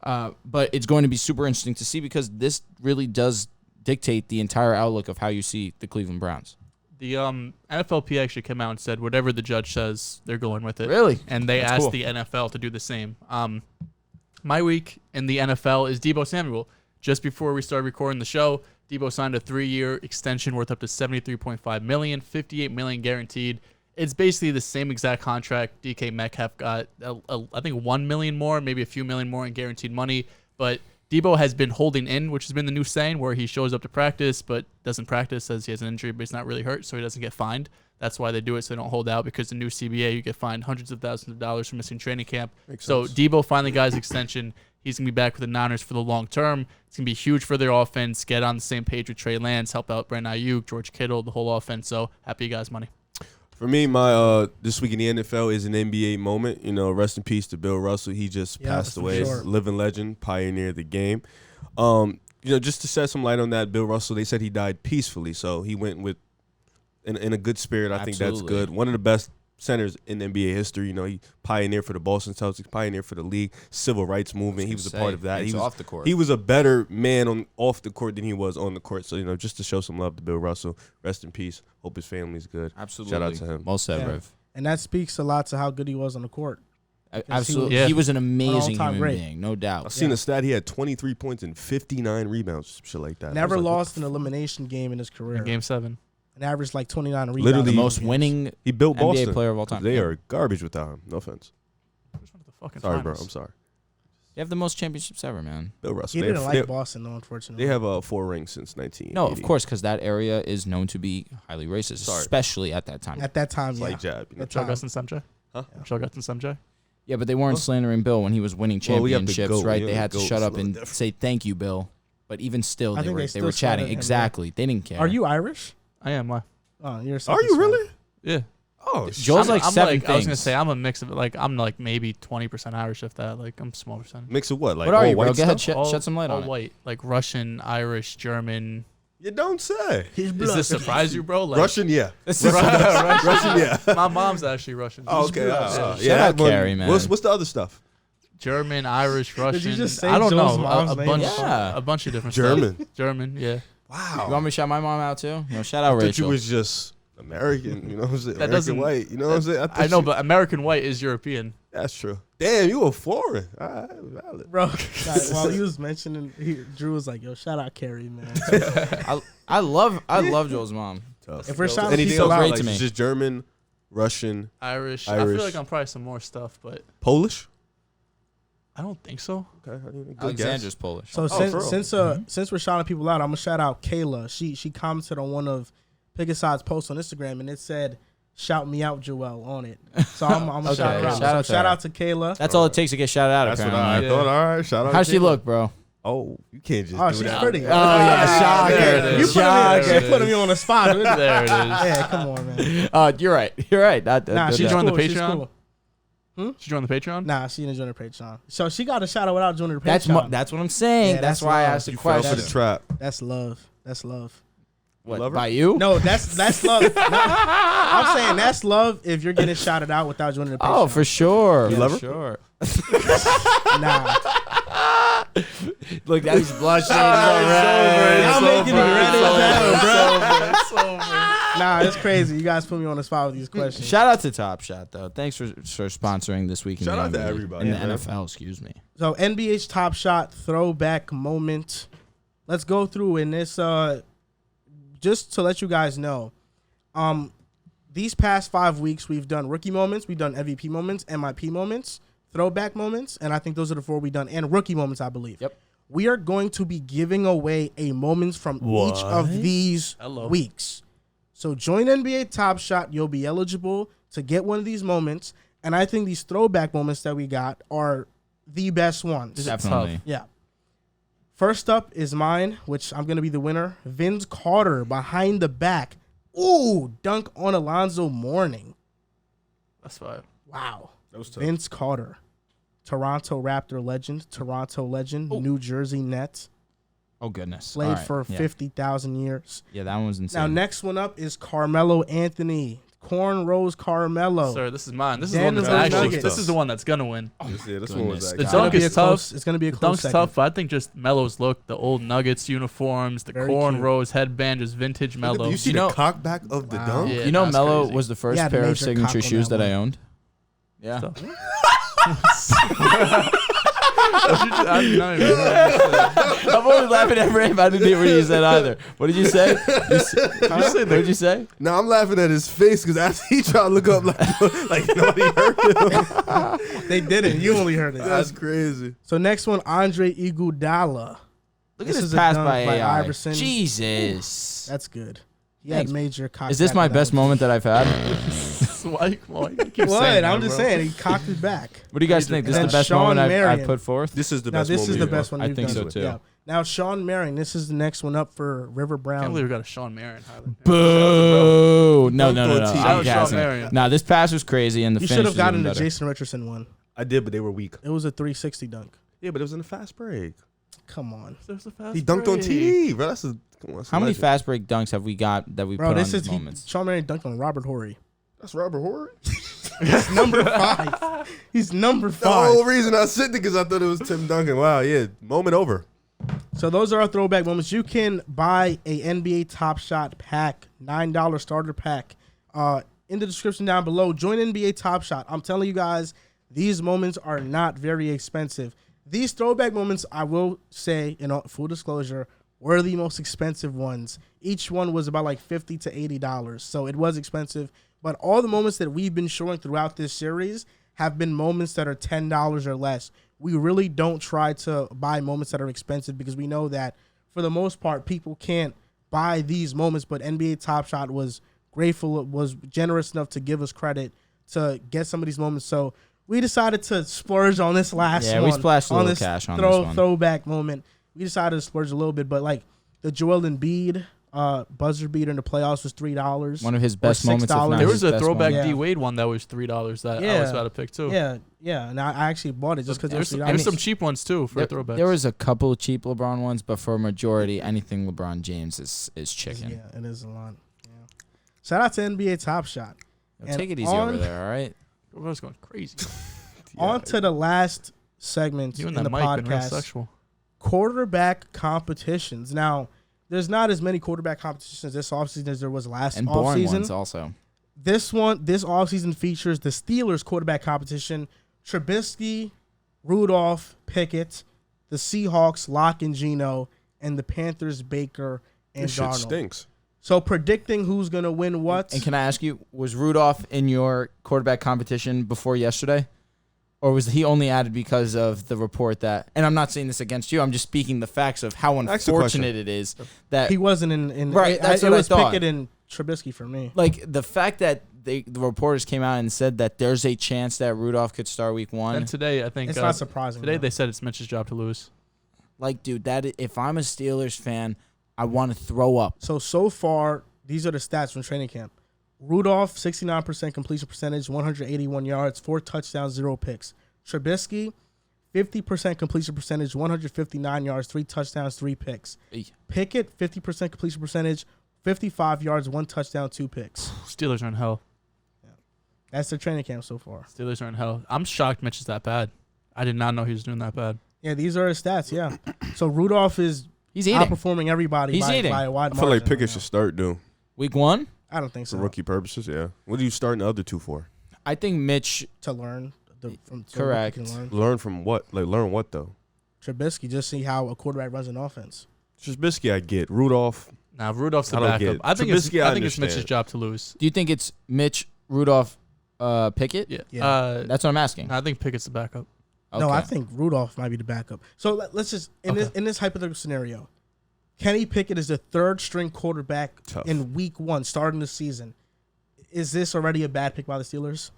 But it's going to be super interesting to see because this really does dictate the entire outlook of how you see the Cleveland Browns. the NFLP actually came out and said whatever the judge says, they're going with it. Really? And they That's asked cool. the NFL to do the same. My week in the NFL is Deebo Samuel. Just before we started recording the show, Deebo signed a 3-year extension worth up to $73.5 million, $58 million guaranteed. It's basically the same exact contract DK Metcalf got. I think $1 million more, maybe a few million more in guaranteed money. But Deebo has been holding in, which has been the new saying, where he shows up to practice but doesn't practice, says he has an injury, but he's not really hurt, so he doesn't get fined. That's why they do it, so they don't hold out, because the new CBA, you get fined hundreds of thousands of dollars for missing training camp. So Deebo finally got his extension. He's going to be back with the Niners for the long term. It's going to be huge for their offense, get on the same page with Trey Lance, help out Brandon Ayuk, George Kittle, the whole offense. So happy you guys money. For me, my this week in the NFL is an NBA moment. You know, rest in peace to Bill Russell. He just passed for away. sure. Living legend, pioneer of the game. You know, just to shed some light on that, Bill Russell, they said he died peacefully, so he went with in a good spirit. I think that's Absolutely. good. One of the best centers in NBA history. You know, he pioneered for the Boston Celtics, pioneered for the league, civil rights movement. He was a part of that. It's He was off the court. He was a better man off the court than he was on the court. So, you know, just to show some love to Bill Russell, rest in peace. Hope his family's good. Absolutely. Shout out to him. Well said, Yeah. Rev. And that speaks a lot to how good he was on the court. Absolutely. Yeah. He was an amazing all-time human great. being, no doubt. I seen a stat. He had 23 points and 59 rebounds, shit like that. I Never was like, lost an elimination game in his career. In Game 7. An average like 29 rebounds. Literally The in most games. winning He built NBA Boston. player of all time. They Yeah. are garbage without him. No offense. Which one of the fucking Sorry, bro. finals? I'm sorry. They have the most championships ever, man. Bill Russell. He They didn't have, like they, Boston, though, unfortunately. they have 4 rings since 1980. No, of course, because that area is known to be highly racist, Sorry. especially at that time. At that time, yeah. Slight jab. You know? At Michelle time. Gus and Sanjay? Huh? Michelle Gus and Sanjay? Yeah, but they weren't slandering Bill when he was winning Well, we have the championships, GOAT. right? We They have had the to GOAT. shut It's a up little and different. say thank you, Bill. But even still, I they think were they they still were chatting. shouted him, Exactly. They didn't care. Are you Irish? I am. Why? Oh, you're a Are you Celtics fan. really? Yeah. Oh, Joel's like I'm seven like, I was going to things. say, I'm a mix of it. Like, I'm like maybe 20% Irish, if that. Like, I'm a small percentage. mix of what? Like What are all you, bro? white Go ahead, stuff? shed some light all on it. white. Like Russian, Irish, German. You don't say. His Does this surprise you, bro? Like, Russian, yeah. Russian, yeah. My mom's actually Russian. Oh, okay. Yeah. Shout out but Carrie, man. What's the other stuff? German, Irish, Russian. just say I don't Joel's know. mom's A name? bunch, Yeah. a bunch of different German. stuff. German, yeah. You want me to shout my mom out too? No, shout out I thought you Rachel. was just American. You know what I'm saying? That American doesn't- white. You know what I'm saying? I know, but American white is European. that's true. Damn, you a foreign. All right, valid. Bro, while he was mentioning, Drew was like, yo, shout out Carrie, man. I love Joel's mom. Tough. If we're shouting Anything people else? out, great Like, to me. just German, Russian, Irish. I Irish. feel like I'm probably some more stuff, but Polish. I don't think so. Okay, good Alexandra's guess. Polish. So for real? since we're shouting people out, I'm gonna shout out Kayla. She commented on one of Pick Aside's posts on Instagram, and it said, "Shout me out, Joel," on it. So I'm gonna Okay, shout her out. shout out to Shout her. out to Kayla. That's all it takes to get shouted out. That's what apparently. I thought. All right, shout out. How's to she Kayla. look, bro? Oh, you can't just Oh, do she's that. pretty. Oh yeah, shocker. There it is. You putting me on the spot. There it is. Yeah, come on, man. You're right. You're right. Nah, She she's joined the cool. She's Patreon? cool. She joined the Patreon? Nah, she didn't join her Patreon. So she got a shout out without joining her That's Patreon. that's what I'm saying. Yeah, that's that's why I love. asked the You fell for question. the trap. That's love. That's love. What, Love her? by you? No, that's love. No, I'm saying that's love if you're getting shouted out without joining the Patreon. Oh, for sure. You love her? Sure. Nah. Look, now he's blushing. Y'all making me ready as hell, bro. It's over. Nah, it's crazy. You guys put me on the spot with these questions. Shout out to Top Shot though. Thanks for sponsoring this week in Shout the out to NBA everybody, in the man. NFL. Excuse me. So NBA's Top Shot throwback moment. Let's go through in this. Just to let you guys know, these past 5 weeks we've done rookie moments, we've done MVP moments, MIP moments, throwback moments, and I think those are the 4 we've done, and rookie moments, I believe. Yep. We are going to be giving away a moments from each of these weeks. So join NBA Top Shot. You'll be eligible to get one of these moments. And I think these throwback moments that we got are the best ones. Definitely. Yeah. First up is mine, which I'm going to be the winner. Vince Carter behind the back. Ooh, dunk on Alonzo Mourning. That's fine. Wow. That was tough. Vince Carter. Toronto Raptor legend, Toronto legend, New Jersey Nets. Oh, goodness. Played All right. for 50,000 years. Yeah, that one was insane. Now, next one up is Carmelo Anthony. Cornrows Carmelo. Sir, this is mine. This is the Denver one that's actually. Nuggets. This is the one that's gonna win. This one was The like, dunk is tough. It's going to be a The close dunk's second. tough, but I think just Melo's look, the old Nuggets uniforms, the Very cornrows, headband, just vintage Melo. you see You know- the cock back of the Wow. dunk? Yeah, you know, that's Melo crazy. was the first He had a pair of major signature cock on shoes that that I one. owned. Yeah. So- I'm only laughing at him. I didn't hear what you said either. What did you say? What did you say? Now I'm laughing at his face because after he tried to look up like nobody heard him. They didn't. You only heard it. That's crazy. So next one, Andre Iguodala. Look This at is this a pass dunk by by AI. Iverson. Jesus. That's good. He Thanks. had major cock. Is this back my on that best one. moment that I've had? Why you keep What? saying I'm that, just bro? saying. He cocked it back. What do you guys think? This is And the best Sean moment I've Marion. put forth? This is the Now best this moment. is the you've best done. one. I you've think done. so, too. Yeah. Now Sean Marion. This is the next one up for River I can't Brown. believe we got a Sean Marion highlight. Boo! No. Dunked on T. I'm Shout out Sean gassing. Marion. Nah, this pass was crazy, and the You finish should have was gotten even the better. Jason Richardson one. I did, but they were weak. It was a 360 dunk. Yeah, but it was in a fast break. Come on, There's a fast He dunked on break. TD, bro. That's a, come on, that's a How many legend. fast break dunks have we got that we bro. put This on is these moments? Sean Marion dunked on Robert Horry. That's Robert Horry. He's number 5. He's number The whole 5. reason I said it because I thought it was Tim Duncan. Wow, yeah, moment over. So those are our throwback moments. You can buy a NBA Top Shot pack, $9 starter pack. In the description down below, join NBA Top Shot. I'm telling you guys, these moments are not very expensive. These throwback moments, I will say, in all full disclosure, were the most expensive ones. Each one was about like $50 to $80, so it was expensive. But all the moments that we've been showing throughout this series have been moments that are $10 or less. We really don't try to buy moments that are expensive because we know that for the most part, people can't buy these moments. But NBA Top Shot was grateful, was generous enough to give us credit to get some of these moments. So we decided to splurge on this last one. Yeah, we splashed a on little this cash on this one. throwback moment. We decided to splurge a little bit, but like the Joel Embiid buzzer beater in the playoffs was $3. One of his best $6. moments. If not There his was a best throwback moment. Yeah. D Wade one that was $3 that I Yeah. was about to pick too. Yeah, and I actually bought it just because it was There's $3. some cheap ones too for throwbacks. There was a couple of cheap LeBron ones, but for a majority, anything LeBron James is chicken. Yeah, it is a lot. Yeah. Shout out to NBA Top Shot. Yo, And take it easy on- over there, all right? I was going crazy. On to the last segment You in and the that mic been real podcast. sexual. Quarterback competitions. Now, there's not as many quarterback competitions this offseason as there was last And boring offseason. ones also. This offseason features the Steelers quarterback competition. Trubisky, Rudolph, Pickett, the Seahawks, Locke and Geno, and the Panthers, Baker and This shit Darnold. stinks. So predicting who's going to win what. And can I ask you, was Rudolph in your quarterback competition before yesterday? Or was he only added because of the report that, and I'm not saying this against you, I'm just speaking the facts of how Ask the question. unfortunate it is that, He wasn't in Right, that's it what I was thought. Pickett and Trubisky for me. like, the fact that the reporters came out and said that there's a chance that Rudolph could start week one. And today, I think It's not surprising. today though. they said it's Mitch's job to lose. Like, dude, if I'm a Steelers fan, I want to throw up. So far, these are the stats from training camp. Rudolph, 69% completion percentage, 181 yards, 4 touchdowns, 0 picks. Trubisky, 50% completion percentage, 159 yards, 3 touchdowns, 3 picks. Eey. Pickett, 50% completion percentage, 55 yards, 1 touchdown, 2 picks. Steelers are in hell. That's their training camp so far. Steelers are in hell. I'm shocked Mitch is that bad. I did not know he was doing that bad. Yeah, these are his stats, yeah. So Rudolph is He's eating. outperforming everybody He's by, eating. by a wide I margin. feel like right Pickett now. should start, dude, Week one, I don't think for so. rookie purposes. Yeah. What are you starting the other two for? I think Mitch, To learn. From Correct. You can learn. Learn from what? Like learn what though? Trubisky, just see how a quarterback runs an offense. Trubisky, I get. Rudolph, Now Rudolph's the I don't get backup. it. I think Trubisky, I I think it's Mitch's understand. job to lose. do you think it's Mitch, Rudolph, Pickett? Yeah. Yeah. That's what I'm asking. I think Pickett's the backup. No, Okay. I think Rudolph might be the backup. So let's just in this hypothetical scenario, Kenny Pickett is the third string quarterback Tough. in week 1 starting the season. Is this already a bad pick by the Steelers?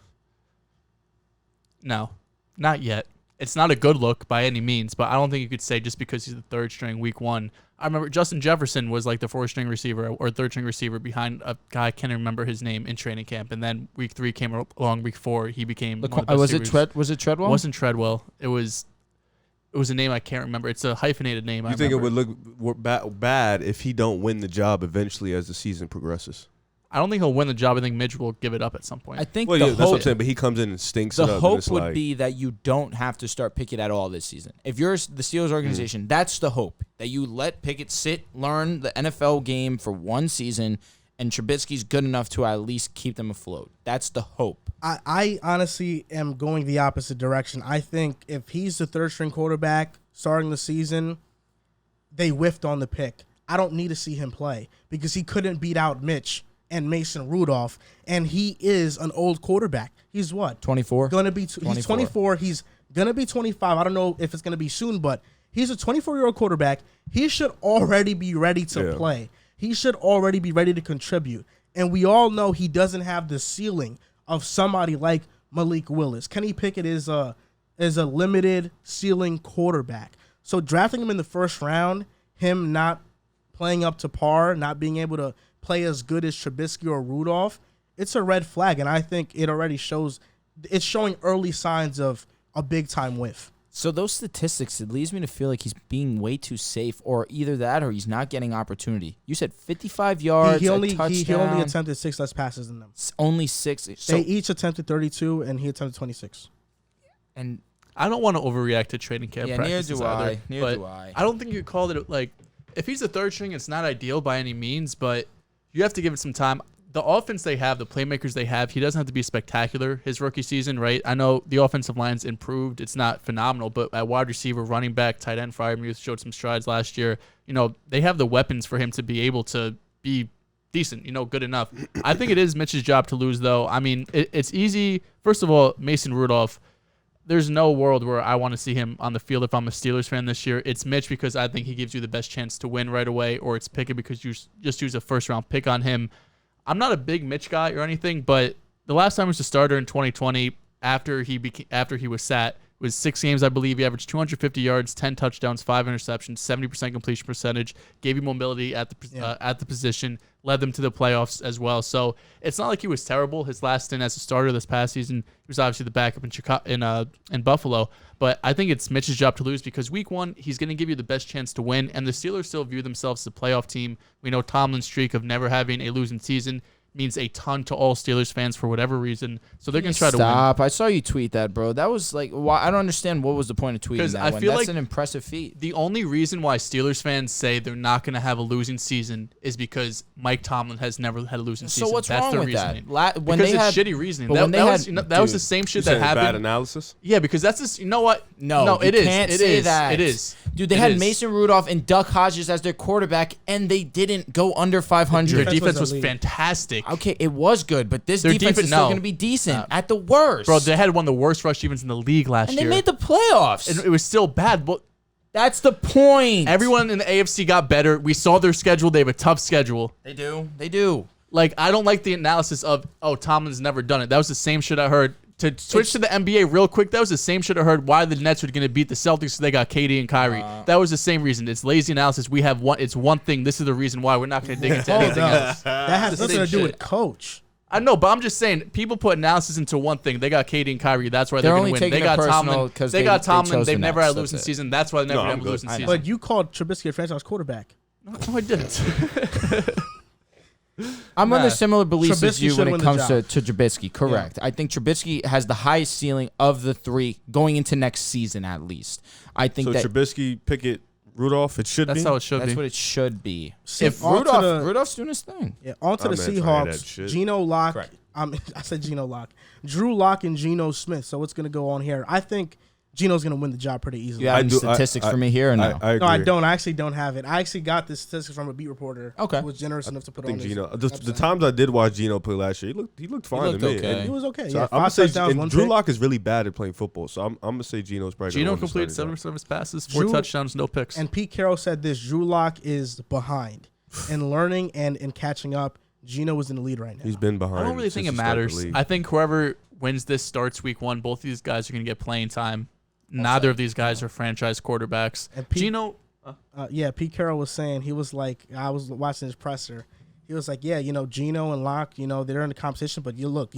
No, not yet. It's not a good look by any means, but I don't think you could say just because he's the third string week 1. I remember Justin Jefferson was like the 4th string receiver or 3rd string receiver behind a guy, I can't remember his name, in training camp. And then week 3 came along, week 4 he became one of the best receivers. Was it Treadwell? It wasn't Treadwell. It was a name I can't remember. It's a hyphenated name. You think it would look bad if he don't win the job eventually as the season progresses? I don't think he'll win the job. I think Mitch will give it up at some point. I think Well, yeah, that's what I'm saying. But he comes in and stinks it up. the and hope it's would like, be that you don't have to start Pickett at all this season. If you're the Steelers organization, that's the hope, that you let Pickett sit, learn the NFL game for one season, and Trubisky's good enough to at least keep them afloat. That's the hope. I honestly am going the opposite direction. I think if he's the 3rd string quarterback starting the season, they whiffed on the pick. I don't need to see him play because he couldn't beat out Mitch and Mason Rudolph, and he is an old quarterback. He's what? 24? He's 24. He's going to be 25. I don't know if it's going to be soon, but he's a 24-year-old quarterback. He should already be ready to play. He should already be ready to contribute. And we all know he doesn't have the ceiling of somebody like Malik Willis. Kenny Pickett is a limited ceiling quarterback. So drafting him in the 1st round, him not playing up to par, not being able to play as good as Trubisky or Rudolph, it's a red flag, and I think it already shows. It's showing early signs of a big-time whiff. So those statistics, it leads me to feel like he's being way too safe, or either that or he's not getting opportunity. You said 55 yards, He only a touchdown. he only attempted 6 less passes than them. Only 6. So, They each attempted 32, and he attempted 26. and I don't want to overreact to training camp yeah, neither practices do either. I. Neither but do I. I don't think you called it like if he's the 3rd string, it's not ideal by any means, but you have to give it some time. The offense they have, the playmakers they have, he doesn't have to be spectacular his rookie season, right? I know the offensive line's improved. It's not phenomenal, but at wide receiver, running back, tight end, Freiermuth showed some strides last year. They have the weapons for him to be able to be decent, good enough. I think it is Mitch's job to lose, though. I mean, it's easy. First of all, Mason Rudolph, there's no world where I want to see him on the field if I'm a Steelers fan this year. It's Mitch because I think he gives you the best chance to win right away, or it's Pickett because you just use a 1st-round pick on him. I'm not a big Mitch guy or anything, but the last time he was a starter in 2020, after he was sat, it was 6 games, I believe. He averaged 250 yards, 10 touchdowns, 5 interceptions, 70% completion percentage, gave you mobility at the position, led them to the playoffs as well. So it's not like he was terrible. His last stint as a starter this past season, he was obviously the backup in Buffalo. But I think it's Mitch's job to lose because week 1, he's going to give you the best chance to win, and the Steelers still view themselves as a playoff team. We know Tomlin's streak of never having a losing season means a ton to all Steelers fans for whatever reason. So they're going to try to win. Stop. I saw you tweet that, bro. That was like, why? I don't understand what was the point of tweeting that one. That's an impressive feat. The only reason why Steelers fans say they're not going to have a losing season is because Mike Tomlin has never had a losing season. So what's That's wrong their with reasoning. that? When because they it's had shitty reasoning. but when they That was the same shit that happened. Bad analysis? Yeah, because that's just, you know what? No, it you is. can't It say is. that. It is. Dude, they It had is. Mason Rudolph and Duck Hodges as their quarterback, and they didn't go under 500. Their Defense defense was was elite. fantastic. Okay, it was good, but this Their defense is defense- still no. going to be decent at the worst. Bro, they had one of the worst rush defenses in the league last and they year. made the playoffs. And it was still bad. But That's the point. everyone in the AFC got better. We saw their schedule. They have a tough schedule. They do. They do. Like, I don't like the analysis of, Tomlin's never done it. That was the same shit I heard. To switch to the NBA real quick, that was the same shit I heard why the Nets were going to beat the Celtics so they got KD and Kyrie. That was the same reason. It's lazy analysis. We have one. It's one thing. This is the reason why. We're not going to dig into anything else. That has the nothing same to do with shit. coach. I know, but I'm just saying, people put analysis into one thing. They got KD and Kyrie. That's why They're they're only going to win. taking They it got personal Tomlin. 'cause They they got Tomlin. chose the They've never Nets. had a losing That's it. season. That's why they never No, had I'm a good. losing I know. season. But you called Trubisky a franchise quarterback. No, I didn't. I'm Nah. under similar beliefs as Trubisky you should when it win the comes to job. Trubisky. Correct. I think Trubisky has the highest ceiling of the 3 going into next season at least. I think So that Trubisky, Pickett, Rudolph, it should That's be. how it should that's be. what it should be. See, If on to Rudolph's doing his thing. onto the I'm anti that Seahawks, shit. Geno Lock. Correct. I said Geno Lock. Drew Lock and Geno Smith. So what's going to go on here? I think Geno's going to win the job pretty easily. You have any do- statistics I- for me here or no? I agree. No, I don't. I actually don't have it. I actually got this statistic from a beat reporter. Okay. Who was generous enough to put I on think his Geno. The website. times I did watch Geno play last year, he looked fine looked to me. okay. And He was okay. so Yeah, I'm gonna 5 say touchdowns, one Drew pick. Lock is really bad at playing football. So I'm gonna say Geno's probably gonna Geno win the completed starting 7% of his passes, 4 Drew- touchdowns, no picks. And Pete Carroll said this: Drew Lock is behind in learning and in catching up. Geno is in the lead right now. job. He's been behind. I don't really think since it the start of the matters. league. I think whoever wins this starts week 1. Both of these guys are going to get playing time. neither of these guys are franchise quarterbacks. And Gino. Pete Carroll was saying, he was like, I was watching his presser. He was like, yeah, Geno and Locke, they're in the competition, but you look,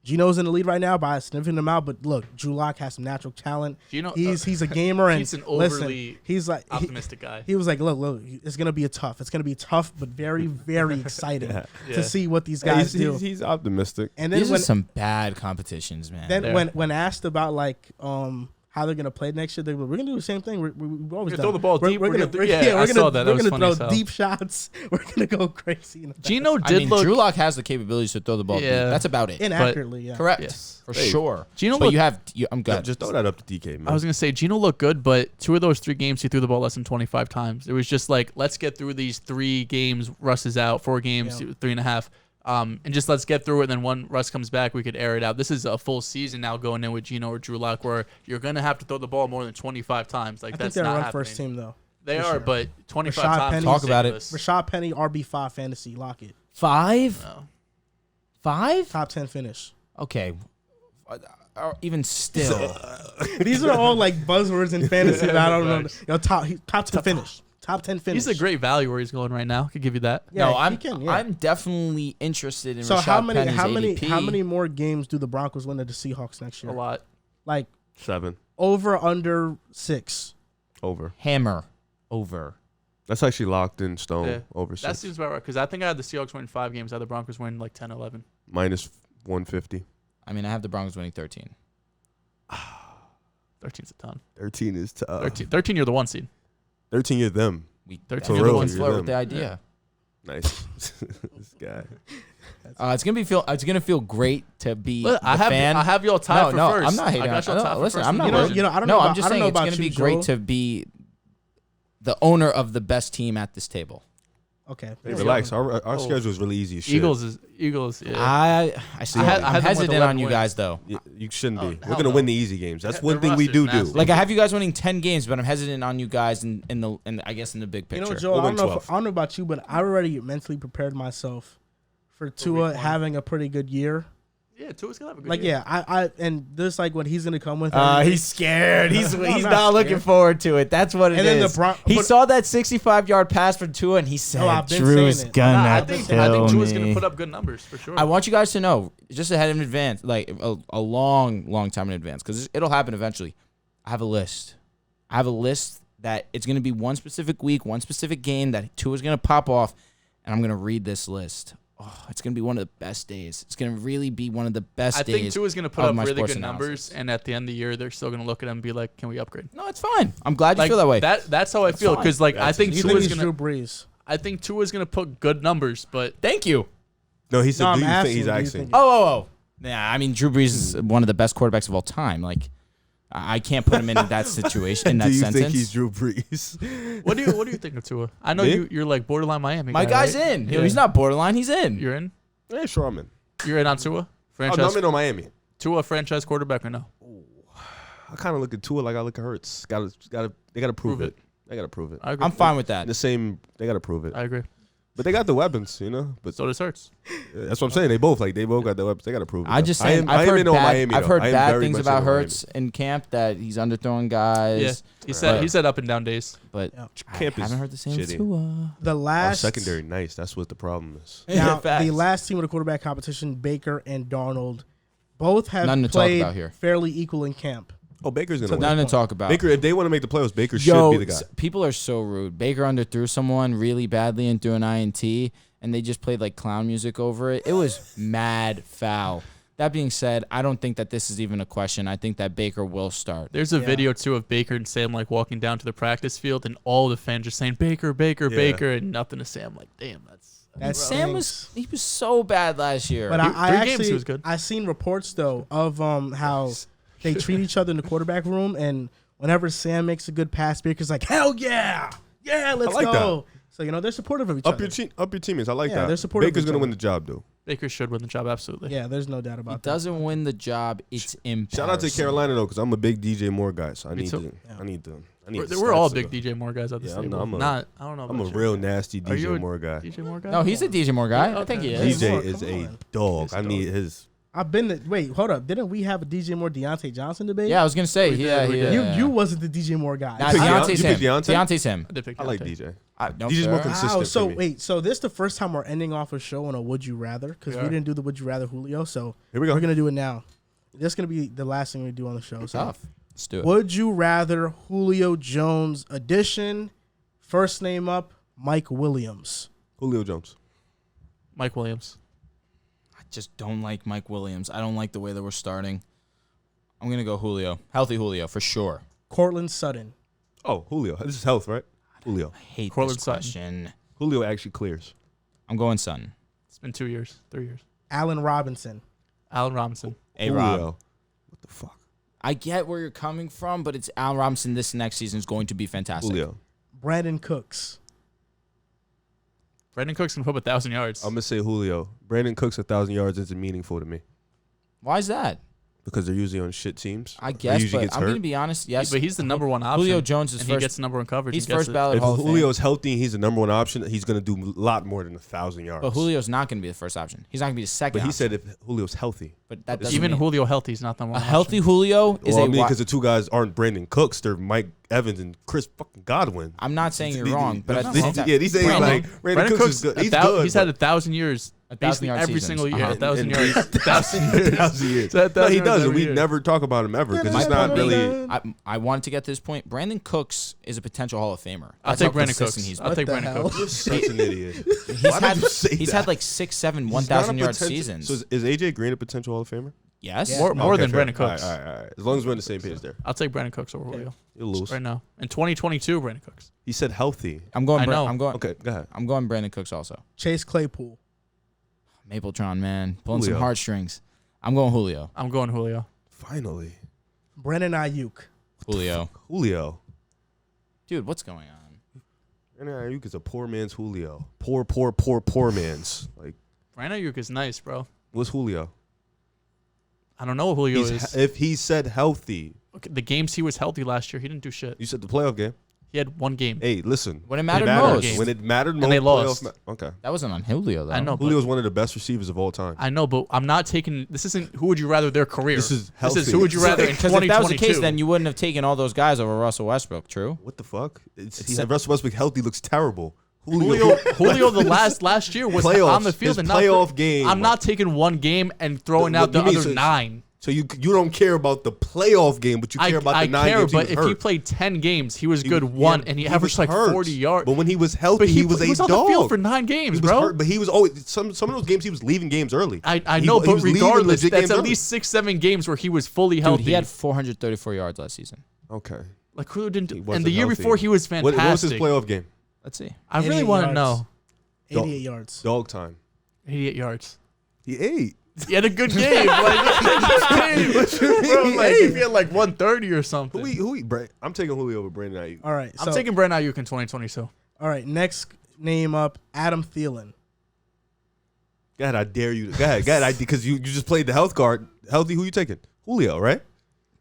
Geno's in the lead right now by a significant amount, but look, Drew Lock has some natural talent. He's a gamer, and he's an overly he's like optimistic guy. He was like, look, it's gonna be tough, but very, very exciting to see what these guys do. He's optimistic. And then these are some bad competitions, man. Then when asked about like how they're gonna play next year, we're gonna do the same thing. We're always throw the ball deep. We're gonna throw deep shots. We're gonna go crazy. Gino did look. Drew Lock has the capabilities to throw the ball deep. That's about it. Inaccurately, yeah. Correct. Yes. For sure. Gino but looked, I'm good. Just throw that up to DK, man. I was gonna say Gino looked good, but 2 of those 3 games he threw the ball less than 25 times. It was just like, let's get through these 3 games. Russ is out. 4 games, 3.5. And just let's get through it. And then when Russ comes back, we could air it out. This is a full season now going in with Gino or Drew Lock, where you're gonna have to throw the ball more than 25 times. Like, I that's think they're not a run happening. first team though. They are, but 25 Rashad times. Penny, talk about it. Rashad Penny, RB5 fantasy, lock it. 5? No. 5? Top 10 finish. Okay. Even still. These are all like buzzwords in fantasy that I don't know. Top 10 finish. Top 10 finish. He's a great value where he's going right now. Could give you that. Yeah, no, I'm I'm definitely interested in So Rashad Penny's ADP. how many more games do the Broncos win to the Seahawks next year? A lot. Like 7. over, under 6. Over. Hammer. Over. That's actually locked in stone. Yeah. Over 6. That seems about right, because I think I had the Seahawks win 5 games. I had the Broncos win like 10, 11. Minus 150. I mean, I have the Broncos winning 13. 13's a ton. 13 is tough. 13, you're the 1 seed. 13 you're them. 13 you're you're the the ones 1 flirt them. with the idea. Nice. This guy. It's gonna feel great to be Look, the fan. I have y'all tied for no, first. I'm not hating. I got y'all tied for Listen, first I'm in not. the worried. division. I don't no, know I'm about- just I don't saying know it's about gonna be you, great Joel. to be the owner of the best team at this table. Okay. Hey, Yeah. relax. Our schedule is really easy as shit. Eagles. Yeah. I'm had them with hesitant 11 on you wins. guys though. You shouldn't be. hell We're gonna no. win the easy games. That's Their one thing we roster's do. massive. Like I have you guys winning 10 games, but I'm hesitant on you guys in I guess in the big You picture. know, Joe, We'll I win don't 12. know about you, but I already mentally prepared myself for Tua week 1. having a pretty good year. Yeah, Tua's gonna have a good Like, year. I and this like what he's gonna come with. He's scared. He's I'm not not looking scared. forward to it. That's what it And then is. the he saw that 65-yard pass from Tua, and he said, I've been "Drew's saying it. gonna I think Tua's me." gonna put up good numbers for sure. I want you guys to know, just ahead in advance, like a long time in advance, because it'll happen eventually. I have a list. That it's going to be one specific week, one specific game that Tua's going to pop off, and I'm going to read this list. Oh, it's going to be one of the best days. It's going to really be one of the best I days. think Tua's gonna put of up my really sports good numbers, analysis. and at the end of the year, they're still gonna look at him and be like, "Can we upgrade?" No, it's fine. I'm glad you Like feel that way. That's how I feel, because like I think You think Tua's he's gonna. Drew Brees? I think Tua's gonna put good numbers, but Thank you. No, he said, No, I'm do you asking, think he's do you asking? think- Oh. Yeah, I mean, Drew Brees is one of the best quarterbacks of all time. Like, I can't put him in that situation, in that Do you sentence. think he's Drew Brees? what do you think of Tua? I know Me? you're like borderline Miami. My guy, guy's right? in. Yeah. He's not borderline. He's in. You're in. Yeah, sure, I'm in. You're in on Tua. Oh, Franchise. no, I'm in on Miami. Tua franchise quarterback or no? I kind of look at Tua like I look at Hurts. They gotta prove it. They gotta prove it. I agree. I'm fine with that. The same. They gotta prove it. I agree. But they got the weapons, you know. But So does Hurts. that's what I'm saying. They both got the weapons. They gotta prove it. I just though. saying, I I've am in heard on bad, Miami. I've though. heard I am bad very things much about in on Hurts in camp, that he's underthrowing guys. Yeah, he said up and down days. But Yeah. Camp I is haven't heard the same shitty. Tua. The Our last secondary nice. That's what the problem is. Now, Facts. the last team with a quarterback competition, Baker and Darnold, both have Nothing to talk played about here. fairly equal in camp. Oh, Baker's gonna So win. Nothing to talk about. Baker, if they want to make the playoffs, Baker Yo, should be the guy. people are so rude. Baker underthrew someone really badly and threw an INT, and they just played like clown music over it. It was mad foul. That being said, I don't think that this is even a question. I think that Baker will start. There's a Yeah. video too of Baker and Sam like walking down to the practice field, and all the fans just saying Baker, Baker, Yeah. Baker, and nothing to Sam. Like, damn, That's Sam he was so bad last year. But I 3 actually games he was good. I seen reports though of how they treat each other in the quarterback room, and whenever Sam makes a good pass, Baker's like, hell yeah, let's like go. So they're supportive of each Up other. your teammates. I like Yeah, that. they're supportive of Baker's each gonna other. win the job, though. Baker should win the job, absolutely. Yeah, there's no doubt he about that. doesn't win the job. It's embarrassing. Shout out to Carolina though, because I'm a big DJ Moore guy, so I Me need too. to. Yeah. I need the We're all stats big to go. DJ Moore guys at this Yeah, I'm table. not- I don't know. I'm a about you. real nasty you DJ a Moore guy. DJ Moore guy. No, he's a DJ Moore guy. Yeah, I think he okay. is. DJ Moore, is come a on. dog. He's a I need dog. his Wait, hold up. Didn't we have a DJ Moore Deontay Johnson debate? Yeah, I was gonna say. We did, Yeah, we yeah. did. You wasn't the DJ Moore guy. Nah, picked Deontay's you him. picked Deontay? Deontay's him. I did pick I like Deontay. DJ. No, DJ's more fair. consistent. Wow. So for me. wait. So this is the first time we're ending off a show on a Would You Rather because we Yeah. didn't do the Would You Rather Julio. So Here we go. we're gonna do it now. This is gonna be the last thing we do on the show. So Tough. Let's do it. Would you rather Julio Jones edition? First name up, Mike Williams. Julio Jones. Mike Williams. I just don't like Mike Williams. I don't like the way that we're starting. I'm gonna go Julio. Healthy Julio for sure. Cortland Sutton. Oh, Julio. This is health, right? Julio. I hate Cortland this Sutton. question. Julio actually clears. I'm going Sutton. It's been 2 years, 3 years. Allen Robinson. Allen Robinson. A-Rob. Julio. What the fuck? I get where you're coming from, but it's Allen Robinson. This next season is going to be fantastic. Julio. Brandon Cooks. Brandon Cooks can put up 1,000 yards. I'm gonna say Julio. Brandon Cooks 1,000 yards isn't meaningful to me Why is that? because they're usually on shit teams. I He guess, usually but gets I'm hurt. going to be honest. Yes, but he's the number one option. Julio Jones is and he first. gets the number one coverage. He's and gets first it. ballot If Hall of Fame. Julio's healthy and he's the number one option, he's gonna do a lot more than 1,000 yards. But Julio's not going to be the first option. He's not going to be the second. But he option. said if Julio's healthy. But that doesn't Even mean Julio healthy is not the one. a healthy Julio is Well, a. I mean, wi- because the two guys aren't Brandon Cooks, they're Mike Evans and Chris fucking Godwin. I'm not saying you're wrong, but at the same time, yeah, these days Brandon- like Brandon Cooks is good. He's good. He's had 1,000 years. 1,000 yard every seasons. single year. Uh-huh. 1,000 And- yards. 1,000 years. 1,000 years. So that No, he 1,000 yards does, and every we year. never talk about him ever because it's My not point really. being, I wanted to get to this point. Brandon Cooks is a potential Hall of Famer. I'll That's take how Brandon consistent Cooks. He's I'll been. take the Brandon hell? Cooks. You're such an idiot. He's Why had did you say he's that? had like 6, 7, He's 1,000 not a yard potential- seasons. So is AJ Green a potential Hall of Famer? Yes. Yeah. More Okay, than fair. Brandon Cooks. All right. As long as we're on the same page there. I'll take Brandon Cooks over Julio You'll lose. right now. In 2022, Brandon Cooks. He said healthy. I'm going. I know. I'm going. Okay, go ahead. I'm going Brandon Cooks also. Chase Claypool. Mapletron, man, pulling some Julio. heartstrings. I'm going Julio. I'm going Julio. Finally. Brandon Ayuk. Julio. Julio. Dude, what's going on? Brandon Ayuk is a poor man's Julio. Poor man's. Like, Brandon Ayuk is nice, bro. what's Julio? I don't know what Julio is. If he said healthy, Okay, the games he was healthy last year, he didn't do shit. you said the playoff game. He had one game. Hey, listen. When it mattered mattered. most. When it mattered most, And they lost. Okay. That wasn't on Julio though. I know. Julio's one of the best receivers of all time. I know, but I'm not taking. This isn't who would you rather their career. This is healthy. who would you rather in Because if that was the 2022. case, then you wouldn't have taken all those guys over Russell Westbrook. True. What the fuck? He It's- said Russell Westbrook healthy looks terrible. Julio the last year was Playoffs, on the field his and playoff not, game. I'm not taking one game and throwing out the What do you other mean? 9. So you don't care about the playoff game, but you care about the 9 care, games but he if was he hurt. played 10 games, he was He- good he one, had- and he was averaged like hurt. 40 yards. But when he was healthy, But he was a on dog. the field for 9 games, He was bro. hurt, but he was always some of those games he was leaving games early. I He- know, he but was leaving regardless, legit that's games at early. least 6-7 games where he was fully Dude, healthy. he had 434 yards last season. Okay. like Julio didn't. He And wasn't the year healthy. before, he was What was his fantastic. playoff game? Let's see. I really 88 want to yards. know. 88 yards. Dog time. 88 yards. He ate. He had a good game. Bro, like if he had like 130 or something. I'm taking Julio over Brandon Ayuk. All right. So, I'm taking Brandon Ayuk in 2022. all right. Next name up, Adam Thielen. Go ahead, I dare you. Go ahead, because you just played the health card. Healthy, who you taking? Julio, right?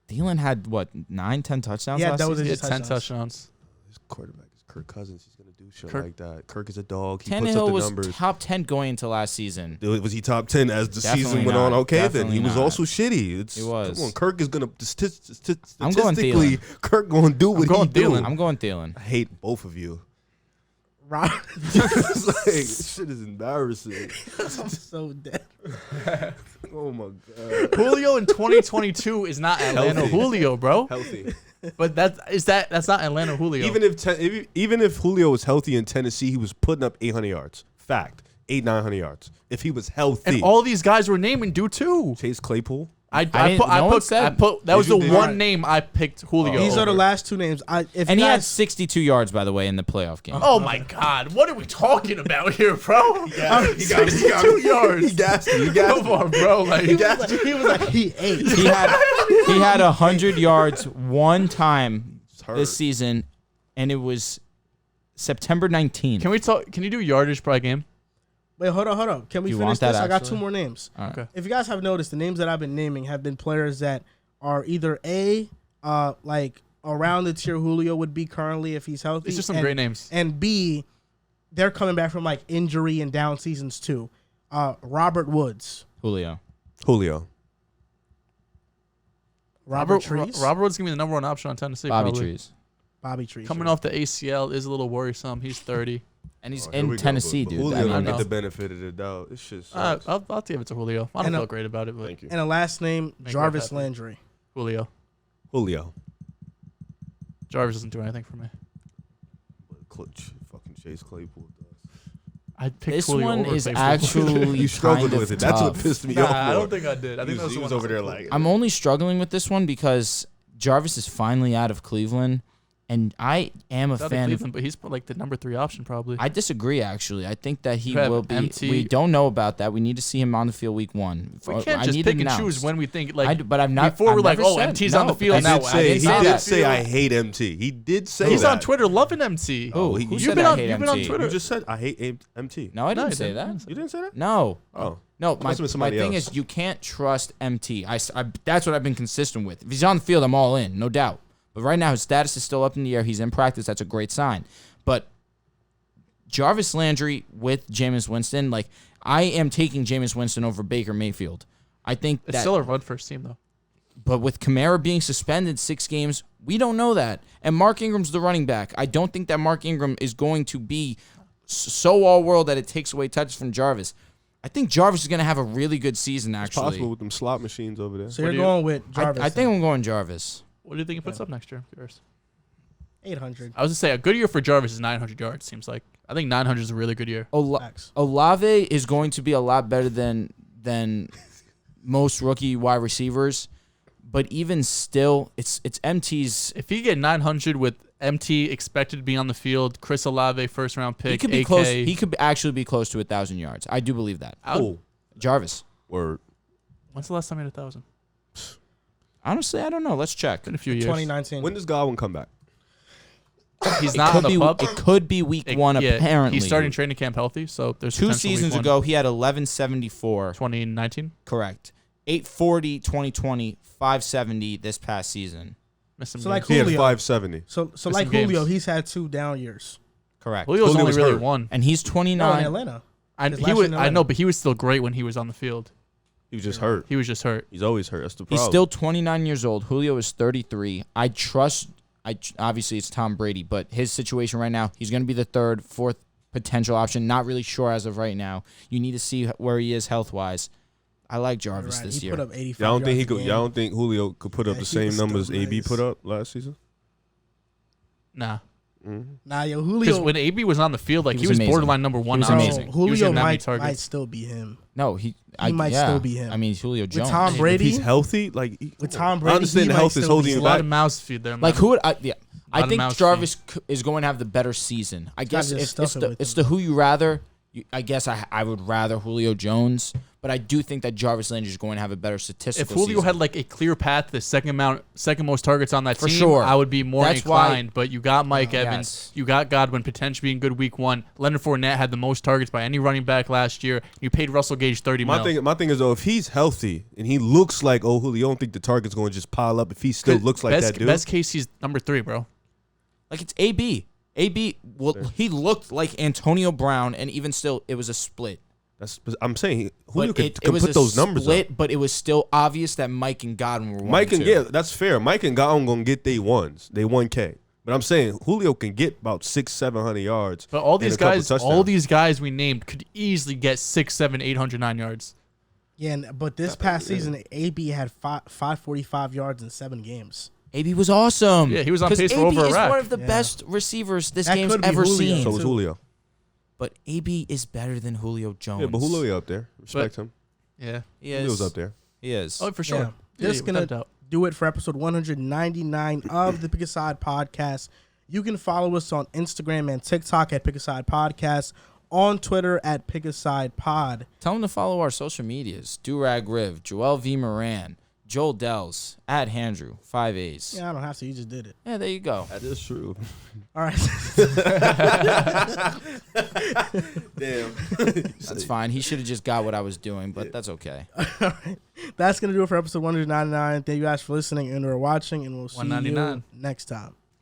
Thielen had what 9, 10 touchdowns Yeah, last that was season. He his had 10 touchdowns. touchdowns. His quarterback is Kirk Cousins. He's gonna do shit Kirk- like that. Kirk is a dog. He puts up Tannehill the was numbers. top 10 going into last season. Was he top 10 as the Definitely season went not. on? Okay, then Definitely he was not. also shitty. He was. Come on, Kirk is gonna I'm going statistically. Kirk gonna do what going he do. Thielen. I'm going Thielen. I hate both of you. Rob. It's like, this shit is embarrassing. I'm so dead. Oh my god. Julio in 2022 is not Atlanta Healthy. Julio, bro. Healthy. But that's not Atlanta Julio. Even if Julio was healthy in Tennessee, he was putting up 800 yards. Fact, 900 yards. If he was healthy, and all these guys were naming do too. Chase Claypool. I didn't- put no one said- that was the Did you? one name I picked Julio. These are the over. last two names. If And you he had guys, 62 yards, by the way, in the playoff game. Oh my God! What are we talking about here, bro? He got 62 yards. He gassed me. He gassed Come me. on, bro. Like, he was like he ate. He had 100 yards one time hurt. this season, and it was September 19th. can we talk? Can you do yardage per game? Wait, hold on. Can we You finish want that, this? I got actually? 2 more names. All right. Okay. If you guys have noticed, the names that I've been naming have been players that are either like around the tier Julio would be currently if he's healthy. It's just some and, great names. And B, they're coming back from like injury and down seasons too. Robert Woods. Julio. Julio. Robert Trees. Robert Woods gonna be the number one option on Tennessee. Bobby probably. Trees. Bobby Trees. Coming off the ACL is a little worrisome. He's 30. And he's Oh, here in we go, Tennessee, but dude. Julio I don't mean, get no. the benefit of the doubt. It's just I'll give it to Julio. I don't And, feel great about it, but thank you. And a last name, Make Jarvis Rev happy. Landry. Julio. Julio. Jarvis doesn't do anything for me. Clutch. Fucking Chase Claypool does. I'd pick this Julio one over is Claypool. actually You struggled kind with of it. That's what tough. pissed me Nah, off. I more. don't think I did. I think that was He the was one over that there was like. I'm only struggling with this one because Jarvis is finally out of Cleveland, and I am a Out of fan of. Cleveland, but he's like the number 3 option probably. I disagree, actually. I think that he You have will be. MT. We don't know about that. We need to see him on the field week 1. we can't I just need pick it and choose announced. when we think like. But I'm not. before I've we're like, never oh, said- MT's no, on the field I now. didn't I say didn't he say that. did that. say I hate MT. He did say He's that. on Twitter loving MT. Who? he- Who you've said been I on- hate you've been on MT? Twitter. You just said I hate MT. No, I No, didn't he say didn't. that. You didn't say that? No. Oh. No, my Must have been somebody thing else. is you can't trust MT. That's what I've been consistent with. If he's on the field, I'm all in, no doubt. But right now his status is still up in the air. He's in practice. That's a great sign. But Jarvis Landry with Jameis Winston, like I am taking Jameis Winston over Baker Mayfield. I think It's that, still a run first team though. but with Kamara being suspended 6 games, we don't know that. And Mark Ingram's the running back. I don't think that Mark Ingram is going to be so all-world that it takes away touches from Jarvis. I think Jarvis is going to have a really good season, It's actually. possible with them slot machines over there. So What you're do you- going with Jarvis. I think I'm going Jarvis. What do you think he puts up next year? Yours. 800. I was gonna say a good year for Jarvis is 900 yards. Seems like I think 900 is a really good year. Facts. Olave is going to be a lot better than most rookie wide receivers, but even still, it's MT's. If he get 900 with MT expected to be on the field, Chris Olave first round pick, He could be AK, close. He could actually be close to 1,000 yards. I do believe that. Oh, Jarvis. word. When's the last time he had 1,000? Honestly, I don't know. Let's check. Been a few years. 2019. When does Godwin come back? He's It not could on the be. pup. It could be week 1. Yeah, Apparently, he's starting training camp healthy, so there's 2 potential week seasons 1. ago. He had 1174. 2019. Correct. 840 2020, 570 this past season. Missed some So, like, games. He had Julio. 570. So Missing like Julio, games. he's had 2 down years. Correct. Julio's Julio only was really hurt. one. And he's No, in 29. Atlanta. And His he last was. year in I Atlanta. know, but he was still great when he was on the field. He was just hurt. He was just hurt. He's always hurt. That's the He's problem. still 29 years old. Julio is 33. Obviously it's Tom Brady, but his situation right now, he's going to be the 3rd, 4th potential option. Not really sure as of right now. You need to see where he is health-wise. I like Jarvis Right, this he year. put up 85 Y'all don't think he yards a could? game. Y'all don't think Julio could put up Yeah, the he same was numbers still AB nice. put up last season? Nah, Nah, yo, because Julio. when AB was on the field, like He he was was amazing. borderline number 1 was option. amazing. He was Julio getting that many might targets. still be him. No, he might still be him. I mean, Julio Jones. Tom Brady, If he's healthy, like with Tom I Brady, understand he the might health is still holding be There's you a lot back. of mouths to feed there. Like man. who would I Lot of think mouse Jarvis is going to have the better season. I guess just if stuff it's it the with it's him. the who you rather. I guess I would rather Julio Jones, but I do think that Jarvis Landry is going to have a better If statistical Julio season. had like a clear path to the second most targets on that For team, sure. I would be more That's why- inclined. But you got Mike Evans, Yes. you got Godwin potentially being good week 1. Leonard Fournette had the most targets by any running back last year. You paid Russell Gage 30 mil. My thing is though, if he's healthy and he looks like Julio, you don't think the target's going to just pile up if he still looks like that dude? Best case, he's number 3, bro. Like it's AB. AB. Well, he looked like Antonio Brown, and even still, it was a split. I'm saying Julio But could it was put a those numbers split, up. but it was still obvious that Mike and Godwin were one Mike and two. yeah, that's fair. Mike and Godwin gonna get they 1K. But I'm saying Julio can get about 600-700 yards. But all and these a couple guys, all touchdowns. these guys we named could easily get 6, 7, 809 yards. Yeah, but this past season, AB had 545 yards in 7 games. AB was awesome. Yeah, he was on 'Cause pace for AB over a is rack. one of the Yeah. best receivers this That game's could be ever Julio. seen. So was too. Julio. But AB is better than Julio Jones. Yeah, but Julio up there. Respect him. Yeah. He Julio's is. up there. He is. Oh, for sure. Yeah. Yeah, This without gonna doubt. do it for episode 199 of the Pick a Side Podcast. You can follow us on Instagram and TikTok at Pick a Side Podcast, on Twitter at Pick a Side Pod. Tell him to follow our social medias. Durag Riv, Joel V. Moran, Joel Dehls, at Handrew, 5 A's. Yeah, I don't have to. You just did it. Yeah, there you go. That is true. All right. Damn. That's fine. He should have just got what I was doing, but that's okay. All right. That's going to do it for episode 199. Thank you guys for listening and or watching, and we'll see you 199. next time.